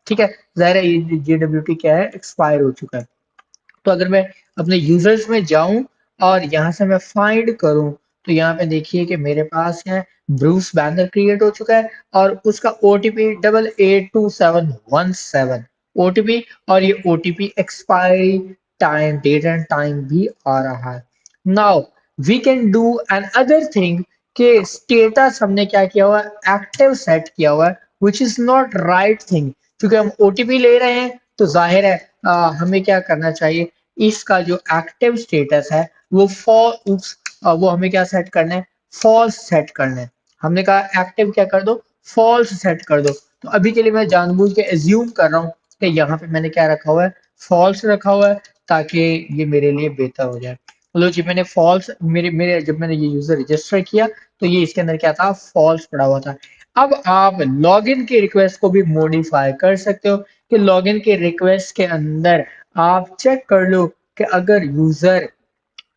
ठीक है, जाहिर है ये JWT क्या है, एक्सपायर हो चुका है। तो अगर मैं अपने यूजर्स में जाऊं और यहाँ से मैं फाइंड करूं, तो यहाँ पे देखिए कि मेरे पास है ब्रूस बैनर क्रिएट हो चुका है, और उसका ओटीपी 882717 ओटीपी, और ये OTP expiry time, date and time भी आ रहा है। Now we can do an other thing, कि स्टेटस हमने क्या किया हुआ है, एक्टिव सेट किया हुआ है, which is not right thing, क्योंकि हम ओटीपी ले रहे हैं, तो जाहिर है हमें क्या करना चाहिए, इसका जो एक्टिव स्टेटस है वो वो हमें क्या सेट करना है, फॉल्स सेट करना है। हमने कहा एक्टिव क्या कर दो, फॉल्स सेट कर दो। तो अभी के लिए मैं जानबूझ के एज्यूम कर रहा हूँ कि यहाँ पे मैंने क्या रखा हुआ है, फॉल्स रखा हुआ है, ताकि ये मेरे लिए बेहतर हो जाए। लो जी मैंने फॉल्स, मेरे मेरे जब मैंने ये यूजर रजिस्टर किया, तो ये इसके अंदर क्या था, फॉल्स पड़ा हुआ था। अब आप लॉगिन की रिक्वेस्ट को भी मॉडिफाई कर सकते हो, कि लॉगिन के रिक्वेस्ट के अंदर आप चेक कर लो कि अगर यूजर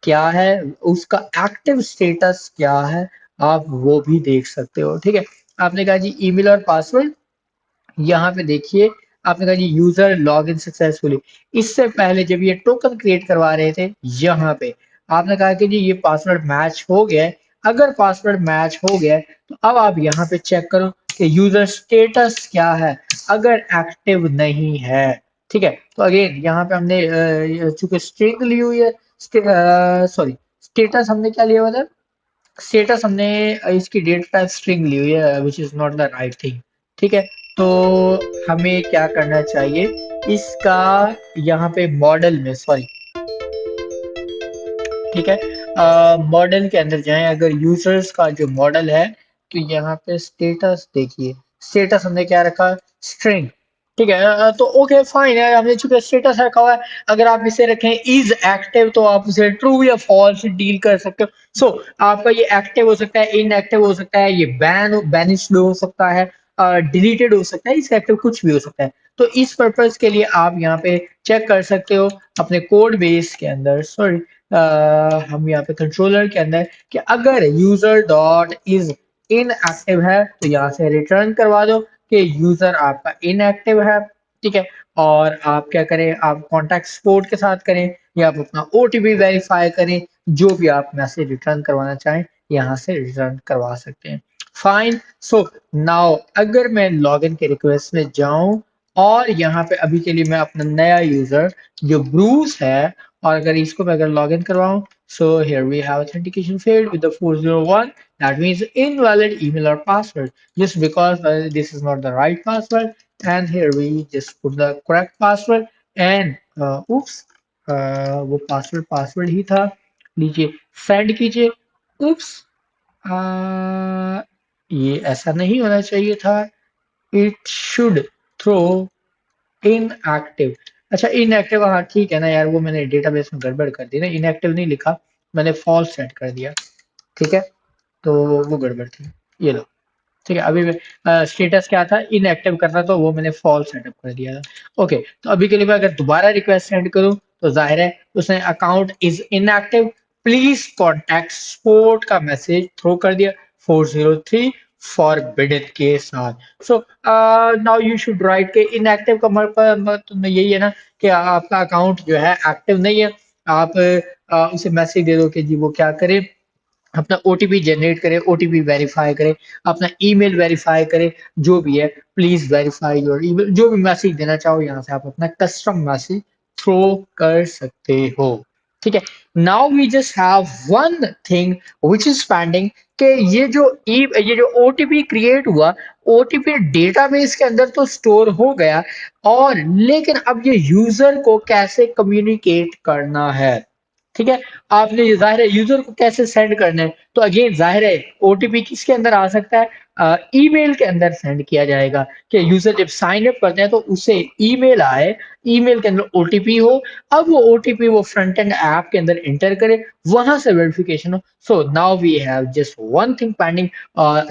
क्या है, उसका एक्टिव स्टेटस क्या है, आप वो भी देख सकते हो। ठीक है, आपने कहा जी ईमेल और पासवर्ड, यहाँ पे देखिए आपने कहा जी यूजर लॉग इन सक्सेसफुली। इससे पहले जब ये टोकन क्रिएट करवा रहे थे, यहाँ पे आपने कहा कि जी ये पासवर्ड मैच हो गया है। अगर पासवर्ड मैच हो गया है, तो अब आप यहाँ पे चेक करो कि यूजर स्टेटस क्या है, अगर एक्टिव नहीं है। ठीक है, तो अगेन यहाँ पे हमने चूंकि स्ट्रिंग ली हुई है, सॉरी स्टेटस हमने क्या लिया हुआ था, स्टेटस हमने इसकी डेट टाइप स्ट्रिंग ली हुई है, which is not the right thing. ठीक है, तो हमें क्या करना चाहिए, इसका यहाँ पे मॉडल में, सॉरी, ठीक है, मॉडल के अंदर जाएं, अगर यूजर्स का जो मॉडल है, तो यहाँ पे स्टेटस देखिए, स्टेटस हमने क्या रखा, स्ट्रिंग। ठीक है, तो ओके फाइन है, हमने चूंकि स्टेटस रखा हुआ है, अगर आप इसे रखें इज एक्टिव, तो आप उसे ट्रू या फॉल्स डील कर सकते हो। सो आपका ये एक्टिव हो सकता है, इनएक्टिव हो सकता है, ये बैनिश्ड हो सकता है, डिलीटेड हो सकता है, इसका एक्टिव कुछ भी हो सकता है। तो इस पर्पज के लिए आप यहाँ पे चेक कर सकते हो अपने कोड बेस के अंदर, सॉरी हम यहाँ पे कंट्रोलर के अंदर, कि अगर यूजर डॉट इज इनएक्टिव है तो यहाँ से रिटर्न करवा दो कि यूजर आपका इनएक्टिव है, ठीक है। और आप क्या करें, आप कॉन्टैक्ट सपोर्ट के साथ करें या आप अपना ओटीपी वेरीफाई करें, जो भी आप मैसेज रिटर्न करवाना चाहें यहाँ से रिटर्न करवा सकते हैं। फाइन। सो नाउ अगर मैं लॉगिन के रिक्वेस्ट में जाऊं और यहाँ पे अभी के लिए मैं अपना नया यूजर जो ब्रूस है, और अगर इसको मैं अगर login करवाऊं, so here we have authentication failed with the 401, that means invalid email or password, just because this is not the right password, and here we just put the correct password and oops, वो password ही था, लीजिए send कीजिए। oops, ये ऐसा नहीं होना चाहिए था, इट शुड थ्रो इनएक्टिव। अच्छा इनएक्टिव, हाँ ठीक है ना यार, वो मैंने डेटाबेस में गड़बड़ कर दी ना, इनएक्टिव नहीं लिखा, मैंने फॉल्स सेट कर दिया, ठीक है, तो वो गड़बड़ थी। ये लो, ठीक है। अभी स्टेटस क्या था, इनएक्टिव करना, तो वो मैंने फॉल्स सेटअप कर दिया था। ओके, तो अभी के लिए मैं अगर दोबारा रिक्वेस्ट सेंड करूं तो जाहिर है उसने account is inactive, please contact support का मैसेज थ्रो कर दिया 403 फॉरबिडन के साथ। सो नाउ यू शुड राइट के इनएक्टिव का मतलब यही है ना कि आपका अकाउंट जो है एक्टिव नहीं है। आप उसे मैसेज दे दो कि जी वो क्या करे, अपना ओटीपी जनरेट करे, ओटीपी वेरीफाई करे, अपना ईमेल वेरीफाई करे, जो भी है प्लीज वेरीफाई योर ईमेल, जो भी मैसेज देना चाहो यहाँ से आप अपना कस्टम मैसेज थ्रो कर सकते हो, ठीक है। Now we just have one thing which is pending, कि ये जो ओटीपी क्रिएट हुआ, ओटीपी डेटाबेस के अंदर तो स्टोर हो गया, और लेकिन अब ये यूजर को कैसे कम्युनिकेट करना है, ठीक है। आपने ये जाहिर है यूजर को कैसे सेंड करना है, तो अगेन जाहिर है ओटीपी किसके अंदर आ सकता है, ईमेल के अंदर सेंड किया जाएगा, कि यूजर जब साइन अप करते हैं तो उसे ईमेल आए, ईमेल के अंदर ओटीपी हो, अब वो ओटीपी वो फ्रंट एंड ऐप के अंदर एंटर करे, वहां से वेरिफिकेशन हो। So now we have just one thing pending,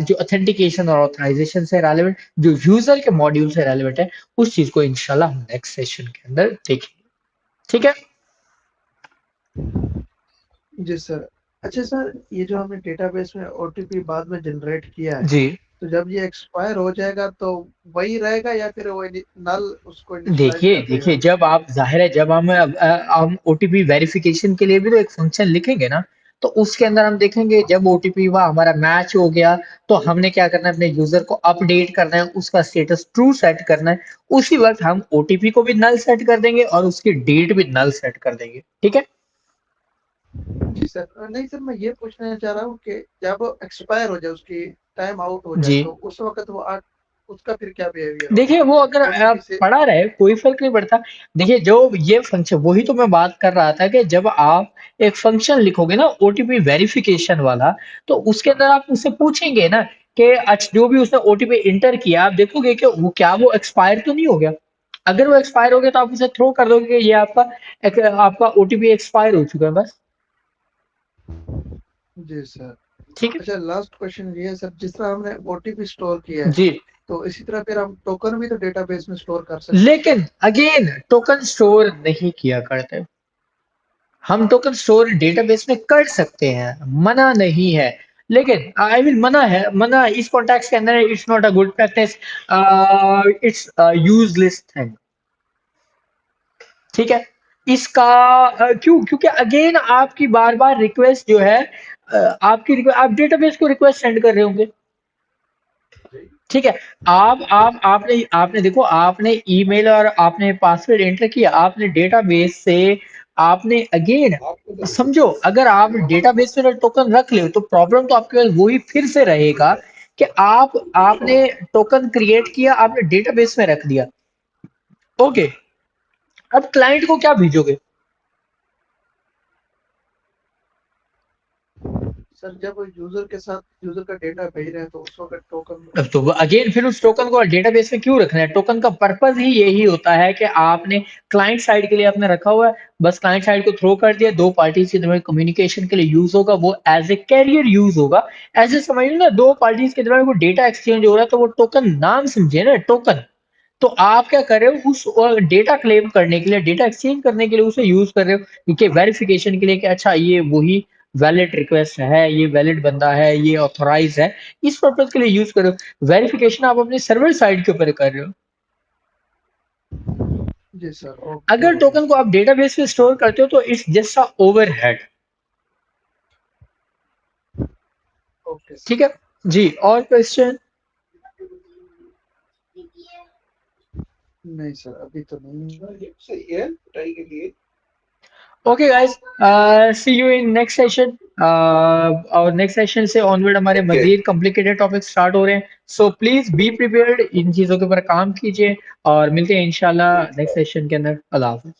जो ऑथेंटिकेशन और ऑथराइजेशन से रेलेवेंट, जो यूजर के मॉड्यूल से रेलेवेंट है, उस चीज को इंशाल्लाह हम नेक्स्ट सेशन के अंदर देखेंगे, ठीक है। जी सर। अच्छा सर, ये जो हमने डेटाबेस में ओटीपी बाद में जनरेट किया है, जी तो जब ये एक्सपायर हो जाएगा तो वही रहेगा या फिर वो नल उसको इनिशियलाइज देखिए कर देखिए, देगा? जब आप जाहिर है जब हम ओटीपी वेरिफिकेशन के लिए भी तो एक फंक्शन लिखेंगे ना, तो उसके अंदर हम देखेंगे जब ओटीपी हुआ हमारा मैच हो गया, तो हमने क्या करना है, अपने यूजर को अपडेट करना है, उसका स्टेटस ट्रू सेट करना है, उसी वक्त हम ओटीपी को भी नल सेट कर देंगे और उसकी डेट भी नल सेट कर देंगे, ठीक है। जी सर। नहीं सर, मैं ये पूछना चाह रहा हूँ कि जब एक्सपायर हो जाए, उसकी टाइम आउट हो जाए, जी तो उस वक्त वो उसका फिर क्या बिहेवियर होगा देखिए, वो अगर ओटीपी से? पड़ा रहे कोई फर्क नहीं पड़ता। देखिए जो ये फंक्शन, वही तो मैं बात कर रहा था कि जब आप एक फंक्शन लिखोगे ना ओटीपी वेरिफिकेशन वाला, तो उसके अंदर आप उससे पूछेंगे ना कि अच्छा जो भी उसने ओटीपी इंटर किया, आप देखोगे कि वो क्या वो एक्सपायर तो नहीं हो गया। अगर वो एक्सपायर हो गया तो आप उसे थ्रो कर दोगे कि ये आपका ओटीपी एक्सपायर हो चुका है, बस, जी सर। ठीक अच्छा, लास्ट क्वेश्चन ये है सर, जिस तरह हमने ओटीपी स्टोर किया है है, जी। तो इसी तरह फिर हम टोकन भी तो डेटाबेस में स्टोर कर सकते हैं क्या? लेकिन अगेन टोकन स्टोर नहीं किया करते, हम टोकन स्टोर डेटाबेस में कर सकते हैं, मना नहीं है, लेकिन आई मीन मना है, मना इस कॉन्टेक्स्ट के अंदर it's not a good practice, it's useless thing, ठीक है। इसका क्यों, क्योंकि अगेन आपकी बार बार रिक्वेस्ट जो है, आप डेटाबेस को रिक्वेस्ट सेंड कर रहे होंगे, ठीक है। आपने आपने देखो, आपने ईमेल और आपने पासवर्ड एंटर किया, आपने डेटाबेस से, आपने अगेन आपको तो समझो, अगर आप डेटाबेस में टोकन रख ले तो प्रॉब्लम तो आपके पास वही फिर से रहेगा कि आपने टोकन क्रिएट किया, आपने डेटाबेस में रख दिया, ओके, अब क्लाइंट को क्या भेजोगे। सर, जब यूजर के साथ यूजर का डेटा भेज रहे हैं तो उस वक्त टोकन तो अगेन फिर उस टोकन को डेटाबेस में क्यों रखना है, टोकन का पर्पस ही यही होता है कि आपने क्लाइंट साइड के लिए आपने रखा हुआ है, बस क्लाइंट साइड को थ्रो कर दिया, दो पार्टीज के दरमियान कम्युनिकेशन के लिए यूज होगा, वो एज ए कैरियर यूज होगा। ऐसे समझ लो ना, दो पार्टीज के दरमियान वो डेटा एक्सचेंज हो रहा है, तो वो टोकन नाम समझे ना, टोकन, तो आप क्या कर रहे हो, उस डेटा क्लेम करने के लिए, डेटा एक्सचेंज करने के लिए उसे यूज कर रहे हो कि वेरिफिकेशन के लिए कि अच्छा ये वही वैलिड रिक्वेस्ट है, ये वैलिड बंदा है, ये ऑथोराइज है, इस पर्पज के लिए यूज करो। वेरिफिकेशन आप अपने सर्वर साइड के ऊपर कर रहे हो। जी सर, ओके अगर ओके टोकन को आप डेटाबेस में स्टोर करते हो तो it's just a overhead. Okay ठीक है जी, और क्वेश्चन? नहीं सर, अभी तो नहीं। सही है ट्राई के लिए। Okay guys, see you in next session. और नेक्स्ट सेशन से ऑनवर्ड हमारे ओके मजीद कॉम्प्लिकेटेड टॉपिक स्टार्ट हो रहे हैं, सो प्लीज बी प्रिपेयर्ड, इन चीज़ों के ऊपर काम कीजिए और मिलते हैं इंशाल्लाह नेक्स्ट सेशन के अंदर। अल्लाह हाफिज।